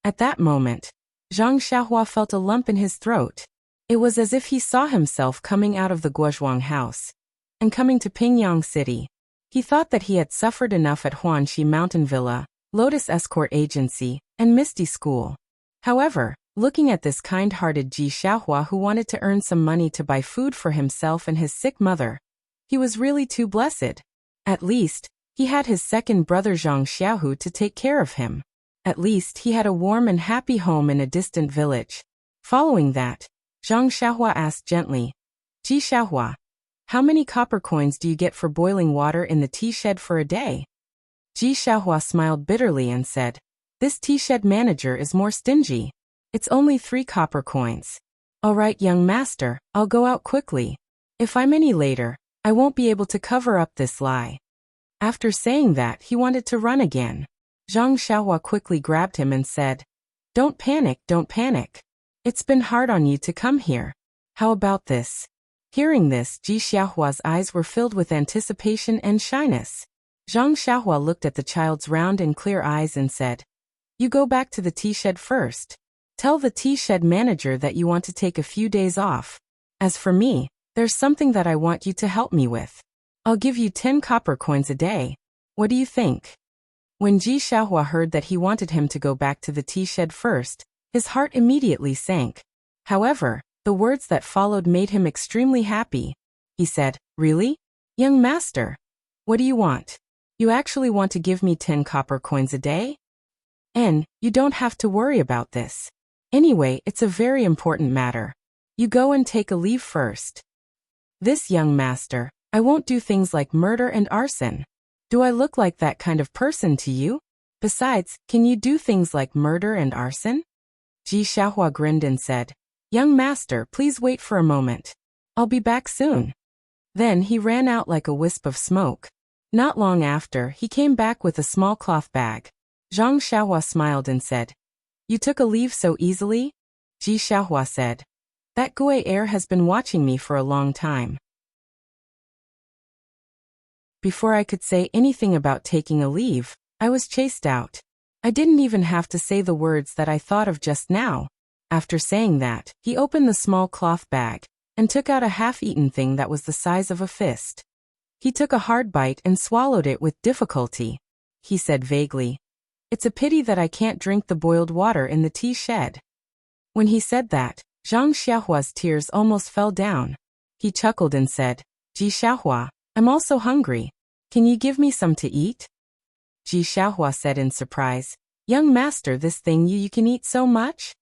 At that moment, Zhang Xiaohua felt a lump in his throat. It was as if he saw himself coming out of the Guozhuang house and coming to Pingyang City. He thought that he had suffered enough at Huanxi Mountain Villa, Lotus Escort Agency, and Misty School. However, looking at this kind-hearted Ji Xiaohua who wanted to earn some money to buy food for himself and his sick mother, he was really too blessed. At least, he had his second brother Zhang Xiaohu to take care of him. At least he had a warm and happy home in a distant village. Following that, Zhang Xiaohua asked gently, Ji Xiaohua, how many copper coins do you get for boiling water in the tea shed for a day? Ji Xiaohua smiled bitterly and said, this tea shed manager is more stingy. It's only 3 copper coins. All right, young master, I'll go out quickly. If I'm any later, I won't be able to cover up this lie. After saying that, he wanted to run again. Zhang Xiaohua quickly grabbed him and said, don't panic, don't panic. It's been hard on you to come here. How about this? Hearing this, Ji Xiaohua's eyes were filled with anticipation and shyness. Zhang Xiaohua looked at the child's round and clear eyes and said, you go back to the tea shed first. Tell the tea shed manager that you want to take a few days off. As for me, there's something that I want you to help me with. I'll give you 10 copper coins a day. What do you think? When Ji Xiaohua heard that he wanted him to go back to the tea shed first, his heart immediately sank. However, the words that followed made him extremely happy. He said, really? Young master, what do you want? You actually want to give me 10 copper coins a day? And you don't have to worry about this. Anyway, it's a very important matter. You go and take a leave first. This young master, I won't do things like murder and arson. Do I look like that kind of person to you? Besides, can you do things like murder and arson? Ji Xiaohua grinned and said, young master, please wait for a moment. I'll be back soon. Then he ran out like a wisp of smoke. Not long after, he came back with a small cloth bag. Zhang Xiaohua smiled and said, you took a leave so easily? Ji Xiaohua said, that Gui heir has been watching me for a long time. Before I could say anything about taking a leave, I was chased out. I didn't even have to say the words that I thought of just now. After saying that, he opened the small cloth bag and took out a half-eaten thing that was the size of a fist. He took a hard bite and swallowed it with difficulty. He said vaguely, it's a pity that I can't drink the boiled water in the tea shed. When he said that, Zhang Xiaohua's tears almost fell down. He chuckled and said, Ji Xiaohua, I'm also hungry. Can you give me some to eat? Ji Xiaohua said in surprise, young master, this thing you can eat so much?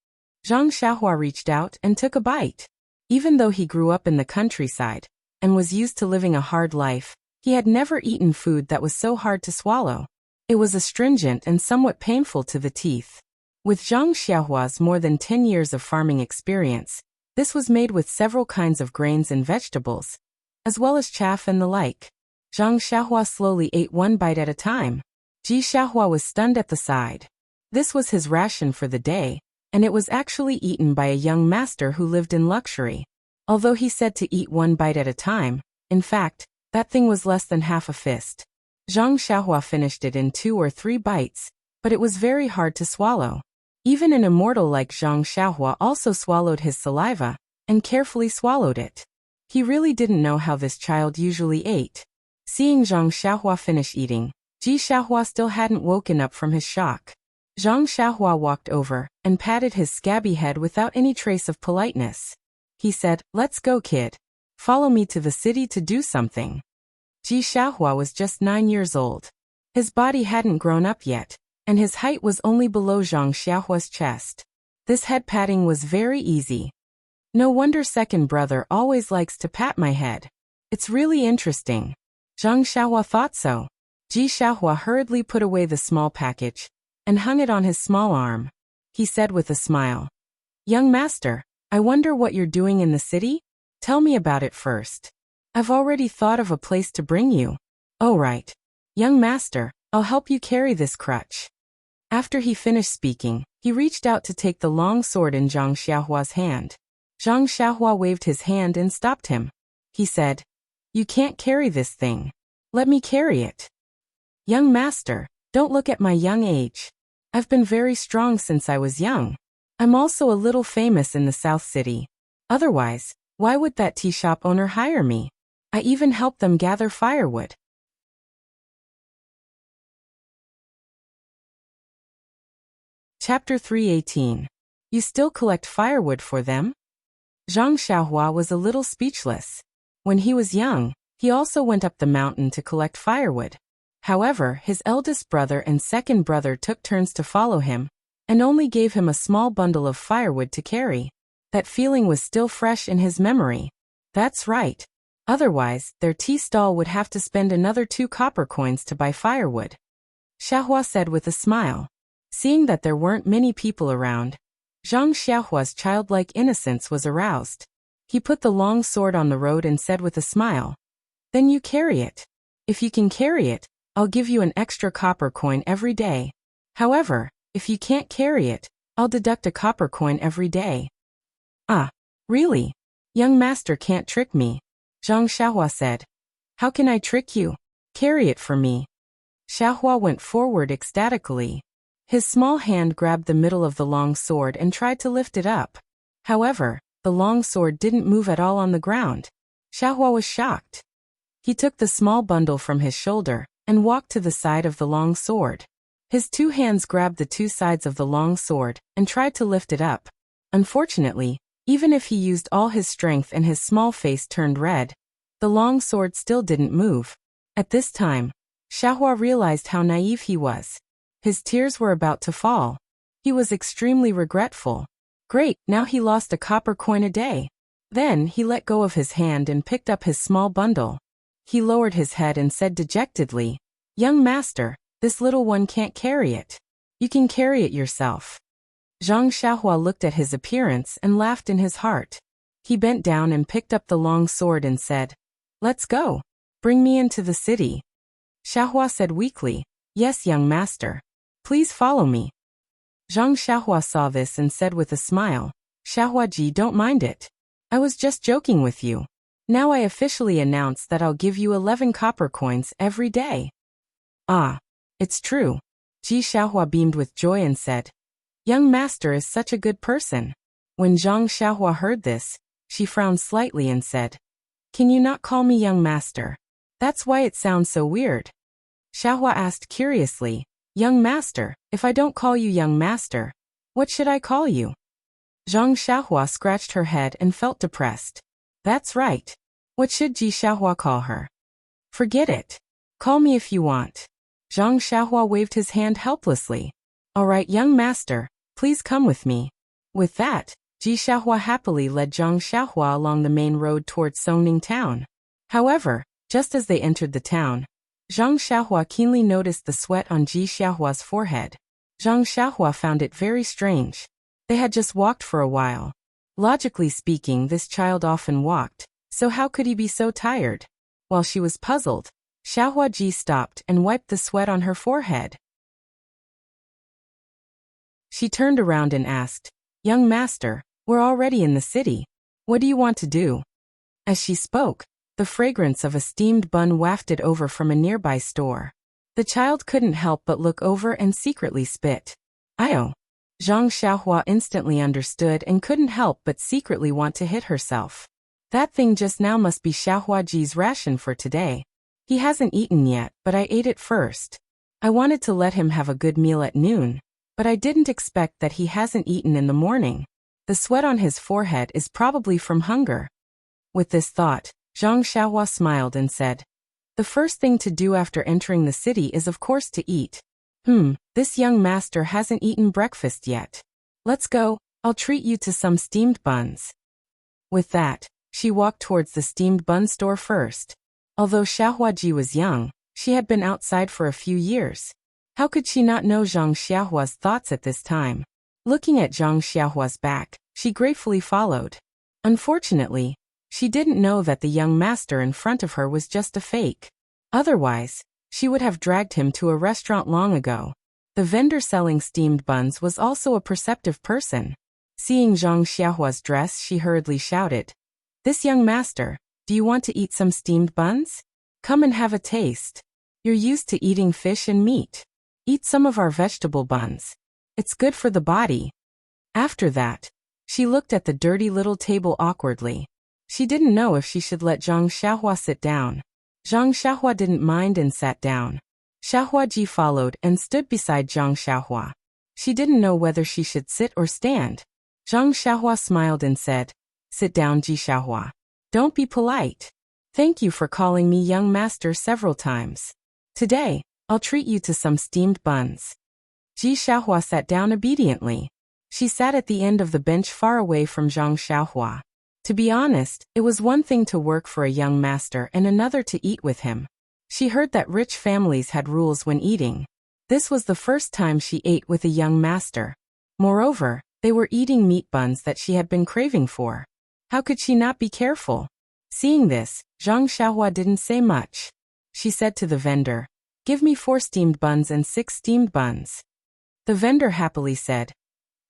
Zhang Xiaohua reached out and took a bite. Even though he grew up in the countryside and was used to living a hard life, he had never eaten food that was so hard to swallow. It was astringent and somewhat painful to the teeth. With Zhang Xiaohua's more than 10 years of farming experience, this was made with several kinds of grains and vegetables, as well as chaff and the like. Zhang Xiaohua slowly ate one bite at a time. Ji Xiaohua was stunned at the sight. This was his ration for the day, and it was actually eaten by a young master who lived in luxury. Although he said to eat one bite at a time, in fact, that thing was less than half a fist. Zhang Xiaohua finished it in 2 or 3 bites, but it was very hard to swallow. Even an immortal like Zhang Xiaohua also swallowed his saliva and carefully swallowed it. He really didn't know how this child usually ate. Seeing Zhang Xiaohua finish eating, Ji Xiaohua still hadn't woken up from his shock. Zhang Xiaohua walked over and patted his scabby head without any trace of politeness. He said, let's go, kid. Follow me to the city to do something. Ji Xiaohua was just 9 years old. His body hadn't grown up yet, and his height was only below Zhang Xiaohua's chest. This head patting was very easy. No wonder second brother always likes to pat my head. It's really interesting. Zhang Xiaohua thought so. Ji Xiaohua hurriedly put away the small package and hung it on his small arm. He said with a smile, young master, I wonder what you're doing in the city? Tell me about it first. I've already thought of a place to bring you. Oh right. Young master, I'll help you carry this crutch. After he finished speaking, he reached out to take the long sword in Zhang Xiaohua's hand. Zhang Xiaohua waved his hand and stopped him. He said, "You can't carry this thing. Let me carry it." "Young master, don't look at my young age. I've been very strong since I was young. I'm also a little famous in the South City. Otherwise, why would that tea shop owner hire me? I even helped them gather firewood." Chapter 318. You still collect firewood for them? Zhang Xiaohua was a little speechless. When he was young, he also went up the mountain to collect firewood. However, his eldest brother and second brother took turns to follow him, and only gave him a small bundle of firewood to carry. That feeling was still fresh in his memory. That's right. Otherwise, their tea stall would have to spend another 2 copper coins to buy firewood. Xiaohua said with a smile. Seeing that there weren't many people around, Zhang Xiaohua's childlike innocence was aroused. He put the long sword on the road and said with a smile, "Then you carry it. If you can carry it, I'll give you an extra copper coin every day. However, if you can't carry it, I'll deduct a copper coin every day." "Ah, really? Young master can't trick me," Zhang Xiaohua said. "How can I trick you? Carry it for me." Xiaohua went forward ecstatically. His small hand grabbed the middle of the long sword and tried to lift it up. However, the long sword didn't move at all on the ground. Xiaohua was shocked. He took the small bundle from his shoulder and walked to the side of the long sword. His 2 hands grabbed the 2 sides of the long sword and tried to lift it up. Unfortunately, even if he used all his strength and his small face turned red, the long sword still didn't move. At this time, Xiaohua realized how naive he was. His tears were about to fall. He was extremely regretful. Great, now he lost a copper coin a day. Then he let go of his hand and picked up his small bundle. He lowered his head and said dejectedly, "Young master, this little one can't carry it. You can carry it yourself." Zhang Xiaohua looked at his appearance and laughed in his heart. He bent down and picked up the long sword and said, "Let's go. Bring me into the city." Xiaohua said weakly, "Yes, young master. Please follow me." Zhang Xiaohua saw this and said with a smile, "Xiaohua-ji, don't mind it. I was just joking with you. Now I officially announce that I'll give you 11 copper coins every day." "Ah, it's true." Ji Xiaohua beamed with joy and said, "Young master is such a good person." When Zhang Xiaohua heard this, she frowned slightly and said, "Can you not call me young master? That's why it sounds so weird." Xiaohua asked curiously, "Young master, if I don't call you young master, what should I call you?" Zhang Xiaohua scratched her head and felt depressed. That's right. What should Ji Xiaohua call her? "Forget it. Call me if you want." Zhang Xiaohua waved his hand helplessly. "All right, young master, please come with me." With that, Ji Xiaohua happily led Zhang Xiaohua along the main road towards Songning town. However, just as they entered the town, Zhang Xiaohua keenly noticed the sweat on Ji Xiaohua's forehead. Zhang Xiaohua found it very strange. They had just walked for a while. Logically speaking, this child often walked, so how could he be so tired? While she was puzzled, Xiaohua Ji stopped and wiped the sweat on her forehead. She turned around and asked, "Young master, we're already in the city. What do you want to do?" As she spoke, the fragrance of a steamed bun wafted over from a nearby store. The child couldn't help but look over and secretly spit. "Ayo." Zhang Xiaohua instantly understood and couldn't help but secretly want to hit herself. That thing just now must be Xiaohua Ji's ration for today. He hasn't eaten yet, but I ate it first. I wanted to let him have a good meal at noon, but I didn't expect that he hasn't eaten in the morning. The sweat on his forehead is probably from hunger. With this thought, Zhang Xiaohua smiled and said, "The first thing to do after entering the city is of course to eat. This young master hasn't eaten breakfast yet. Let's go, I'll treat you to some steamed buns." With that, she walked towards the steamed bun store first. Although Xiaohua Ji was young, she had been outside for a few years. How could she not know Zhang Xiaohua's thoughts at this time? Looking at Zhang Xiaohua's back, she gratefully followed. Unfortunately, she didn't know that the young master in front of her was just a fake. Otherwise, She would have dragged him to a restaurant long ago. The vendor selling steamed buns was also a perceptive person. Seeing Zhang Xiaohua's dress, she hurriedly shouted, "This young master, do you want to eat some steamed buns? Come and have a taste. You're used to eating fish and meat. Eat some of our vegetable buns. It's good for the body." After that, she looked at the dirty little table awkwardly. She didn't know if she should let Zhang Xiaohua sit down. Zhang Xiaohua didn't mind and sat down. Xiaohuaji followed and stood beside Zhang Xiaohua. She didn't know whether she should sit or stand. Zhang Xiaohua smiled and said, "Sit down, Ji Xiaohua. Don't be polite. Thank you for calling me young master several times. Today, I'll treat you to some steamed buns." Ji Xiaohua sat down obediently. She sat at the end of the bench far away from Zhang Xiaohua. To be honest, it was one thing to work for a young master and another to eat with him. She heard that rich families had rules when eating. This was the first time she ate with a young master. Moreover, they were eating meat buns that she had been craving for. How could she not be careful? Seeing this, Zhang Xiaohua didn't say much. She said to the vendor, "Give me 4 steamed buns and 6 steamed buns." The vendor happily said,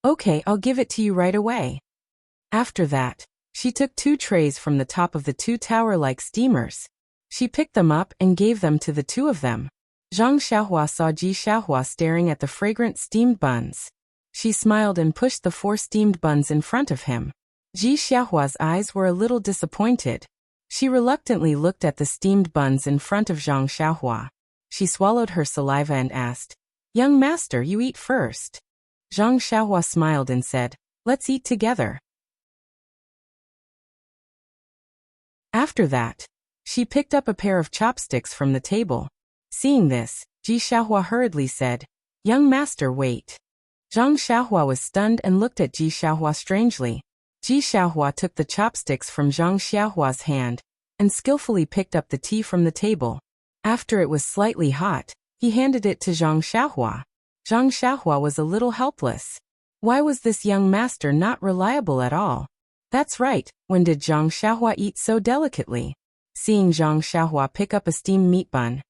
"Okay, I'll give it to you right away." After that, she took 2 trays from the top of the 2 tower-like steamers. She picked them up and gave them to the 2 of them. Zhang Xiaohua saw Ji Xiaohua staring at the fragrant steamed buns. She smiled and pushed the 4 steamed buns in front of him. Ji Xiaohua's eyes were a little disappointed. She reluctantly looked at the steamed buns in front of Zhang Xiaohua. She swallowed her saliva and asked, "Young master, you eat first." Zhang Xiaohua smiled and said, "Let's eat together." After that, she picked up a pair of chopsticks from the table. Seeing this, Ji Xiaohua hurriedly said, "Young master, wait." Zhang Xiaohua was stunned and looked at Ji Xiaohua strangely. Ji Xiaohua took the chopsticks from Zhang Xiaohua's hand and skillfully picked up the tea from the table. After it was slightly hot, he handed it to Zhang Xiaohua. Zhang Xiaohua was a little helpless. Why was this young master not reliable at all? That's right, when did Zhang Xiaohua eat so delicately? Seeing Zhang Xiaohua pick up a steamed meat bun,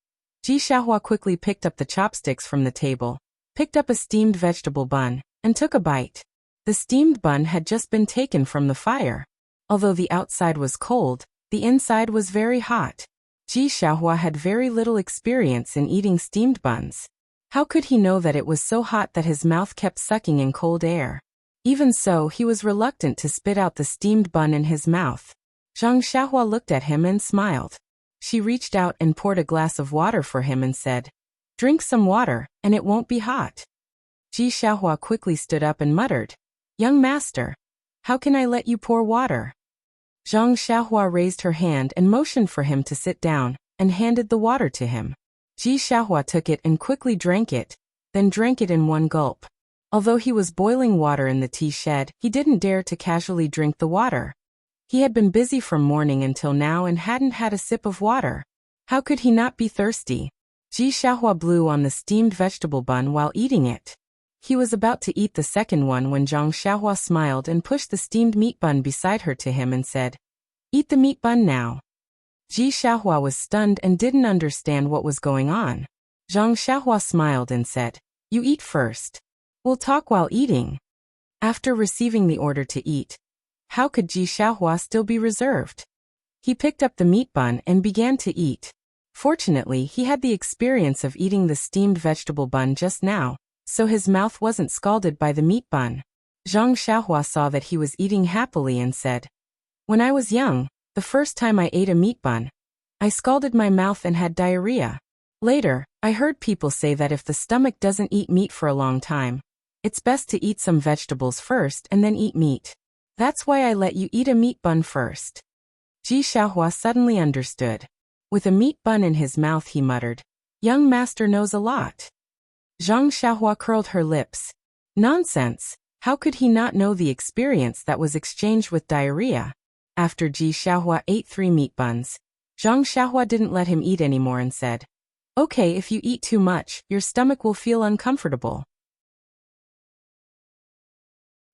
Ji Xiaohua quickly picked up the chopsticks from the table, picked up a steamed vegetable bun, and took a bite. The steamed bun had just been taken from the fire. Although the outside was cold, the inside was very hot. Ji Xiaohua had very little experience in eating steamed buns. How could he know that it was so hot that his mouth kept sucking in cold air? Even so, he was reluctant to spit out the steamed bun in his mouth. Zhang Xiaohua looked at him and smiled. She reached out and poured a glass of water for him and said, "Drink some water, and it won't be hot." Ji Xiaohua quickly stood up and muttered, "Young master, how can I let you pour water?" Zhang Xiaohua raised her hand and motioned for him to sit down, and handed the water to him. Ji Xiaohua took it and quickly drank it, then drank it in one gulp. Although he was boiling water in the tea shed, he didn't dare to casually drink the water. He had been busy from morning until now and hadn't had a sip of water. How could he not be thirsty? Ji Xiaohua blew on the steamed vegetable bun while eating it. He was about to eat the second one when Zhang Xiaohua smiled and pushed the steamed meat bun beside her to him and said, "Eat the meat bun now." Ji Xiaohua was stunned and didn't understand what was going on. Zhang Xiaohua smiled and said, "You eat first. We'll talk while eating." After receiving the order to eat, how could Ji Xiaohua still be reserved? He picked up the meat bun and began to eat. Fortunately, he had the experience of eating the steamed vegetable bun just now, so his mouth wasn't scalded by the meat bun. Zhang Xiaohua saw that he was eating happily and said, "When I was young, the first time I ate a meat bun, I scalded my mouth and had diarrhea. Later, I heard people say that if the stomach doesn't eat meat for a long time, it's best to eat some vegetables first and then eat meat. That's why I let you eat a meat bun first." Ji Xiaohua suddenly understood. With a meat bun in his mouth, he muttered, "Young master knows a lot." Zhang Xiaohua curled her lips. Nonsense! How could he not know the experience that was exchanged with diarrhea? After Ji Xiaohua ate 3 meat buns, Zhang Xiaohua didn't let him eat anymore and said, "Okay, if you eat too much, your stomach will feel uncomfortable.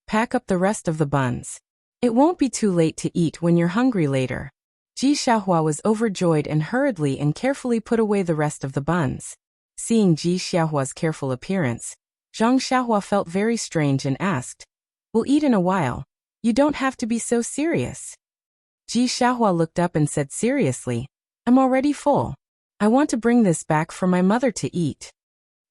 Pack up the rest of the buns. It won't be too late to eat when you're hungry later." Ji Xiaohua was overjoyed and hurriedly and carefully put away the rest of the buns. Seeing Ji Xiaohua's careful appearance, Zhang Xiaohua felt very strange and asked, "We'll eat in a while. You don't have to be so serious." Ji Xiaohua looked up and said seriously, "I'm already full. I want to bring this back for my mother to eat."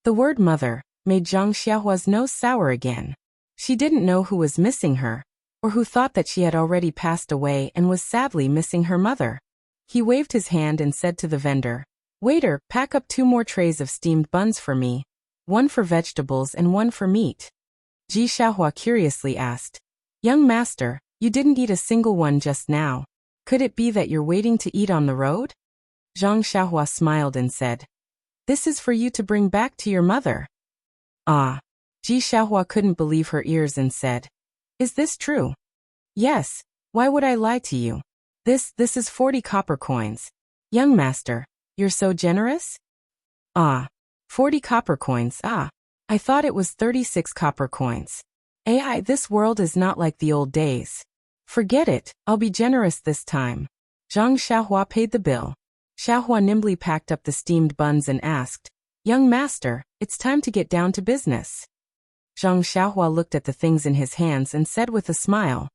The word mother made Zhang Xiaohua's nose sour again. She didn't know who was missing her, or who thought that she had already passed away and was sadly missing her mother. He waved his hand and said to the vendor, "Waiter, pack up 2 more trays of steamed buns for me, 1 for vegetables and 1 for meat." Ji Xiaohua curiously asked, "Young master, you didn't eat a single one just now. Could it be that you're waiting to eat on the road?" Zhang Xiaohua smiled and said, "This is for you to bring back to your mother." Ah! Ji Xiaohua couldn't believe her ears and said, "Is this true?" "Yes, why would I lie to you? This is 40 copper coins. Young master, you're so generous?" "Ah, 40 copper coins, I thought it was 36 copper coins. AI, this world is not like the old days. Forget it, I'll be generous this time." Zhang Xiaohua paid the bill. Xiaohua nimbly packed up the steamed buns and asked, "Young master, it's time to get down to business." Zhang Xiaohua looked at the things in his hands and said with a smile,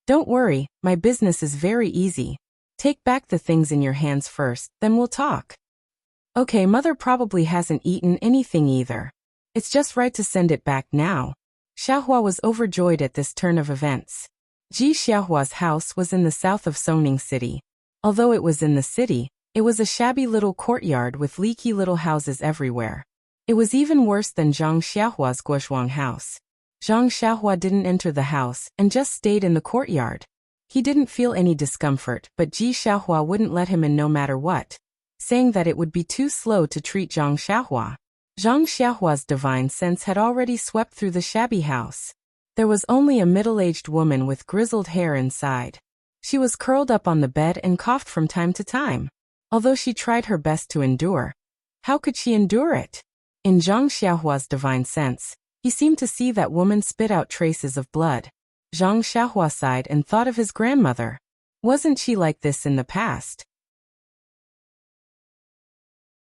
"Don't worry, my business is very easy. Take back the things in your hands first, then we'll talk." "Okay, mother probably hasn't eaten anything either. It's just right to send it back now." Xiaohua was overjoyed at this turn of events. Ji Xiaohua's house was in the south of Songning City. Although it was in the city, it was a shabby little courtyard with leaky little houses everywhere. It was even worse than Zhang Xiaohua's Guozhuang house. Zhang Xiaohua didn't enter the house and just stayed in the courtyard. He didn't feel any discomfort, but Ji Xiaohua wouldn't let him in no matter what, saying that it would be too slow to treat Zhang Xiaohua. Zhang Xiaohua's divine sense had already swept through the shabby house. There was only a middle-aged woman with grizzled hair inside. She was curled up on the bed and coughed from time to time. Although she tried her best to endure, how could she endure it? In Zhang Xiaohua's divine sense, he seemed to see that woman spit out traces of blood. Zhang Xiaohua sighed and thought of his grandmother. Wasn't she like this in the past?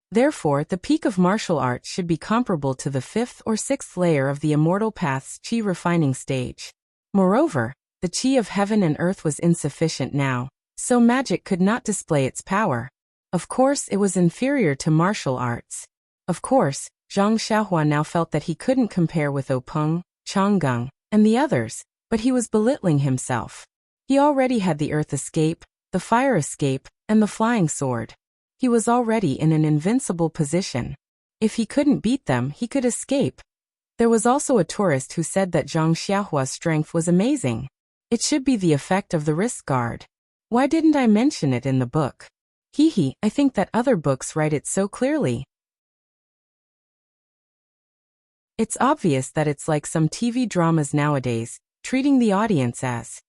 Therefore, the peak of martial arts should be comparable to the 5th or 6th layer of the Immortal Path's Qi refining stage. Moreover, the Qi of heaven and earth was insufficient now, so magic could not display its power. Of course, it was inferior to martial arts. Of course, Zhang Xiaohua now felt that he couldn't compare with Openg, Changgung, and the others, but he was belittling himself. He already had the earth escape, the fire escape, and the flying sword. He was already in an invincible position. If he couldn't beat them, he could escape. There was also a tourist who said that Zhang Xiaohua's strength was amazing. It should be the effect of the wrist guard. Why didn't I mention it in the book? I think that other books write it so clearly. It's obvious that it's like some TV dramas nowadays, treating the audience as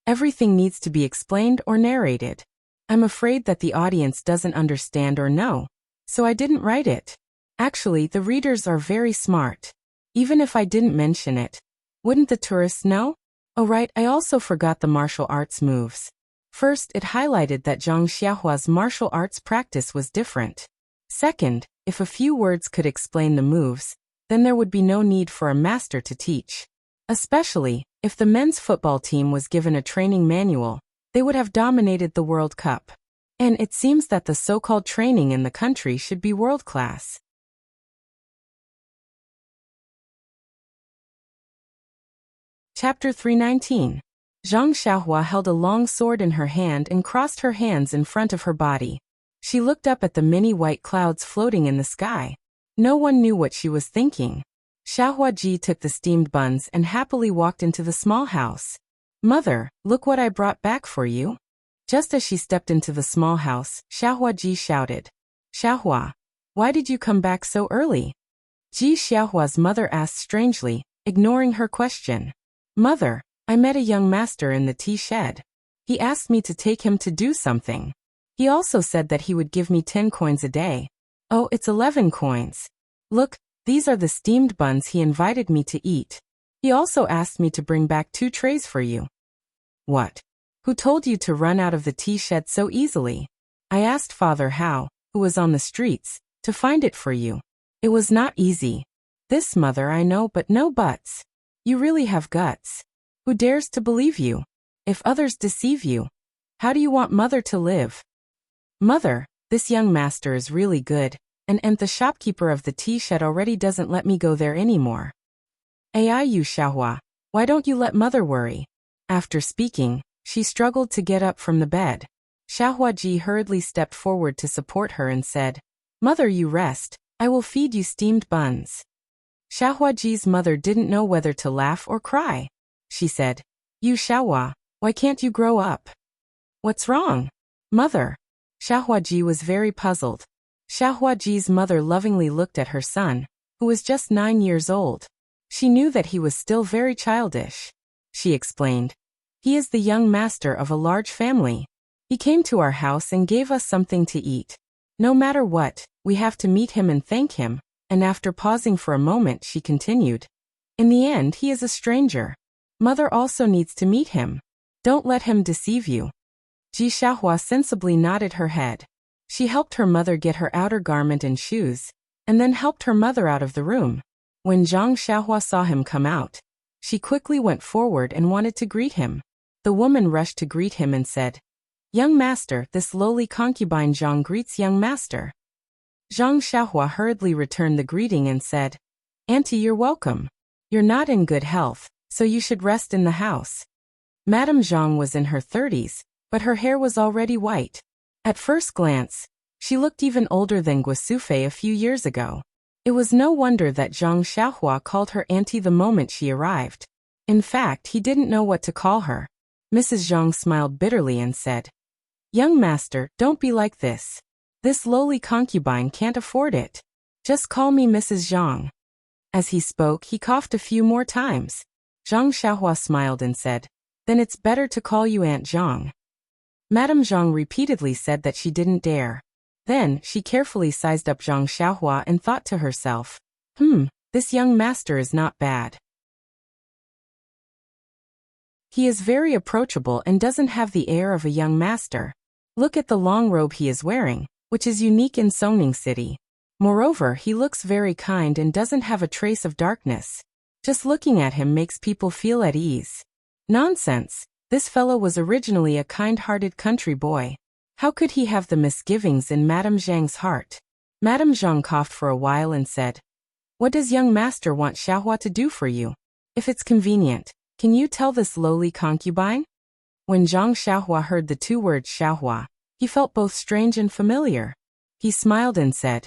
everything needs to be explained or narrated. I'm afraid that the audience doesn't understand or know, so I didn't write it. Actually, the readers are very smart. Even if I didn't mention it, wouldn't the tourists know? Oh right, I also forgot the martial arts moves. First, it highlighted that Zhang Xiaohua's martial arts practice was different. Second, if a few words could explain the moves, then there would be no need for a master to teach. Especially, if the men's football team was given a training manual, they would have dominated the World Cup. And it seems that the so-called training in the country should be world-class. Chapter 319. Zhang Xiaohua held a long sword in her hand and crossed her hands in front of her body. She looked up at the many white clouds floating in the sky. No one knew what she was thinking. Xiaohua Ji took the steamed buns and happily walked into the small house. "Mother, look what I brought back for you." Just as she stepped into the small house, Xiaohua Ji shouted, "Xiaohua, why did you come back so early?" Ji Xiaohua's mother asked strangely, ignoring her question. "Mother, I met a young master in the tea shed. He asked me to take him to do something. He also said that he would give me 10 coins a day. Oh, it's 11 coins. Look, these are the steamed buns he invited me to eat. He also asked me to bring back 2 trays for you." "What? Who told you to run out of the tea shed so easily? I asked Father How, who was on the streets, to find it for you. It was not easy. This, Mother, I know, but no buts. You really have guts. Who dares to believe you? If others deceive you, how do you want Mother to live? Mother, this young master is really good, and the shopkeeper of the tea shed already doesn't let me go there anymore. You Xiaohua, why don't you let Mother worry? After speaking, she struggled to get up from the bed. Xiaohua Ji hurriedly stepped forward to support her and said, Mother, you rest, I will feed you steamed buns. Xiaohua Ji's mother didn't know whether to laugh or cry. She said, You Xiaohua, why can't you grow up? What's wrong? Mother. Xiaohua Ji was very puzzled. Xiaohua Ji's mother lovingly looked at her son, who was just 9 years old. She knew that he was still very childish. She explained, He is the young master of a large family. He came to our house and gave us something to eat. No matter what, we have to meet him and thank him. And after pausing for a moment, she continued, In the end, he is a stranger. Mother also needs to meet him. Don't let him deceive you. Ji Xiaohua sensibly nodded her head. She helped her mother get her outer garment and shoes, and then helped her mother out of the room. When Zhang Xiaohua saw him come out, she quickly went forward and wanted to greet him. The woman rushed to greet him and said, Young master, this lowly concubine Zhang greets young master. Zhang Xiaohua hurriedly returned the greeting and said, Auntie, you're welcome. You're not in good health, so you should rest in the house. Madame Zhang was in her 30s, but her hair was already white. At first glance, she looked even older than Guosufei a few years ago. It was no wonder that Zhang Xiaohua called her auntie the moment she arrived. In fact, he didn't know what to call her. Mrs. Zhang smiled bitterly and said, Young master, don't be like this. This lowly concubine can't afford it. Just call me Mrs. Zhang. As he spoke, he coughed a few more times. Zhang Xiaohua smiled and said, Then it's better to call you Aunt Zhang. Madame Zhang repeatedly said that she didn't dare. Then, she carefully sized up Zhang Xiaohua and thought to herself, this young master is not bad. He is very approachable and doesn't have the air of a young master. Look at the long robe he is wearing, which is unique in Songning City. Moreover, he looks very kind and doesn't have a trace of darkness. Just looking at him makes people feel at ease. Nonsense. This fellow was originally a kind-hearted country boy. How could he have the misgivings in Madame Zhang's heart? Madame Zhang coughed for a while and said, What does young master want Xiaohua to do for you? If it's convenient, can you tell this lowly concubine? When Zhang Xiaohua heard the 2 words Xiaohua, he felt both strange and familiar. He smiled and said,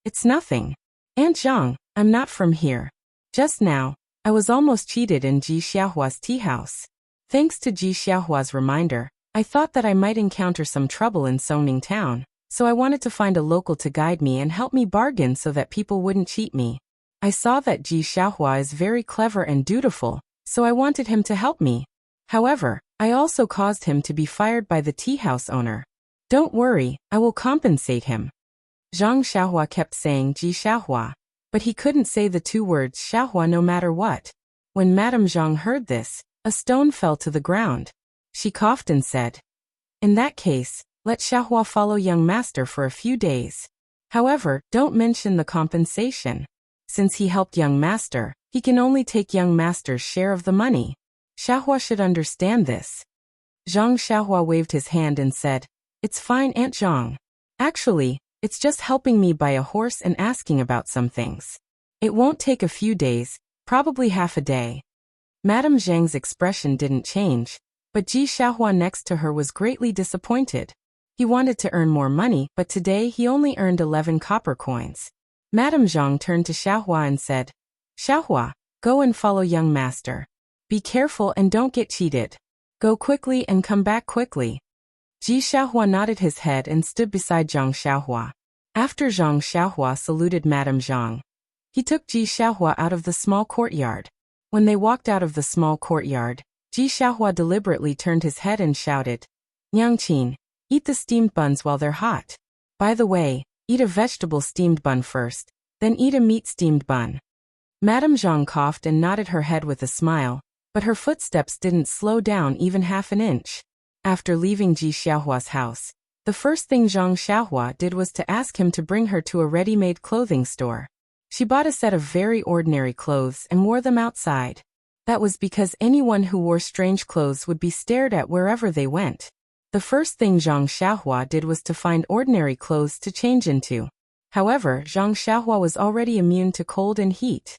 It's nothing. Aunt Zhang, I'm not from here. Just now, I was almost cheated in Ji Xiaohua's tea house. Thanks to Ji Xiaohua's reminder, I thought that I might encounter some trouble in Songning town, so I wanted to find a local to guide me and help me bargain so that people wouldn't cheat me. I saw that Ji Xiaohua is very clever and dutiful, so I wanted him to help me. However, I also caused him to be fired by the tea house owner. Don't worry, I will compensate him. Zhang Xiaohua kept saying Ji Xiaohua, but he couldn't say the 2 words Xiaohua no matter what. When Madame Zhang heard this, a stone fell to the ground. She coughed and said, In that case, let Xiaohua follow young master for a few days. However, don't mention the compensation. Since he helped young master, he can only take young master's share of the money. Xiaohua should understand this. Zhang Xiaohua waved his hand and said, It's fine, Aunt Zhang. Actually, it's just helping me buy a horse and asking about some things. It won't take a few days, probably half a day. Madame Zhang's expression didn't change, but Ji Xiaohua next to her was greatly disappointed. He wanted to earn more money, but today he only earned 11 copper coins. Madame Zhang turned to Xiaohua and said, Xiaohua, go and follow young master. Be careful and don't get cheated. Go quickly and come back quickly. Ji Xiaohua nodded his head and stood beside Zhang Xiaohua. After Zhang Xiaohua saluted Madame Zhang, he took Ji Xiaohua out of the small courtyard. When they walked out of the small courtyard, Ji Xiaohua deliberately turned his head and shouted, Nyangqin, eat the steamed buns while they're hot. By the way, eat a vegetable steamed bun first, then eat a meat steamed bun. Madame Zhang coughed and nodded her head with a smile, but her footsteps didn't slow down even half an inch. After leaving Ji Xiaohua's house, the first thing Zhang Xiaohua did was to ask him to bring her to a ready-made clothing store. She bought a set of very ordinary clothes and wore them outside. That was because anyone who wore strange clothes would be stared at wherever they went. The first thing Zhang Xiaohua did was to find ordinary clothes to change into. However, Zhang Xiaohua was already immune to cold and heat.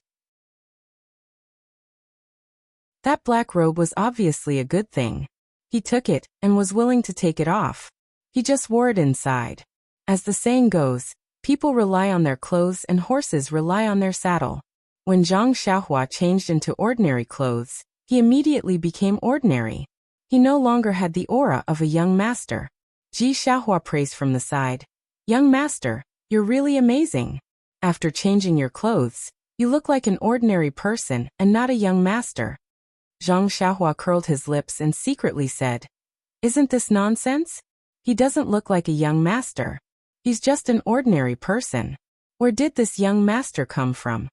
That black robe was obviously a good thing. He took it, and was willing to take it off. He just wore it inside. As the saying goes, people rely on their clothes and horses rely on their saddle. When Zhang Xiaohua changed into ordinary clothes, he immediately became ordinary. He no longer had the aura of a young master. Ji Xiaohua praised from the side. "Young master, you're really amazing. After changing your clothes, you look like an ordinary person and not a young master." Zhang Xiaohua curled his lips and secretly said, "Isn't this nonsense? He doesn't look like a young master. He's just an ordinary person. Where did this young master come from?"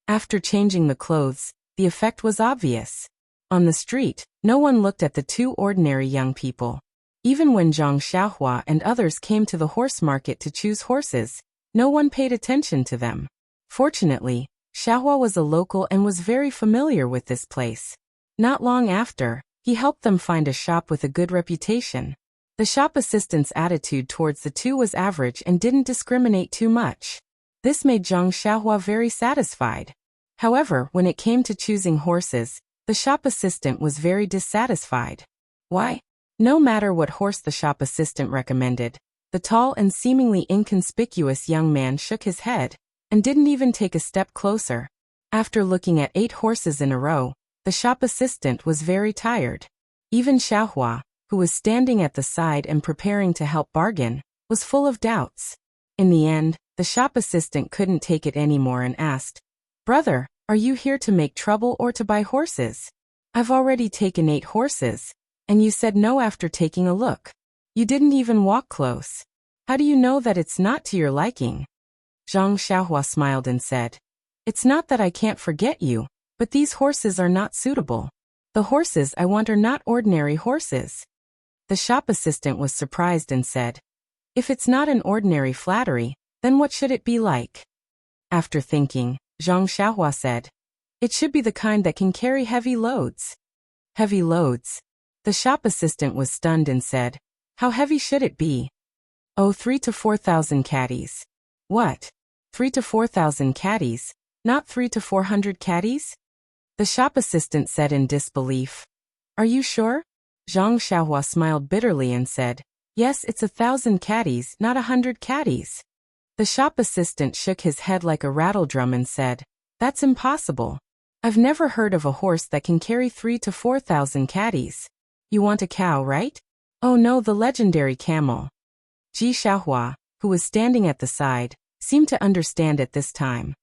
After changing the clothes, the effect was obvious. On the street, no one looked at the two ordinary young people. Even when Zhang Xiaohua and others came to the horse market to choose horses, no one paid attention to them. Fortunately, Xiaohua was a local and was very familiar with this place. Not long after, he helped them find a shop with a good reputation. The shop assistant's attitude towards the two was average and didn't discriminate too much. This made Zhang Xiaohua very satisfied. However, when it came to choosing horses, the shop assistant was very dissatisfied. Why? No matter what horse the shop assistant recommended, the tall and seemingly inconspicuous young man shook his head, and didn't even take a step closer. After looking at 8 horses in a row, the shop assistant was very tired. Even Xiaohua, who was standing at the side and preparing to help bargain, was full of doubts. In the end, the shop assistant couldn't take it anymore and asked, "Brother, are you here to make trouble or to buy horses? I've already taken 8 horses, and you said no after taking a look. You didn't even walk close. How do you know that it's not to your liking?" Zhang Xiaohua smiled and said, "It's not that I can't forget you, but these horses are not suitable. The horses I want are not ordinary horses." The shop assistant was surprised and said, "If it's not an ordinary flattery, then what should it be like?" After thinking, Zhang Xiaohua said, "It should be the kind that can carry heavy loads." "Heavy loads?" The shop assistant was stunned and said, "How heavy should it be?" "Oh, 3 to 4,000 caddies." "What? 3 to 4,000 caddies, not 3 to 400 caddies?" The shop assistant said in disbelief. "Are you sure?" Zhang Xiaohua smiled bitterly and said, "Yes, it's 1,000 caddies, not 100 caddies." The shop assistant shook his head like a rattledrum and said, "That's impossible. I've never heard of a horse that can carry 3 to 4,000 caddies. You want a cow, right?" "Oh no, the legendary camel." Ji Xiaohua, who was standing at the side, seemed to understand at this time.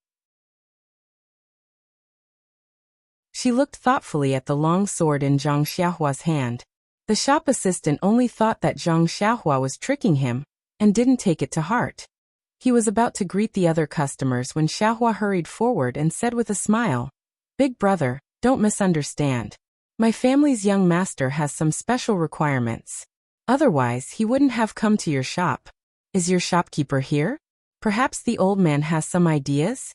She looked thoughtfully at the long sword in Zhang Xiaohua's hand. The shop assistant only thought that Zhang Xiaohua was tricking him, and didn't take it to heart. He was about to greet the other customers when Xiaohua hurried forward and said with a smile, "Big brother, don't misunderstand. My family's young master has some special requirements. Otherwise, he wouldn't have come to your shop. Is your shopkeeper here? Perhaps the old man has some ideas?"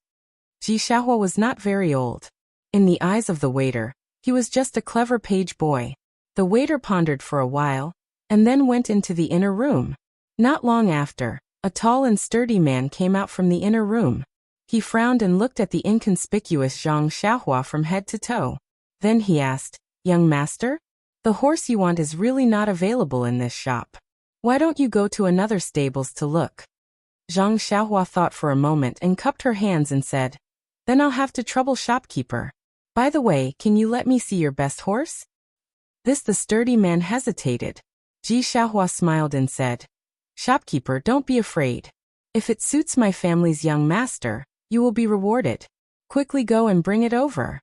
Ji Xiaohua was not very old. In the eyes of the waiter, he was just a clever page boy. The waiter pondered for a while, and then went into the inner room. Not long after, a tall and sturdy man came out from the inner room. He frowned and looked at the inconspicuous Zhang Xiaohua from head to toe. Then he asked, "Young master? The horse you want is really not available in this shop. Why don't you go to another stables to look?" Zhang Xiaohua thought for a moment and cupped her hands and said, "Then I'll have to trouble shopkeeper. By the way, can you let me see your best horse?" The sturdy man hesitated. Ji Xiaohua smiled and said, "Shopkeeper, don't be afraid. If it suits my family's young master, you will be rewarded. Quickly go and bring it over."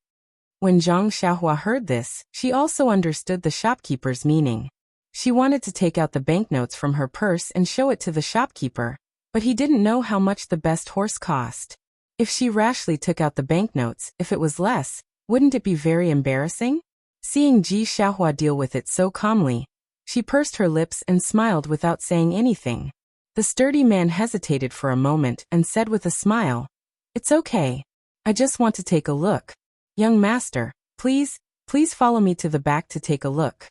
When Zhang Xiaohua heard this, she also understood the shopkeeper's meaning. She wanted to take out the banknotes from her purse and show it to the shopkeeper, but he didn't know how much the best horse cost. If she rashly took out the banknotes, if it was less, wouldn't it be very embarrassing? Seeing Ji Xiaohua deal with it so calmly, She pursed her lips and smiled without saying anything. The sturdy man hesitated for a moment and said with a smile, "It's okay. I just want to take a look. Young master, please follow me to the back to take a look."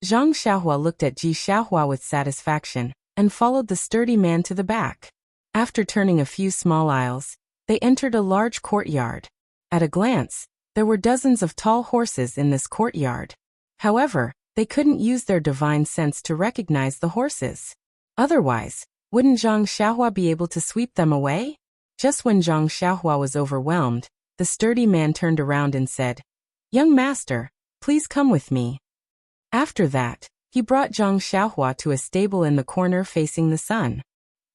Zhang Xiaohua looked at Ji Xiaohua with satisfaction and followed the sturdy man to the back. After turning a few small aisles, they entered a large courtyard. At a glance, there were dozens of tall horses in this courtyard. However, they couldn't use their divine sense to recognize the horses. Otherwise, wouldn't Zhang Xiaohua be able to sweep them away? Just when Zhang Xiaohua was overwhelmed, the sturdy man turned around and said, "Young master, please come with me." After that, he brought Zhang Xiaohua to a stable in the corner facing the sun.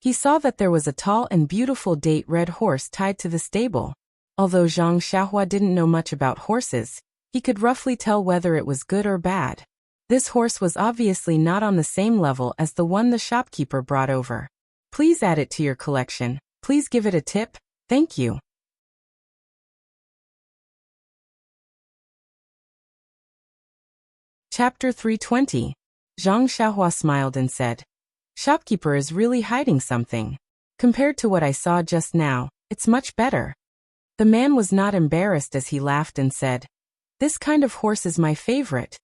He saw that there was a tall and beautiful date red horse tied to the stable. Although Zhang Xiaohua didn't know much about horses, he could roughly tell whether it was good or bad. This horse was obviously not on the same level as the one the shopkeeper brought over. "Please add it to your collection. Please give it a tip. Thank you." Chapter 320. Zhang Xiaohua smiled and said, "Shopkeeper is really hiding something. Compared to what I saw just now, it's much better." The man was not embarrassed as he laughed and said, "This kind of horse is my favorite.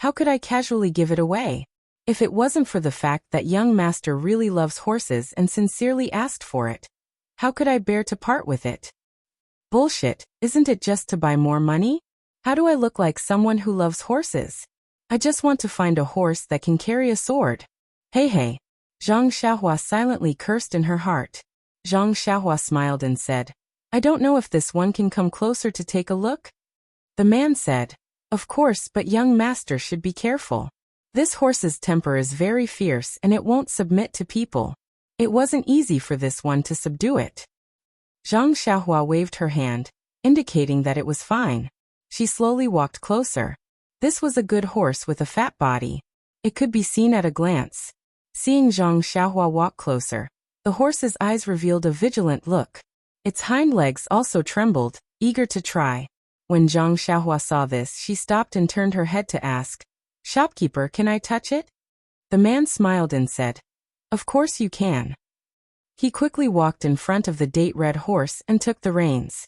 How could I casually give it away? If it wasn't for the fact that young master really loves horses and sincerely asked for it, how could I bear to part with it?" "Bullshit, isn't it just to buy more money? How do I look like someone who loves horses? I just want to find a horse that can carry a sword. Hey. Zhang Xiaohua silently cursed in her heart. Zhang Xiaohua smiled and said, "I don't know if this one can come closer to take a look." The man said, "Of course, but young master should be careful. This horse's temper is very fierce and it won't submit to people. It wasn't easy for this one to subdue it." Zhang Xiaohua waved her hand, indicating that it was fine. She slowly walked closer. This was a good horse with a fat body. It could be seen at a glance. Seeing Zhang Xiaohua walk closer, the horse's eyes revealed a vigilant look. Its hind legs also trembled, eager to try. When Zhang Xiaohua saw this, she stopped and turned her head to ask, "Shopkeeper, can I touch it?" The man smiled and said, "Of course you can." He quickly walked in front of the date red horse and took the reins.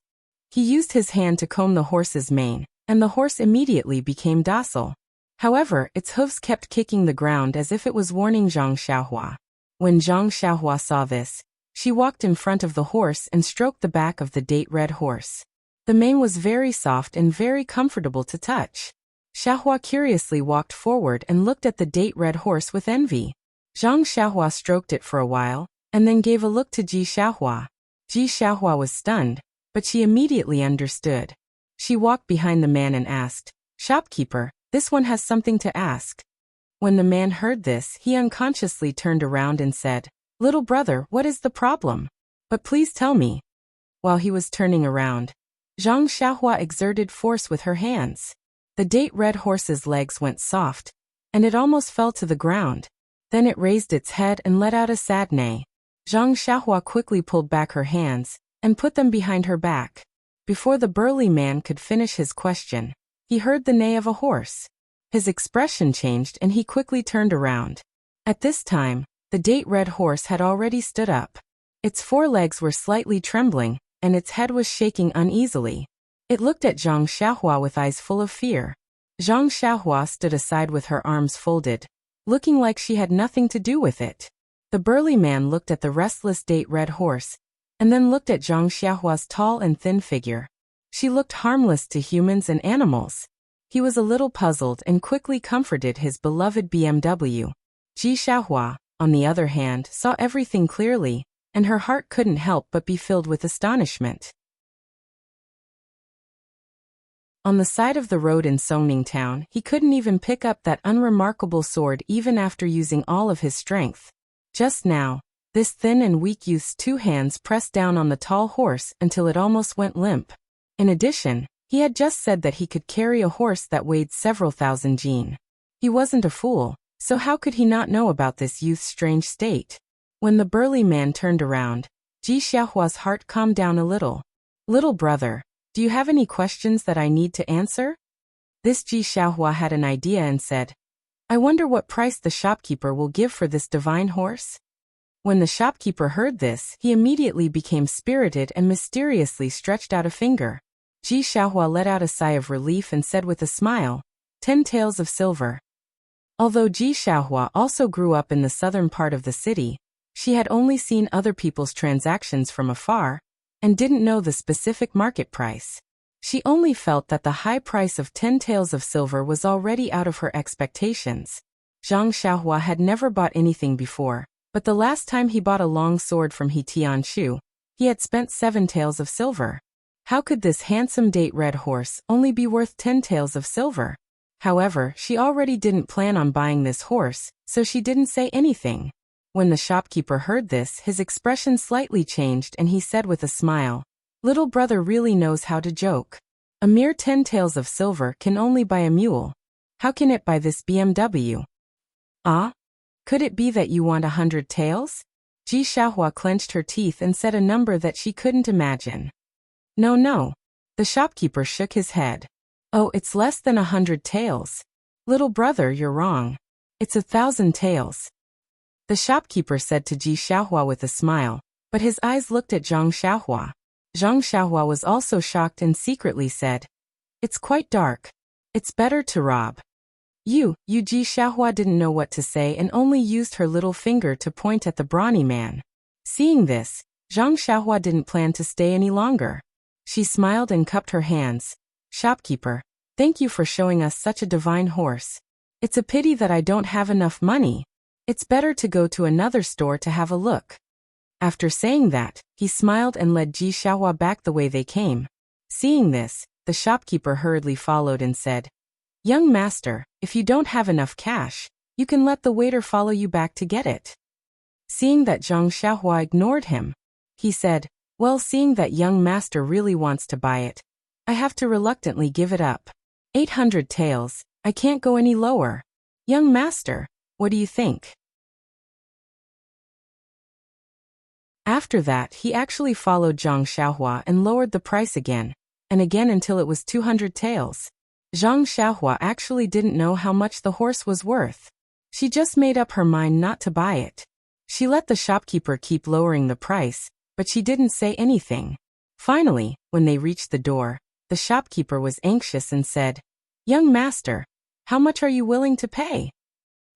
He used his hand to comb the horse's mane, and the horse immediately became docile. However, its hooves kept kicking the ground as if it was warning Zhang Xiaohua. When Zhang Xiaohua saw this, she walked in front of the horse and stroked the back of the date red horse. The mane was very soft and very comfortable to touch. Xiaohua curiously walked forward and looked at the date red horse with envy. Zhang Xiaohua stroked it for a while, and then gave a look to Ji Xiaohua. Ji Xiaohua was stunned, but she immediately understood. She walked behind the man and asked, "Shopkeeper, this one has something to ask." When the man heard this, he unconsciously turned around and said, "Little brother, what is the problem? But please tell me." While he was turning around, Zhang Xiaohua exerted force with her hands. The date red horse's legs went soft, and it almost fell to the ground. Then it raised its head and let out a sad neigh. Zhang Xiaohua quickly pulled back her hands and put them behind her back. Before the burly man could finish his question, he heard the neigh of a horse. His expression changed and he quickly turned around. At this time, the date red horse had already stood up. Its forelegs were slightly trembling, and its head was shaking uneasily. It looked at Zhang Xiaohua with eyes full of fear. Zhang Xiaohua stood aside with her arms folded, looking like she had nothing to do with it. The burly man looked at the restless date red horse, and then looked at Zhang Xiaohua's tall and thin figure. She looked harmless to humans and animals. He was a little puzzled and quickly comforted his beloved BMW. Ji Xiaohua, on the other hand, saw everything clearly, and her heart couldn't help but be filled with astonishment. On the side of the road in Songning town, he couldn't even pick up that unremarkable sword even after using all of his strength. Just now, this thin and weak youth's two hands pressed down on the tall horse until it almost went limp. In addition, he had just said that he could carry a horse that weighed several thousand jin. He wasn't a fool, so how could he not know about this youth's strange state? When the burly man turned around, Ji Xiaohua's heart calmed down a little. "Little brother, do you have any questions that I need to answer?" This Ji Xiaohua had an idea and said, I wonder what price the shopkeeper will give for this divine horse? When the shopkeeper heard this, he immediately became spirited and mysteriously stretched out a finger. Ji Xiaohua let out a sigh of relief and said with a smile, 10 taels of silver. Although Ji Xiaohua also grew up in the southern part of the city, she had only seen other people's transactions from afar, and didn't know the specific market price. She only felt that the high price of 10 taels of silver was already out of her expectations. Zhang Xiaohua had never bought anything before, but the last time he bought a long sword from He Tianshu, he had spent 7 taels of silver. How could this handsome date red horse only be worth 10 taels of silver? However, she already didn't plan on buying this horse, so she didn't say anything. When the shopkeeper heard this, his expression slightly changed and he said with a smile, "Little brother really knows how to joke. A mere 10 taels of silver can only buy a mule. How can it buy this BMW? Ah? Could it be that you want 100 taels?" Ji Xiaohua clenched her teeth and said a number that she couldn't imagine. No, no. The shopkeeper shook his head. Oh, it's less than 100 taels. Little brother, you're wrong. It's 1,000 taels. The shopkeeper said to Ji Xiaohua with a smile, but his eyes looked at Zhang Xiaohua. Zhang Xiaohua was also shocked and secretly said, "It's quite dark. It's better to rob." You Ji Xiaohua didn't know what to say and only used her little finger to point at the brawny man. Seeing this, Zhang Xiaohua didn't plan to stay any longer. She smiled and cupped her hands. "Shopkeeper, thank you for showing us such a divine horse. It's a pity that I don't have enough money. It's better to go to another store to have a look." After saying that, he smiled and led Ji Xiaohua back the way they came. Seeing this, the shopkeeper hurriedly followed and said, "Young master, if you don't have enough cash, you can let the waiter follow you back to get it." Seeing that Zhang Xiaohua ignored him, he said, "Well, seeing that young master really wants to buy it, I have to reluctantly give it up. 800 taels, I can't go any lower. Young master, what do you think?" After that, he actually followed Zhang Xiaohua and lowered the price again, and again until it was 200 taels. Zhang Xiaohua actually didn't know how much the horse was worth. She just made up her mind not to buy it. She let the shopkeeper keep lowering the price, but she didn't say anything. Finally, when they reached the door, the shopkeeper was anxious and said, "Young master, how much are you willing to pay?"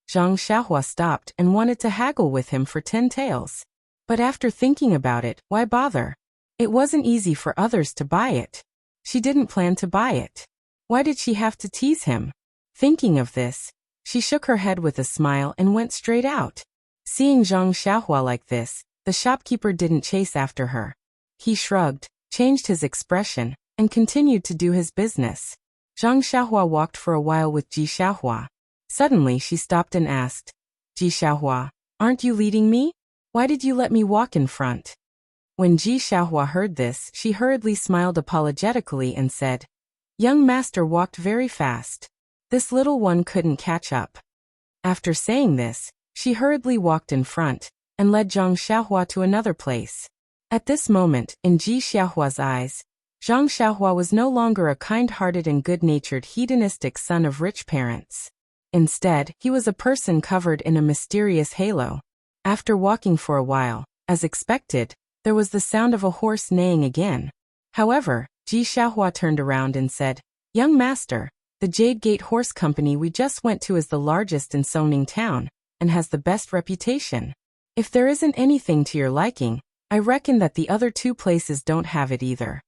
Zhang Xiaohua stopped and wanted to haggle with him for 10 taels. But after thinking about it, why bother? It wasn't easy for others to buy it. She didn't plan to buy it. Why did she have to tease him? Thinking of this, she shook her head with a smile and went straight out. Seeing Zhang Xiaohua like this, the shopkeeper didn't chase after her. He shrugged, changed his expression, and continued to do his business. Zhang Xiaohua walked for a while with Ji Xiaohua. Suddenly she stopped and asked, "Ji Xiaohua, aren't you leading me? Why did you let me walk in front?" When Ji Xiaohua heard this, she hurriedly smiled apologetically and said, "Young master walked very fast. This little one couldn't catch up." After saying this, she hurriedly walked in front, and led Zhang Xiaohua to another place. At this moment, in Ji Xiaohua's eyes, Zhang Xiaohua was no longer a kind-hearted and good-natured hedonistic son of rich parents. Instead, he was a person covered in a mysterious halo. After walking for a while, as expected, there was the sound of a horse neighing again. However, Ji Xiaohua turned around and said, "Young master, the Jade Gate Horse Company we just went to is the largest in Songning Town, and has the best reputation. If there isn't anything to your liking, I reckon that the other 2 places don't have it either."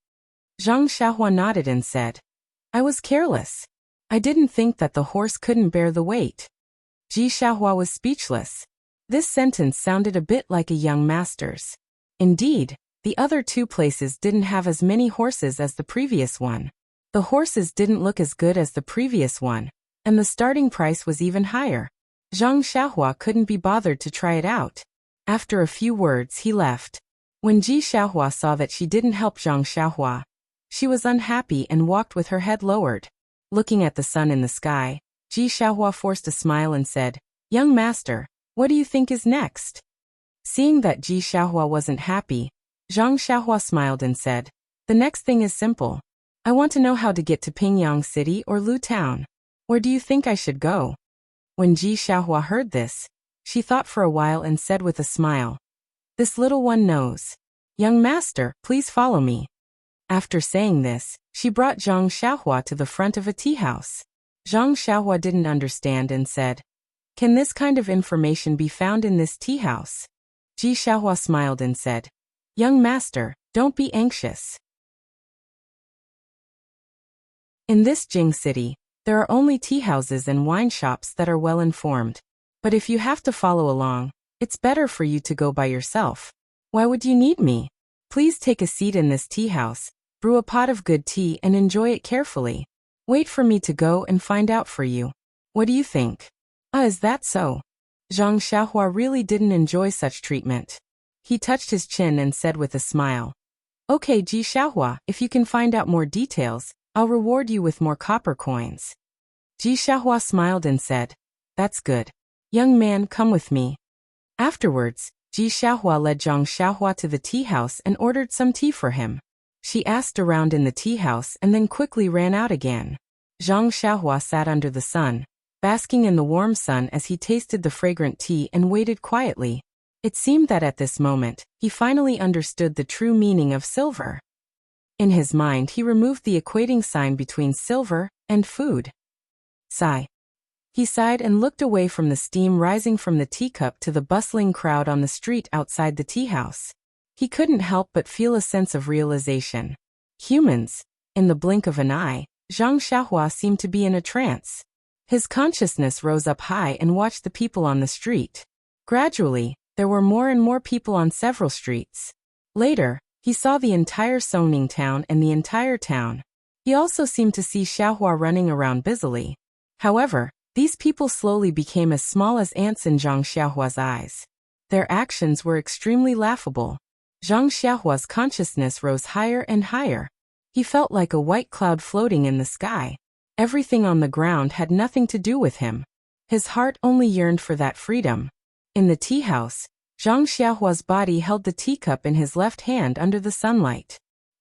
Zhang Xiaohua nodded and said, "I was careless. I didn't think that the horse couldn't bear the weight." Ji Xiaohua was speechless. This sentence sounded a bit like a young master's. Indeed, the other 2 places didn't have as many horses as the previous one. The horses didn't look as good as the previous one, and the starting price was even higher. Zhang Xiaohua couldn't be bothered to try it out. After a few words, he left. When Ji Xiaohua saw that she didn't help Zhang Xiaohua, she was unhappy and walked with her head lowered. Looking at the sun in the sky, Ji Xiaohua forced a smile and said, "Young master, what do you think is next?" Seeing that Ji Xiaohua wasn't happy, Zhang Xiaohua smiled and said, "The next thing is simple. I want to know how to get to Pingyang City or Lu Town. Where do you think I should go?" When Ji Xiaohua heard this, she thought for a while and said with a smile, "This little one knows. Young master, please follow me." After saying this, she brought Zhang Xiaohua to the front of a tea house. Zhang Xiaohua didn't understand and said, "Can this kind of information be found in this tea house?" Ji Xiaohua smiled and said, "Young master, don't be anxious. In this Jing city, there are only tea houses and wine shops that are well informed. But if you have to follow along, it's better for you to go by yourself. Why would you need me? Please take a seat in this tea house, brew a pot of good tea and enjoy it carefully. Wait for me to go and find out for you. What do you think?" Is that so?" Zhang Xiaohua really didn't enjoy such treatment. He touched his chin and said with a smile, "Okay, Ji Xiaohua, if you can find out more details, I'll reward you with more copper coins." Ji Xiaohua smiled and said, "That's good. Young man, come with me." Afterwards, Ji Xiaohua led Zhang Xiaohua to the tea house and ordered some tea for him. She asked around in the tea house and then quickly ran out again. Zhang Xiaohua sat under the sun, basking in the warm sun as he tasted the fragrant tea and waited quietly. It seemed that at this moment, he finally understood the true meaning of silver. In his mind, he removed the equating sign between silver and food. Sigh. He sighed and looked away from the steam rising from the teacup to the bustling crowd on the street outside the tea house. He couldn't help but feel a sense of realization. Humans. In the blink of an eye, Zhang Xiaohua seemed to be in a trance. His consciousness rose up high and watched the people on the street. Gradually, there were more and more people on several streets. Later, he saw the entire Songning town and the entire town. He also seemed to see Xiaohua running around busily. However, these people slowly became as small as ants in Zhang Xiaohua's eyes. Their actions were extremely laughable. Zhang Xiaohua's consciousness rose higher and higher. He felt like a white cloud floating in the sky. Everything on the ground had nothing to do with him. His heart only yearned for that freedom. In the tea house, Zhang Xiaohua's body held the teacup in his left hand under the sunlight.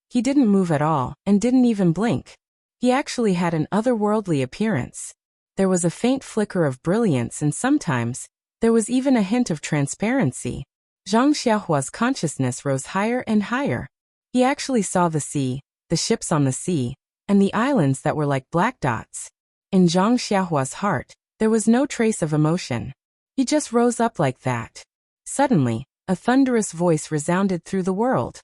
He didn't move at all and didn't even blink. He actually had an otherworldly appearance. There was a faint flicker of brilliance and sometimes, there was even a hint of transparency. Zhang Xiaohua's consciousness rose higher and higher. He actually saw the sea, the ships on the sea, and the islands that were like black dots. In Zhang Xiaohua's heart, there was no trace of emotion. He just rose up like that. Suddenly, a thunderous voice resounded through the world.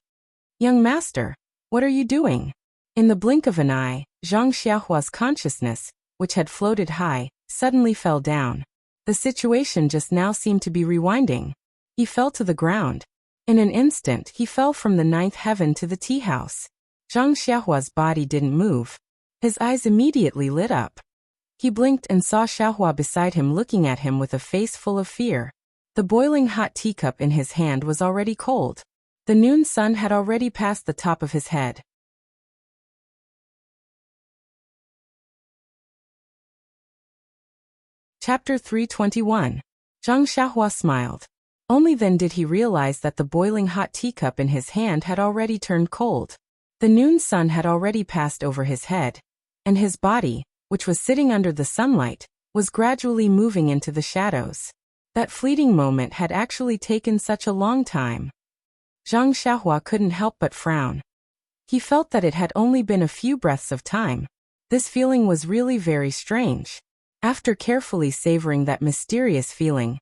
"Young master, what are you doing?" In the blink of an eye, Zhang Xiaohua's consciousness, which had floated high, suddenly fell down. The situation just now seemed to be rewinding. He fell to the ground. In an instant, he fell from the ninth heaven to the tea house. Zhang Xiaohua's body didn't move. His eyes immediately lit up. He blinked and saw Xiaohua beside him looking at him with a face full of fear. The boiling hot teacup in his hand was already cold. The noon sun had already passed the top of his head. Chapter 321. Zhang Xiaohua smiled. Only then did he realize that the boiling hot teacup in his hand had already turned cold. The noon sun had already passed over his head, and his body, which was sitting under the sunlight, was gradually moving into the shadows. That fleeting moment had actually taken such a long time. Zhang Xiaohua couldn't help but frown. He felt that it had only been a few breaths of time. This feeling was really very strange. After carefully savoring that mysterious feeling,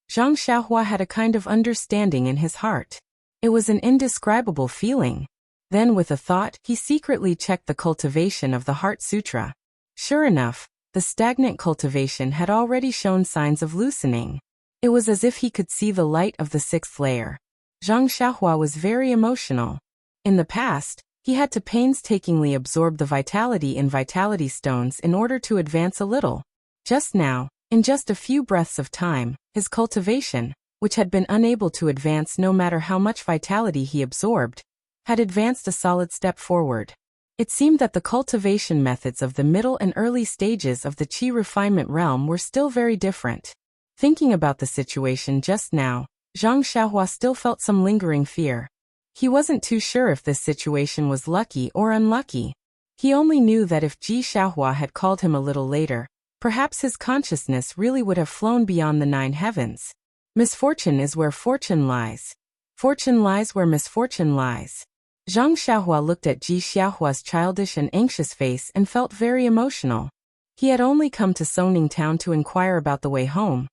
Zhang Xiaohua had a kind of understanding in his heart. It was an indescribable feeling. Then with a thought, he secretly checked the cultivation of the Heart Sutra. Sure enough, the stagnant cultivation had already shown signs of loosening. It was as if he could see the light of the sixth layer. Zhang Xiaohua was very emotional. In the past, he had to painstakingly absorb the vitality in vitality stones in order to advance a little. Just now, in just a few breaths of time, his cultivation, which had been unable to advance no matter how much vitality he absorbed, had advanced a solid step forward. It seemed that the cultivation methods of the middle and early stages of the qi refinement realm were still very different. Thinking about the situation just now, Zhang Xiaohua still felt some lingering fear. He wasn't too sure if this situation was lucky or unlucky. He only knew that if Ji Xiaohua had called him a little later, Perhaps his consciousness really would have flown beyond the 9 heavens. Misfortune is where fortune lies. Fortune lies where misfortune lies. Zhang Xiaohua looked at Ji Xiaohua's childish and anxious face and felt very emotional. He had only come to Songning Town to inquire about the way home.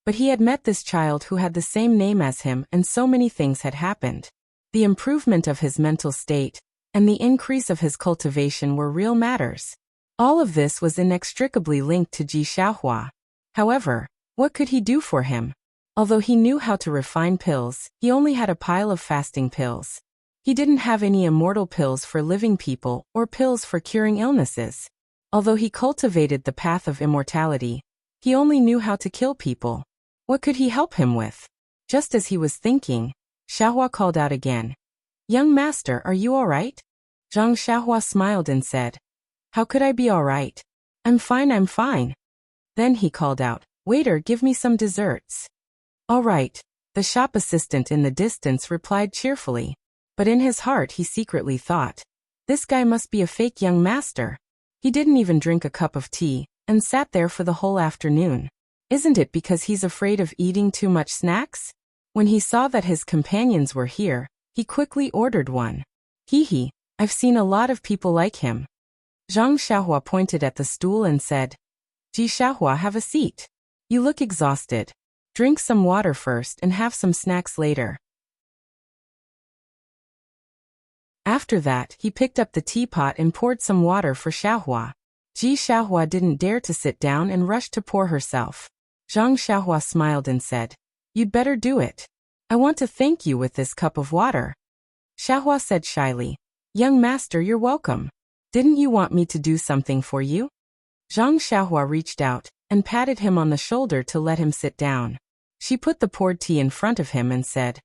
But he had met this child who had the same name as him, and so many things had happened. The improvement of his mental state and the increase of his cultivation were real matters. All of this was inextricably linked to Ji Xiaohua. However, what could he do for him? Although he knew how to refine pills, he only had a pile of fasting pills. He didn't have any immortal pills for living people or pills for curing illnesses. Although he cultivated the path of immortality, he only knew how to kill people. What could he help him with? Just as he was thinking, Xiaohua called out again. "Young master, are you all right?" Zhang Xiaohua smiled and said, "How could I be all right? I'm fine, I'm fine." Then he called out, "Waiter, give me some desserts." "All right," the shop assistant in the distance replied cheerfully. But in his heart he secretly thought, "This guy must be a fake young master. He didn't even drink a cup of tea, and sat there for the whole afternoon. Isn't it because he's afraid of eating too much snacks?" When he saw that his companions were here, he quickly ordered one. "Hee, I've seen a lot of people like him." Zhang Xiaohua pointed at the stool and said, "Ji Xiaohua, have a seat. You look exhausted. Drink some water first and have some snacks later." After that, he picked up the teapot and poured some water for Xiaohua. Ji Xiaohua didn't dare to sit down and rushed to pour herself. Zhang Xiaohua smiled and said, "You'd better do it. I want to thank you with this cup of water." Xiaohua said shyly, "Young master, you're welcome. Didn't you want me to do something for you?" Zhang Xiaohua reached out and patted him on the shoulder to let him sit down. She put the poured tea in front of him and said,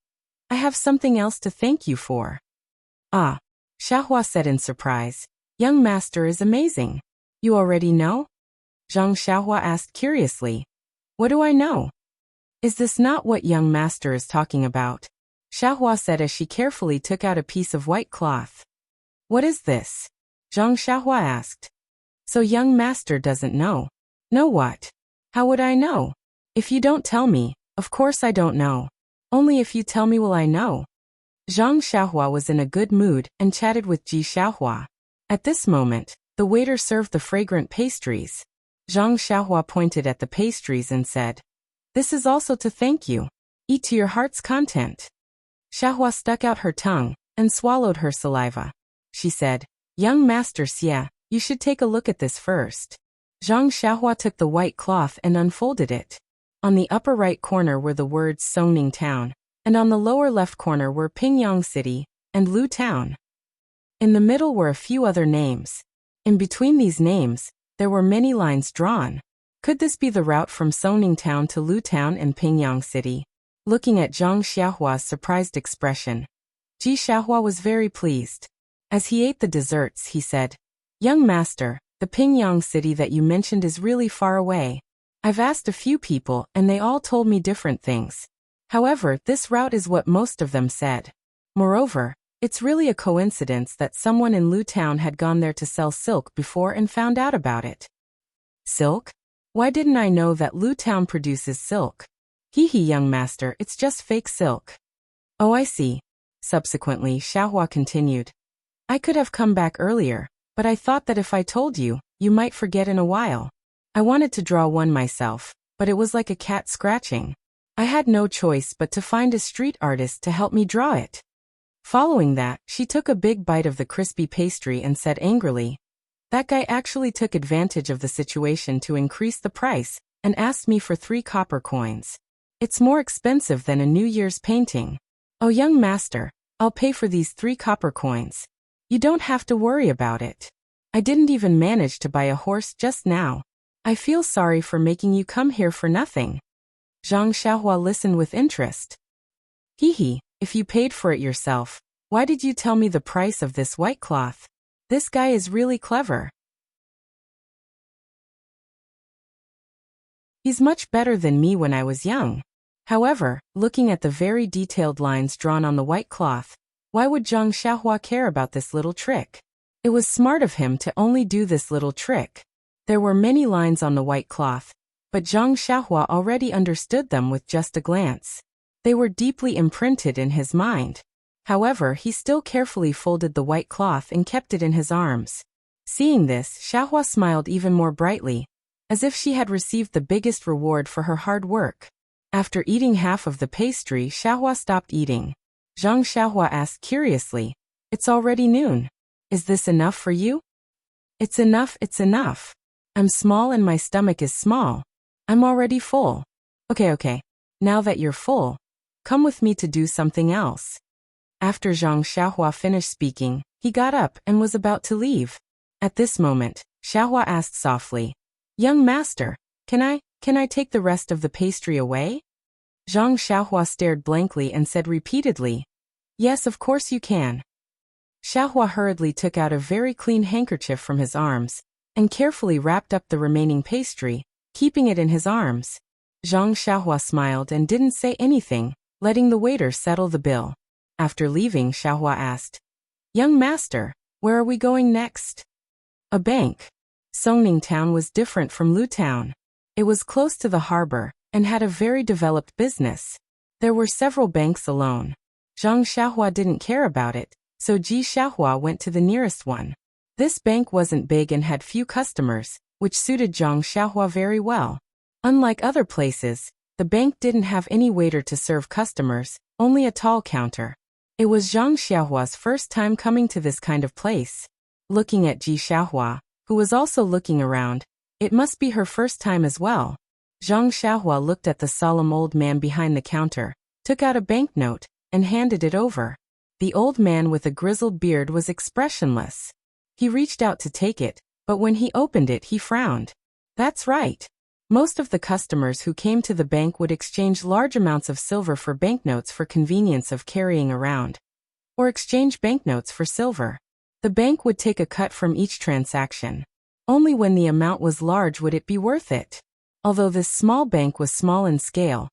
"I have something else to thank you for." "Ah," Xiaohua said in surprise, "Young master is amazing. You already know?" Zhang Xiaohua asked curiously, "What do I know?" "Is this not what young master is talking about?" Xiaohua said as she carefully took out a piece of white cloth. "What is this?" Zhang Xiaohua asked. "So young master doesn't know." "Know what? How would I know? If you don't tell me, of course I don't know. Only if you tell me will I know." Zhang Xiaohua was in a good mood and chatted with Ji Xiaohua. At this moment, the waiter served the fragrant pastries. Zhang Xiaohua pointed at the pastries and said, "This is also to thank you. Eat to your heart's content." Xiaohua stuck out her tongue and swallowed her saliva. She said, "Young master Xie, you should take a look at this first." Zhang Xiaohua took the white cloth and unfolded it. On the upper right corner were the words Songning Town, and on the lower left corner were Pingyang City and Lu Town. In the middle were a few other names. In between these names, there were many lines drawn. Could this be the route from Songning Town to Lu Town and Pingyang City? Looking at Zhang Xiaohua's surprised expression, Ji Xiaohua was very pleased. As he ate the desserts, he said, "Young master, the Pingyang City that you mentioned is really far away. I've asked a few people and they all told me different things. However, this route is what most of them said. Moreover, it's really a coincidence that someone in Lu Town had gone there to sell silk before and found out about it." "Silk? Why didn't I know that Lu Town produces silk?" "Hee, young master, it's just fake silk." "Oh, I see." Subsequently, Xiaohua continued, "I could have come back earlier, but I thought that if I told you, you might forget in a while. I wanted to draw one myself, but it was like a cat scratching. I had no choice but to find a street artist to help me draw it." Following that, she took a big bite of the crispy pastry and said angrily, "That guy actually took advantage of the situation to increase the price and asked me for 3 copper coins. It's more expensive than a New Year's painting. Oh, young master, I'll pay for these 3 copper coins. You don't have to worry about it. I didn't even manage to buy a horse just now. I feel sorry for making you come here for nothing." Zhang Xiaohua listened with interest. "Hee, if you paid for it yourself, why did you tell me the price of this white cloth? This guy is really clever. He's much better than me when I was young." However, looking at the very detailed lines drawn on the white cloth, why would Zhang Xiaohua care about this little trick? It was smart of him to only do this little trick. There were many lines on the white cloth, but Zhang Xiaohua already understood them with just a glance. They were deeply imprinted in his mind. However, he still carefully folded the white cloth and kept it in his arms. Seeing this, Xiaohua smiled even more brightly, as if she had received the biggest reward for her hard work. After eating half of the pastry, Xiaohua stopped eating. Zhang Xiaohua asked curiously, "It's already noon. Is this enough for you?" It's enough, it's enough. I'm small and my stomach is small. I'm already full." Okay. Now that you're full, come with me to do something else." After Zhang Xiaohua finished speaking, he got up and was about to leave. At this moment, Xiaohua asked softly, "Young master, can I take the rest of the pastry away?" Zhang Xiaohua stared blankly and said repeatedly, "Yes, of course you can." Xiaohua hurriedly took out a very clean handkerchief from his arms and carefully wrapped up the remaining pastry, keeping it in his arms. Zhang Xiaohua smiled and didn't say anything, letting the waiter settle the bill. After leaving, Xiaohua asked, "Young master, where are we going next?" A bank. Songning Town was different from Lu Town. It was close to the harbor and had a very developed business. There were several banks alone. Zhang Xiaohua didn't care about it, so Ji Xiaohua went to the nearest one. This bank wasn't big and had few customers, which suited Zhang Xiaohua very well. Unlike other places, the bank didn't have any waiter to serve customers, only a tall counter. It was Zhang Xiaohua's first time coming to this kind of place. Looking at Ji Xiaohua, who was also looking around, it must be her first time as well. Zhang Xiaohua looked at the solemn old man behind the counter, took out a banknote, and handed it over. The old man with a grizzled beard was expressionless. He reached out to take it, but when he opened it he frowned. That's right. Most of the customers who came to the bank would exchange large amounts of silver for banknotes for convenience of carrying around, or exchange banknotes for silver. The bank would take a cut from each transaction. Only when the amount was large would it be worth it. Although this small bank was small in scale,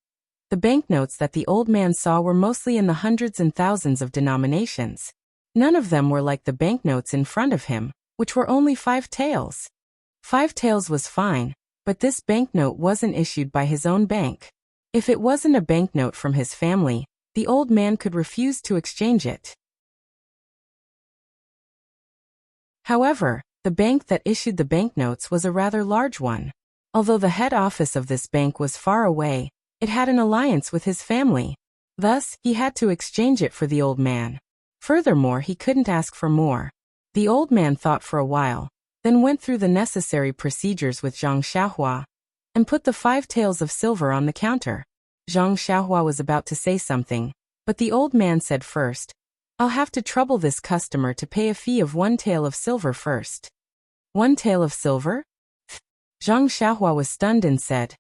the banknotes that the old man saw were mostly in the hundreds and thousands of denominations. None of them were like the banknotes in front of him, which were only 5 taels. 5 taels was fine, but this banknote wasn't issued by his own bank. If it wasn't a banknote from his family, the old man could refuse to exchange it. However, the bank that issued the banknotes was a rather large one. Although the head office of this bank was far away, it had an alliance with his family. Thus, he had to exchange it for the old man. Furthermore, he couldn't ask for more. The old man thought for a while, then went through the necessary procedures with Zhang Xiaohua, and put the 5 taels of silver on the counter. Zhang Xiaohua was about to say something, but the old man said first, "I'll have to trouble this customer to pay a fee of 1 tael of silver first." 1 tael of silver? Zhang Xiaohua was stunned and said,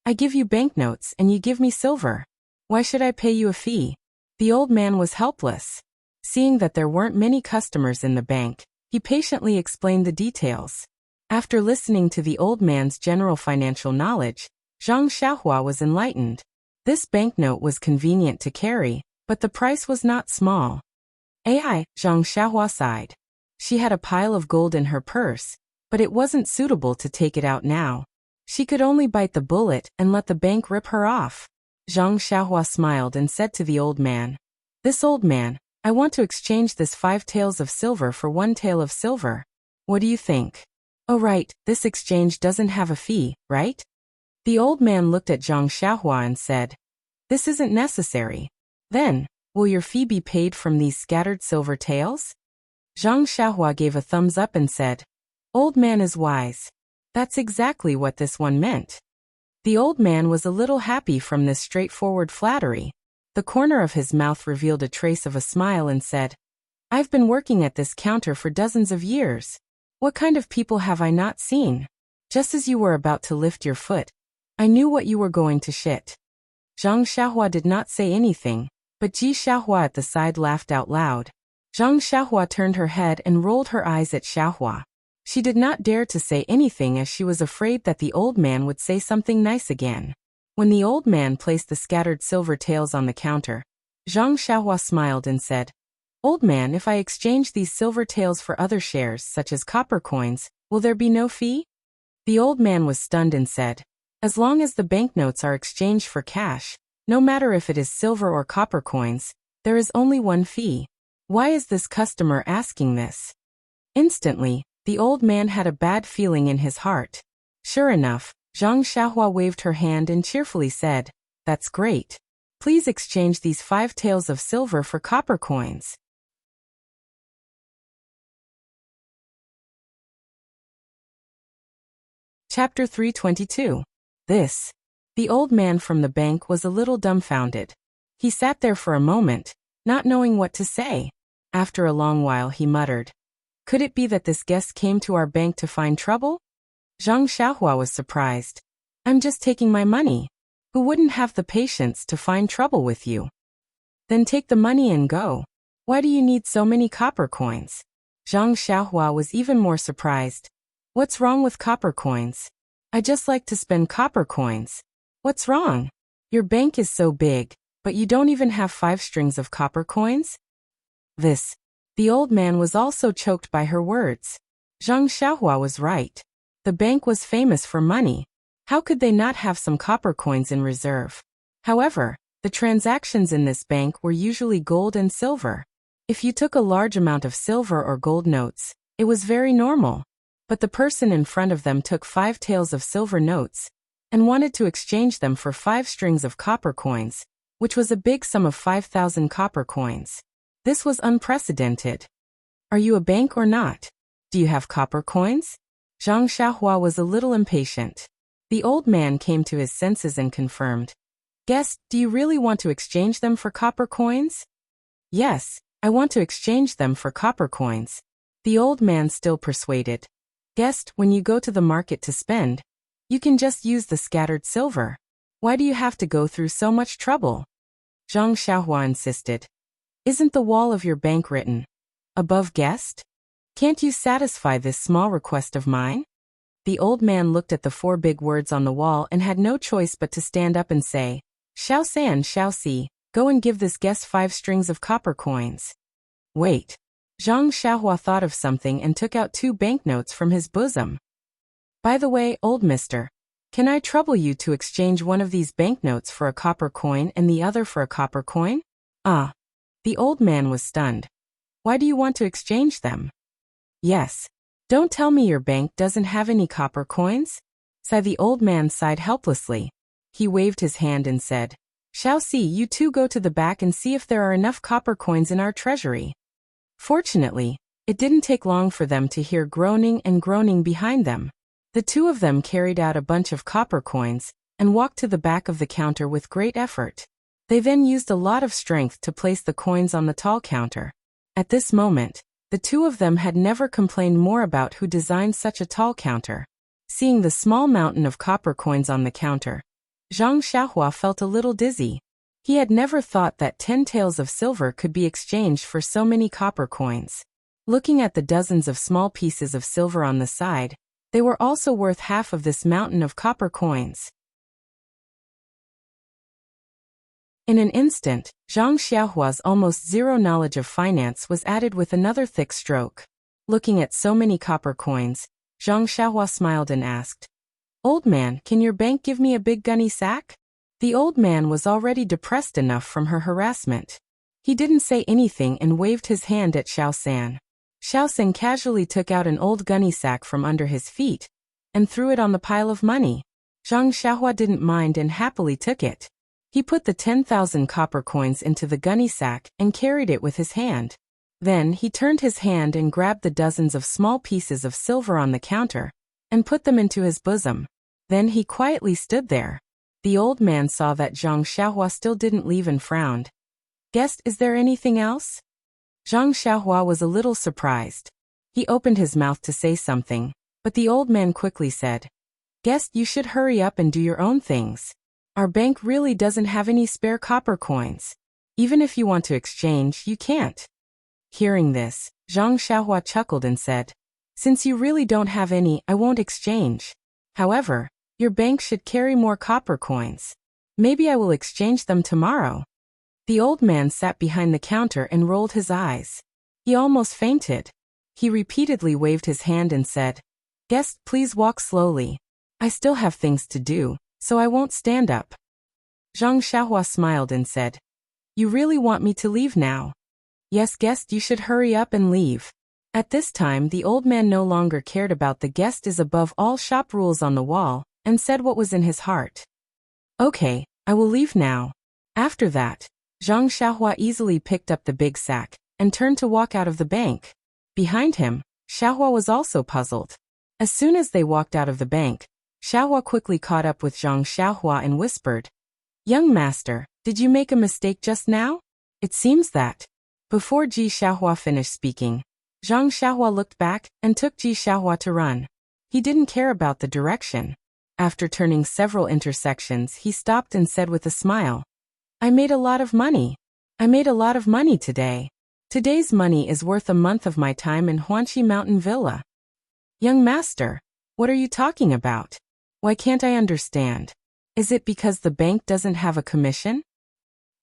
"I give you banknotes and you give me silver. Why should I pay you a fee?" The old man was helpless. Seeing that there weren't many customers in the bank, he patiently explained the details. After listening to the old man's general financial knowledge, Zhang Xiaohua was enlightened. This banknote was convenient to carry, but the price was not small. Zhang Xiaohua sighed. She had a pile of gold in her purse, but it wasn't suitable to take it out now. She could only bite the bullet and let the bank rip her off. Zhang Xiaohua smiled and said to the old man, "This old man, I want to exchange this 5 taels of silver for 1 tael of silver. What do you think?" "Oh right, this exchange doesn't have a fee, right?" The old man looked at Zhang Xiaohua and said, "This isn't necessary. Then, will your fee be paid from these scattered silver taels?" Zhang Xiaohua gave a thumbs up and said, "Old man is wise. That's exactly what this one meant." The old man was a little happy from this straightforward flattery. The corner of his mouth revealed a trace of a smile and said, "I've been working at this counter for dozens of years. What kind of people have I not seen? Just as you were about to lift your foot, I knew what you were going to shit." Zhang Xiaohua did not say anything, but Ji Xiaohua at the side laughed out loud. Zhang Xiaohua turned her head and rolled her eyes at Xiaohua. She did not dare to say anything as she was afraid that the old man would say something nice again. When the old man placed the scattered silver taels on the counter, Zhang Xiaohua smiled and said, "Old man, if I exchange these silver taels for other shares such as copper coins, will there be no fee?" The old man was stunned and said, "As long as the banknotes are exchanged for cash, no matter if it is silver or copper coins, there is only one fee. Why is this customer asking this?" Instantly, the old man had a bad feeling in his heart. Sure enough, Zhang Xiaohua waved her hand and cheerfully said, "That's great. Please exchange these 5 taels of silver for copper coins." Chapter 322. This. The old man from the bank was a little dumbfounded. He sat there for a moment, not knowing what to say. After a long while he muttered, "Could it be that this guest came to our bank to find trouble?" Zhang Xiaohua was surprised. "I'm just taking my money. Who wouldn't have the patience to find trouble with you?" "Then take the money and go. Why do you need so many copper coins?" Zhang Xiaohua was even more surprised. "What's wrong with copper coins? I just like to spend copper coins. What's wrong? Your bank is so big, but you don't even have 5 strings of copper coins?" This. The old man was also choked by her words. Zhang Xiaohua was right. The bank was famous for money. How could they not have some copper coins in reserve? However, the transactions in this bank were usually gold and silver. If you took a large amount of silver or gold notes, it was very normal. But the person in front of them took 5 taels of silver notes and wanted to exchange them for 5 strings of copper coins, which was a big sum of 5,000 copper coins. This was unprecedented. "Are you a bank or not? Do you have copper coins?" Zhang Xiaohua was a little impatient. The old man came to his senses and confirmed, "Guest, do you really want to exchange them for copper coins?" "Yes, I want to exchange them for copper coins." The old man still persuaded. "Guest, when you go to the market to spend, you can just use the scattered silver. Why do you have to go through so much trouble?" Zhang Xiaohua insisted. "Isn't the wall of your bank written above guest? Can't you satisfy this small request of mine?" The old man looked at the 4 big words on the wall and had no choice but to stand up and say, "Xiao San, Xiao Si, go and give this guest 5 strings of copper coins." "Wait." Zhang Xiaohua thought of something and took out 2 banknotes from his bosom. "By the way, old mister, can I trouble you to exchange one of these banknotes for a copper coin and the other for a copper coin?" "Ah." The old man was stunned. "Why do you want to exchange them?" "Yes. Don't tell me your bank doesn't have any copper coins?" The old man sighed helplessly. He waved his hand and said, "Xiao Si, you two go to the back and see if there are enough copper coins in our treasury." Fortunately, it didn't take long for them to hear groaning and groaning behind them. The 2 of them carried out a bunch of copper coins and walked to the back of the counter with great effort. They then used a lot of strength to place the coins on the tall counter. At this moment, the 2 of them had never complained more about who designed such a tall counter. Seeing the small mountain of copper coins on the counter, Zhang Xiaohua felt a little dizzy. He had never thought that 10 taels of silver could be exchanged for so many copper coins. Looking at the dozens of small pieces of silver on the side, they were also worth half of this mountain of copper coins. In an instant, Zhang Xiaohua's almost zero knowledge of finance was added with another thick stroke. Looking at so many copper coins, Zhang Xiaohua smiled and asked, "Old man, can your bank give me a big gunny sack?" The old man was already depressed enough from her harassment. He didn't say anything and waved his hand at Xiao San. Xiao San casually took out an old gunny sack from under his feet and threw it on the pile of money. Zhang Xiaohua didn't mind and happily took it. He put the 10,000 copper coins into the gunny sack and carried it with his hand. Then he turned his hand and grabbed the dozens of small pieces of silver on the counter and put them into his bosom. Then he quietly stood there. The old man saw that Zhang Xiaohua still didn't leave and frowned. "Guest, is there anything else?" Zhang Xiaohua was a little surprised. He opened his mouth to say something, but the old man quickly said, "Guest, you should hurry up and do your own things. Our bank really doesn't have any spare copper coins. Even if you want to exchange, you can't." Hearing this, Zhang Xiaohua chuckled and said, "Since you really don't have any, I won't exchange. However, your bank should carry more copper coins. Maybe I will exchange them tomorrow." The old man sat behind the counter and rolled his eyes. He almost fainted. He repeatedly waved his hand and said, Guest, please walk slowly. I still have things to do, so I won't stand up. Zhang Xiaohua smiled and said, You really want me to leave now? Yes, guest, you should hurry up and leave. At this time, the old man no longer cared about the guest is above all shop rules on the wall, and said what was in his heart. Okay, I will leave now. After that, Zhang Xiaohua easily picked up the big sack and turned to walk out of the bank. Behind him, Xiaohua was also puzzled. As soon as they walked out of the bank, Xiaohua quickly caught up with Zhang Xiaohua and whispered, Young master, did you make a mistake just now? It seems that. Before Ji Xiaohua finished speaking, Zhang Xiaohua looked back and took Ji Xiaohua to run. He didn't care about the direction. After turning several intersections, he stopped and said with a smile, I made a lot of money. I made a lot of money today. Today's money is worth a month of my time in Huanqi Mountain Villa. Young master, what are you talking about? Why can't I understand? Is it because the bank doesn't have a commission?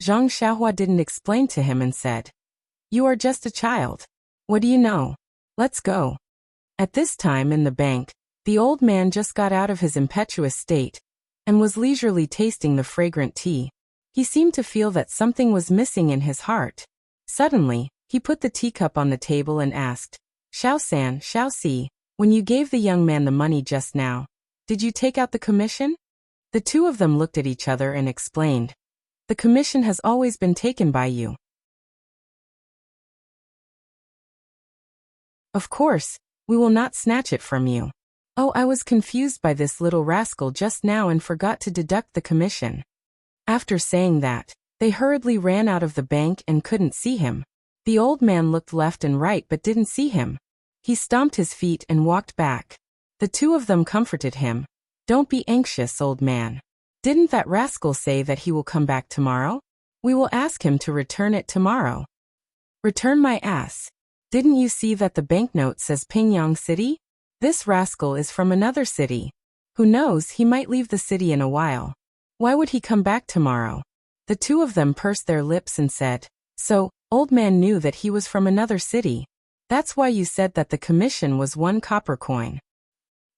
Zhang Xiaohua didn't explain to him and said, You are just a child. What do you know? Let's go. At this time in the bank, the old man just got out of his impetuous state and was leisurely tasting the fragrant tea. He seemed to feel that something was missing in his heart. Suddenly, he put the teacup on the table and asked, Xiao-san, Xiao-si, when you gave the young man the money just now, did you take out the commission? The two of them looked at each other and explained, The commission has always been taken by you. Of course, we will not snatch it from you. Oh, I was confused by this little rascal just now and forgot to deduct the commission. After saying that, they hurriedly ran out of the bank and couldn't see him. The old man looked left and right but didn't see him. He stomped his feet and walked back. The two of them comforted him. Don't be anxious, old man. Didn't that rascal say that he will come back tomorrow? We will ask him to return it tomorrow. Return my ass. Didn't you see that the banknote says Pingyang City? This rascal is from another city. Who knows, he might leave the city in a while. Why would he come back tomorrow? The two of them pursed their lips and said, So, old man knew that he was from another city. That's why you said that the commission was 1 copper coin.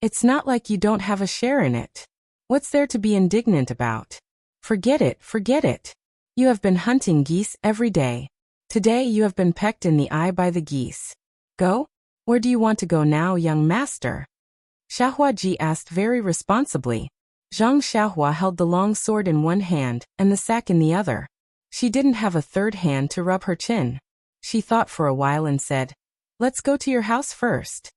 It's not like you don't have a share in it. What's there to be indignant about? Forget it, forget it. You have been hunting geese every day. Today you have been pecked in the eye by the geese. Go? Where do you want to go now, young master? Xiahua Ji asked very responsibly. Zhang Xiahua held the long sword in one hand and the sack in the other. She didn't have a third hand to rub her chin. She thought for a while and said, Let's go to your house first.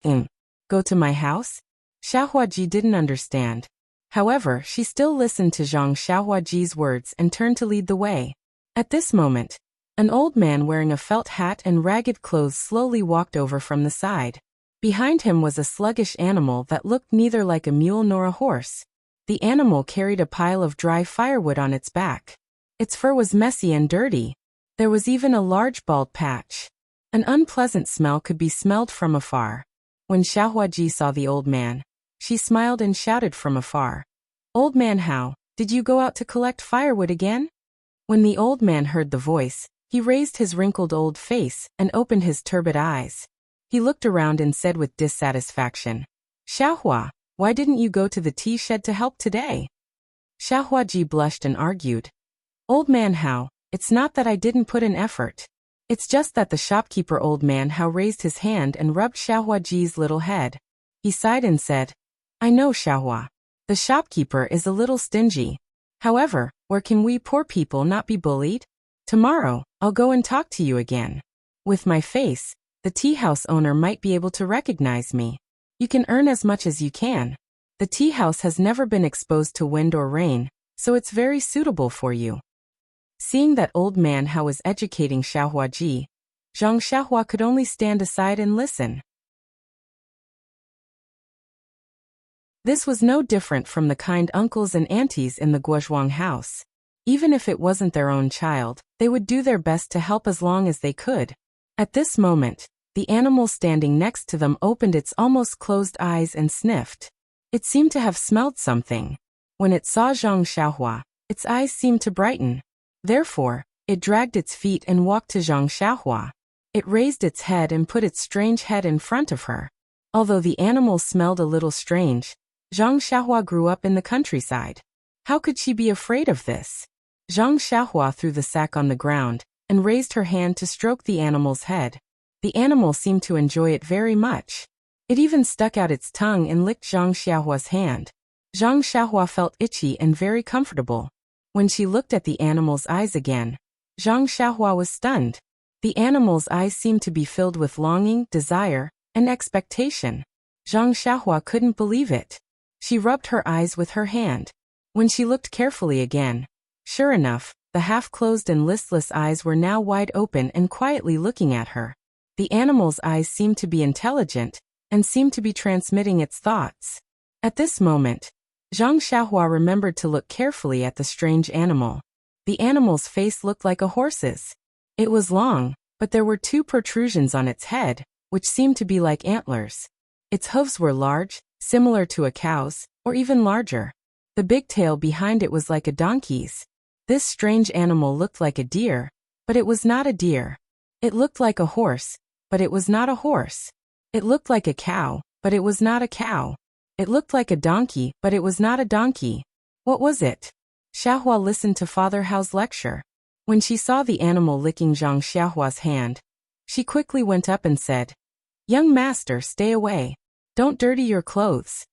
Go to my house? Xiahua Ji didn't understand. However, she still listened to Zhang Xiahua Ji's words and turned to lead the way. At this moment, an old man wearing a felt hat and ragged clothes slowly walked over from the side. Behind him was a sluggish animal that looked neither like a mule nor a horse. The animal carried a pile of dry firewood on its back. Its fur was messy and dirty. There was even a large bald patch. An unpleasant smell could be smelled from afar. When Xiahua Ji saw the old man, she smiled and shouted from afar, Old man, how, did you go out to collect firewood again? When the old man heard the voice, he raised his wrinkled old face and opened his turbid eyes. He looked around and said with dissatisfaction, Xiahua, why didn't you go to the tea shed to help today? Xiahua Ji blushed and argued, Old man, how, it's not that I didn't put in effort. It's just that the shopkeeper old man how raised his hand and rubbed Xiahua Ji's little head. He sighed and said, I know, Xiahua. The shopkeeper is a little stingy. However, where can we poor people not be bullied? Tomorrow, I'll go and talk to you again. With my face, the tea house owner might be able to recognize me. You can earn as much as you can. The tea house has never been exposed to wind or rain, so it's very suitable for you. Seeing that old man how was educating Xiahua Ji, Zhang Xiahua could only stand aside and listen. This was no different from the kind uncles and aunties in the Guozhuang house. Even if it wasn't their own child, they would do their best to help as long as they could. At this moment, the animal standing next to them opened its almost closed eyes and sniffed. It seemed to have smelled something. When it saw Zhang Xiahua, its eyes seemed to brighten. Therefore, it dragged its feet and walked to Zhang Xiahua. It raised its head and put its strange head in front of her. Although the animals smelled a little strange, Zhang Xiaohua grew up in the countryside. How could she be afraid of this? Zhang Xiaohua threw the sack on the ground and raised her hand to stroke the animal's head. The animal seemed to enjoy it very much. It even stuck out its tongue and licked Zhang Xiaohua's hand. Zhang Xiaohua felt itchy and very comfortable. When she looked at the animal's eyes again, Zhang Xiaohua was stunned. The animal's eyes seemed to be filled with longing, desire, and expectation. Zhang Xiaohua couldn't believe it. She rubbed her eyes with her hand. When she looked carefully again, sure enough, the half-closed and listless eyes were now wide open and quietly looking at her. The animal's eyes seemed to be intelligent and seemed to be transmitting its thoughts. At this moment, Zhang Xiaohua remembered to look carefully at the strange animal. The animal's face looked like a horse's. It was long, but there were 2 protrusions on its head, which seemed to be like antlers. Its hooves were large, similar to a cow's, or even larger. The big tail behind it was like a donkey's. This strange animal looked like a deer, but it was not a deer. It looked like a horse, but it was not a horse. It looked like a cow, but it was not a cow. It looked like a donkey, but it was not a donkey. What was it? Xiaohua listened to Father Hao's lecture. When she saw the animal licking Zhang Xiaohua's hand, she quickly went up and said, "Young master, stay away. Don't dirty your clothes."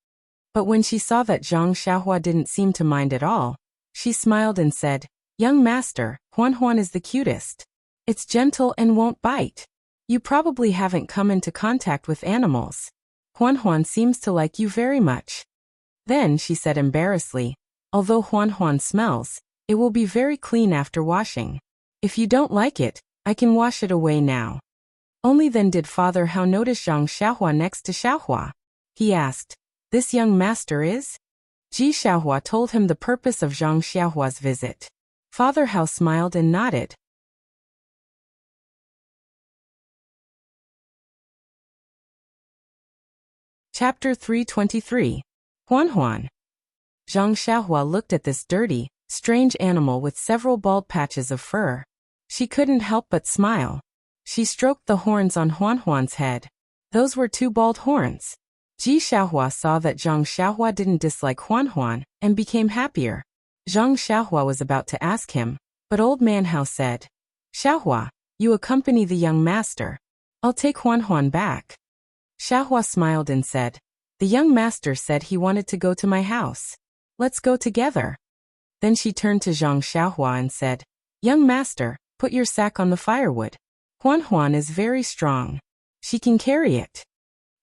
But when she saw that Zhang Xiaohua didn't seem to mind at all, she smiled and said, "Young master, Huan is the cutest. It's gentle and won't bite. You probably haven't come into contact with animals. Huan seems to like you very much." Then she said embarrassedly, "Although Huan smells, it will be very clean after washing. If you don't like it, I can wash it away now." Only then did Father Hao notice Zhang Xiaohua next to Xiaohua. He asked, "This young master is?" Ji Xiaohua told him the purpose of Zhang Xiaohua's visit. Father Hao smiled and nodded. Chapter 323. Huan. Zhang Xiaohua looked at this dirty, strange animal with several bald patches of fur. She couldn't help but smile. She stroked the horns on Huan's head. Those were 2 bald horns. Ji Xiaohua saw that Zhang Xiaohua didn't dislike Huan and became happier. Zhang Xiaohua was about to ask him, but Old Man Hao said, "Xiaohua, you accompany the young master. I'll take Huan back." Xiaohua smiled and said, "The young master said he wanted to go to my house. Let's go together." Then she turned to Zhang Xiaohua and said, "Young master, put your sack on the firewood. Huan is very strong. She can carry it."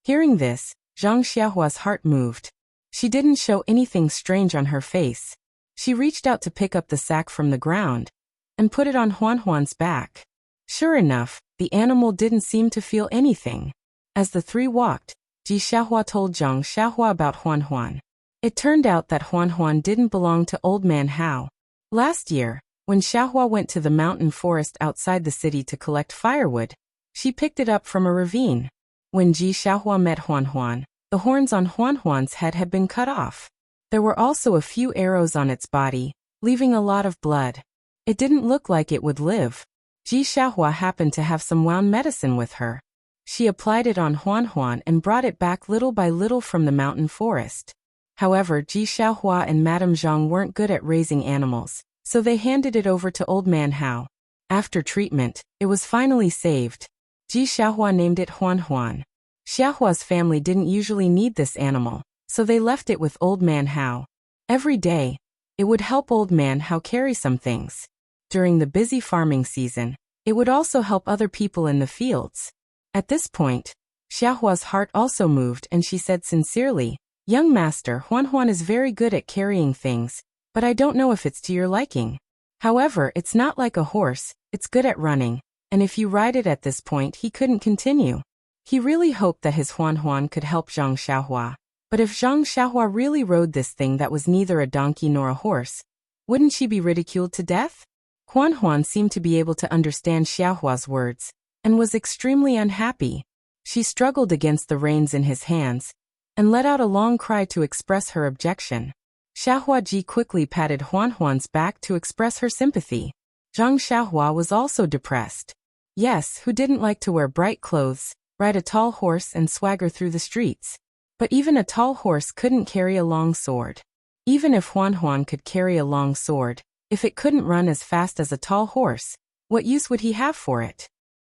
Hearing this, Zhang Xiaohua's heart moved. She didn't show anything strange on her face. She reached out to pick up the sack from the ground and put it on Huan's back. Sure enough, the animal didn't seem to feel anything. As the 3 walked, Ji Xiaohua told Zhang Xiaohua about Huan. It turned out that Huan didn't belong to Old Man Hao. Last year, when Xiaohua went to the mountain forest outside the city to collect firewood, she picked it up from a ravine. When Ji Xiaohua met Huan, the horns on Huan's head had been cut off. There were also a few arrows on its body, leaving a lot of blood. It didn't look like it would live. Ji Xiaohua happened to have some wound medicine with her. She applied it on Huan and brought it back little by little from the mountain forest. However, Ji Xiaohua and Madame Zhang weren't good at raising animals, so they handed it over to Old Man Hao. After treatment, it was finally saved. Ji Xiaohua named it Huan. Xiaohua's family didn't usually need this animal, so they left it with Old Man Hao. Every day, it would help Old Man Hao carry some things. During the busy farming season, it would also help other people in the fields. At this point, Xiaohua's heart also moved and she said sincerely, "Young master, Huan is very good at carrying things, but I don't know if it's to your liking. However, it's not like a horse, it's good at running, and if you ride it." At this point he couldn't continue. He really hoped that his Huan could help Zhang Xiaohua, but if Zhang Xiaohua really rode this thing that was neither a donkey nor a horse, wouldn't she be ridiculed to death? Huan seemed to be able to understand Xiaohua's words, and was extremely unhappy. She struggled against the reins in his hands, and let out a long cry to express her objection. Xiaohua Ji quickly patted Huan's back to express her sympathy. Zhang Xiaohua was also depressed. Yes, who didn't like to wear bright clothes, ride a tall horse and swagger through the streets. But even a tall horse couldn't carry a long sword. Even if Huan Huan could carry a long sword, if it couldn't run as fast as a tall horse, what use would he have for it?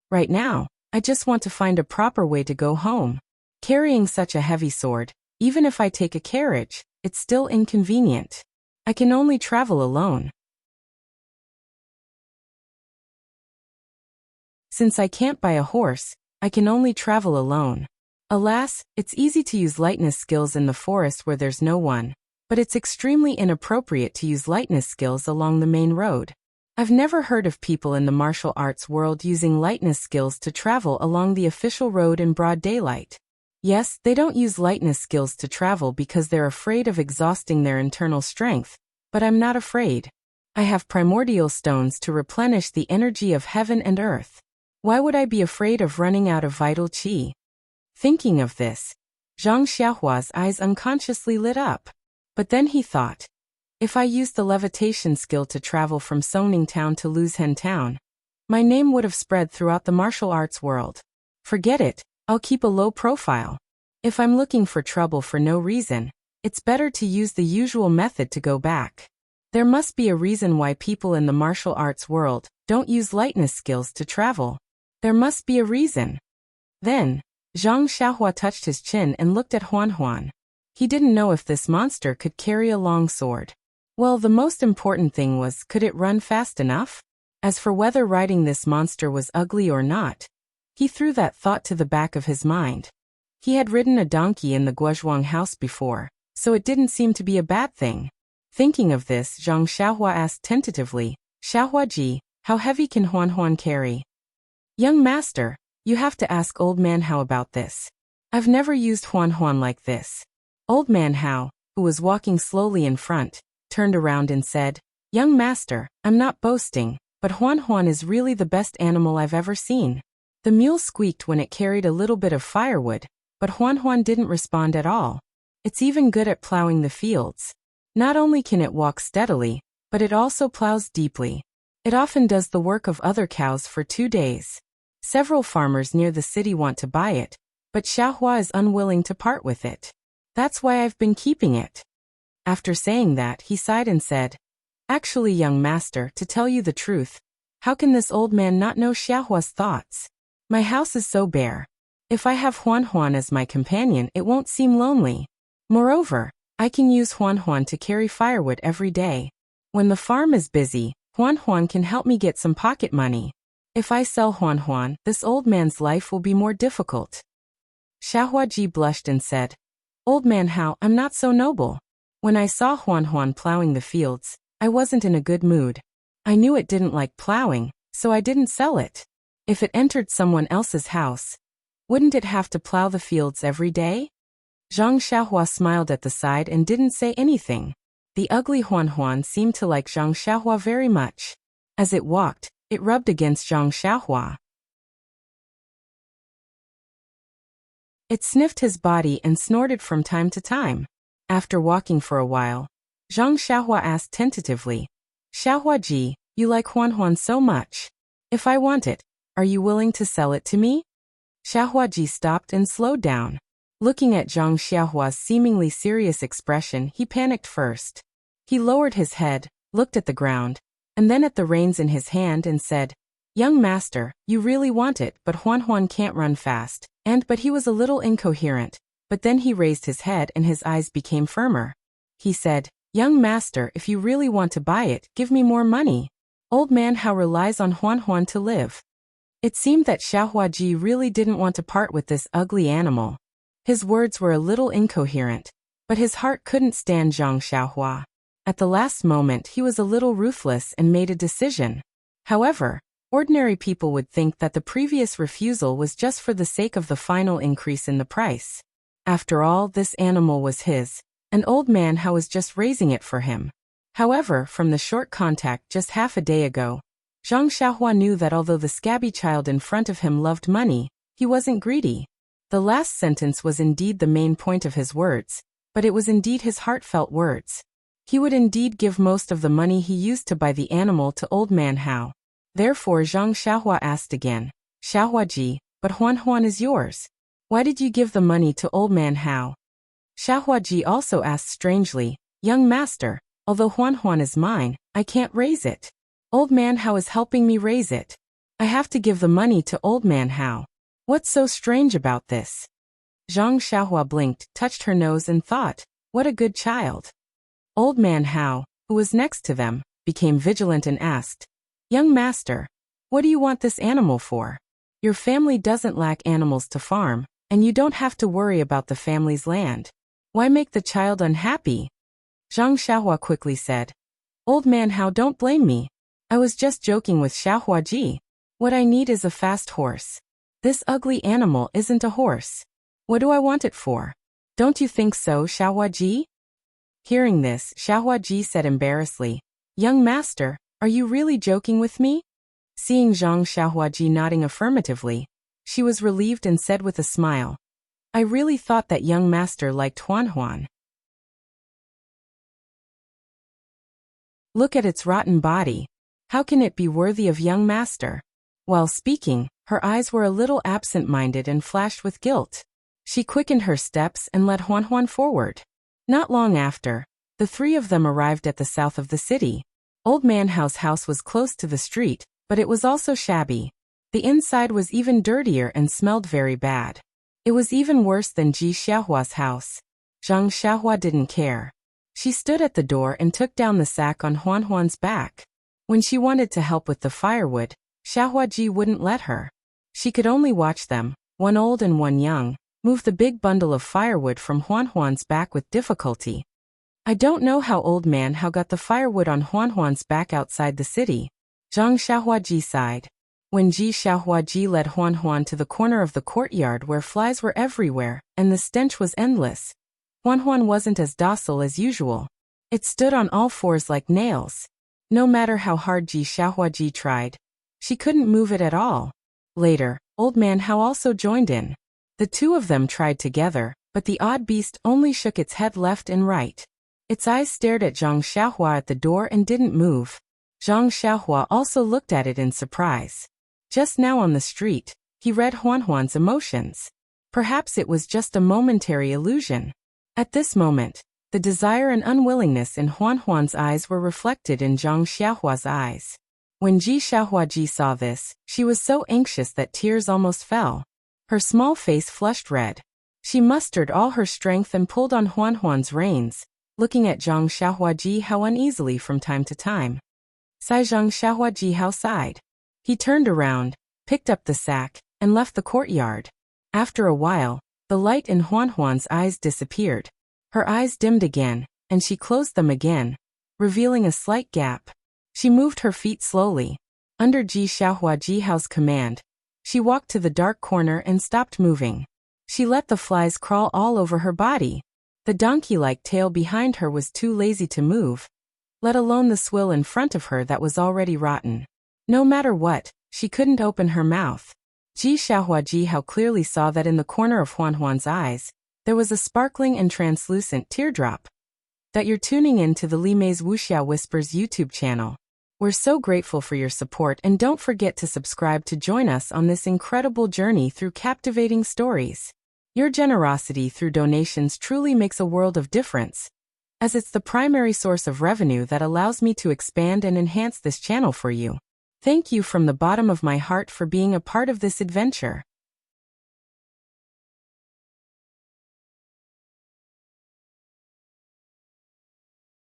Right now, I just want to find a proper way to go home. Carrying such a heavy sword, even if I take a carriage, it's still inconvenient. I can only travel alone. Since I can't buy a horse, I can only travel alone. Alas, it's easy to use lightness skills in the forest where there's no one, but it's extremely inappropriate to use lightness skills along the main road. I've never heard of people in the martial arts world using lightness skills to travel along the official road in broad daylight. Yes, they don't use lightness skills to travel because they're afraid of exhausting their internal strength, but I'm not afraid. I have primordial stones to replenish the energy of heaven and earth. Why would I be afraid of running out of vital qi? Thinking of this, Zhang Xiaohua's eyes unconsciously lit up. But then he thought, if I used the levitation skill to travel from Songning Town to Luzhen Town, my name would have spread throughout the martial arts world. Forget it, I'll keep a low profile. If I'm looking for trouble for no reason, it's better to use the usual method to go back. There must be a reason why people in the martial arts world don't use lightness skills to travel. There must be a reason. Then, Zhang Xiaohua touched his chin and looked at Huan Huan. He didn't know if this monster could carry a long sword. Well, the most important thing was, could it run fast enough? As for whether riding this monster was ugly or not, he threw that thought to the back of his mind. He had ridden a donkey in the Guozhuang house before, so it didn't seem to be a bad thing. Thinking of this, Zhang Xiaohua asked tentatively, Xiaohuaji, how heavy can Huan Huan carry? Young master, you have to ask Old Man Hao about this. I've never used Huan Huan like this. Old Man Hao, who was walking slowly in front, turned around and said, Young master, I'm not boasting, but Huan Huan is really the best animal I've ever seen. The mule squeaked when it carried a little bit of firewood, but Huan Huan didn't respond at all. It's even good at plowing the fields. Not only can it walk steadily, but it also plows deeply. It often does the work of other cows for 2 days. Several farmers near the city want to buy it, but Xiaohua is unwilling to part with it. That's why I've been keeping it. After saying that, he sighed and said, Actually, young master, to tell you the truth, how can this old man not know Xiaohua's thoughts? My house is so bare. If I have Huan Huan as my companion, it won't seem lonely. Moreover, I can use Huan Huan to carry firewood every day. When the farm is busy, Huan Huan can help me get some pocket money. If I sell Huan Huan, this old man's life will be more difficult. Xiaohuaji blushed and said, Old Man Hao, I'm not so noble. When I saw Huan Huan plowing the fields, I wasn't in a good mood. I knew it didn't like plowing, so I didn't sell it. If it entered someone else's house, wouldn't it have to plow the fields every day? Zhang Xiaohua smiled at the side and didn't say anything. The ugly Huan Huan seemed to like Zhang Xiaohua very much. As it walked, it rubbed against Zhang Xiaohua. It sniffed his body and snorted from time to time. After walking for a while, Zhang Xiaohua asked tentatively, Xiaohuaji, you like Huan Huan so much. If I want it, are you willing to sell it to me? Xiaohuaji stopped and slowed down. Looking at Zhang Xiaohua's seemingly serious expression, he panicked first. He lowered his head, looked at the ground, and then at the reins in his hand and said, Young master, you really want it, but Huan Huan can't run fast. But he was a little incoherent, but then he raised his head and his eyes became firmer. He said, Young master, if you really want to buy it, give me more money. Old Man Hao relies on Huan Huan to live. It seemed that Xiaohuaji really didn't want to part with this ugly animal. His words were a little incoherent, but his heart couldn't stand Zhang Xiaohua. At the last moment he was a little ruthless and made a decision. However, ordinary people would think that the previous refusal was just for the sake of the final increase in the price. After all, this animal was his, and Old Man Hao was just raising it for him. However, from the short contact just half a day ago, Zhang Xiaohua knew that although the scabby child in front of him loved money, he wasn't greedy. The last sentence was indeed the main point of his words, but it was indeed his heartfelt words. He would indeed give most of the money he used to buy the animal to Old Man Hao. Therefore Zhang Xiaohua asked again, Xiaohuaji, but Huan Huan is yours. Why did you give the money to old man Hao? Xiaohuaji also asked strangely, young master, although Huan Huan is mine, I can't raise it. Old man Hao is helping me raise it. I have to give the money to old man Hao. What's so strange about this? Zhang Xiaohua blinked, touched her nose and thought, what a good child. Old man Hao, who was next to them, became vigilant and asked, young master, what do you want this animal for? Your family doesn't lack animals to farm, and you don't have to worry about the family's land. Why make the child unhappy? Zhang Xiaohua quickly said, old man Hao, don't blame me. I was just joking with Xiaohuaji. What I need is a fast horse. This ugly animal isn't a horse. What do I want it for? Don't you think so, Xiaohuaji? Hearing this, Xiaohuaji said embarrassedly, young master, are you really joking with me? Seeing Zhang Xiaohuaji nodding affirmatively, she was relieved and said with a smile, I really thought that young master liked Huan Huan. Look at its rotten body. How can it be worthy of young master? While speaking, her eyes were a little absent-minded and flashed with guilt. She quickened her steps and led Huan Huan forward. Not long after, the three of them arrived at the south of the city. Old Man Hao's house was close to the street, but it was also shabby. The inside was even dirtier and smelled very bad. It was even worse than Ji Xiaohua's house. Zhang Xiaohua didn't care. She stood at the door and took down the sack on Huan Huan's back. When she wanted to help with the firewood, Xiaohuaji wouldn't let her. She could only watch them, one old and one young, move the big bundle of firewood from Huan Huan's back with difficulty. I don't know how old man Hao got the firewood on Huan Huan's back outside the city. Zhang Xiaohuaji sighed. When Ji Xiaohuaji led Huan Huan to the corner of the courtyard where flies were everywhere, and the stench was endless, Huan Huan wasn't as docile as usual. It stood on all fours like nails. No matter how hard Ji Xiaohuaji tried, she couldn't move it at all. Later, old man Hao also joined in. The two of them tried together, but the odd beast only shook its head left and right. Its eyes stared at Zhang Xiaohua at the door and didn't move. Zhang Xiaohua also looked at it in surprise. Just now on the street, he read Huan Huan's emotions. Perhaps it was just a momentary illusion. At this moment, the desire and unwillingness in Huan Huan's eyes were reflected in Zhang Xiaohua's eyes. When Ji Xiaohuaji saw this, she was so anxious that tears almost fell. Her small face flushed red. She mustered all her strength and pulled on Huan Huan's reins, looking at Zhang Xiaohuaji how uneasily from time to time. Zhang Xiaohuaji how sighed. He turned around, picked up the sack, and left the courtyard. After a while, the light in Huan Huan's eyes disappeared. Her eyes dimmed again, and she closed them again, revealing a slight gap. She moved her feet slowly. Under Ji Xiaohuaji Hao's command, she walked to the dark corner and stopped moving. She let the flies crawl all over her body. The donkey-like tail behind her was too lazy to move, let alone the swill in front of her that was already rotten. No matter what, she couldn't open her mouth. Ji Xiaohuaji Hao clearly saw that in the corner of Huan Huan's eyes, there was a sparkling and translucent teardrop. That you're tuning in to the Li Mei's Wuxia Whispers YouTube channel. We're so grateful for your support, and don't forget to subscribe to join us on this incredible journey through captivating stories. Your generosity through donations truly makes a world of difference, as it's the primary source of revenue that allows me to expand and enhance this channel for you. Thank you from the bottom of my heart for being a part of this adventure.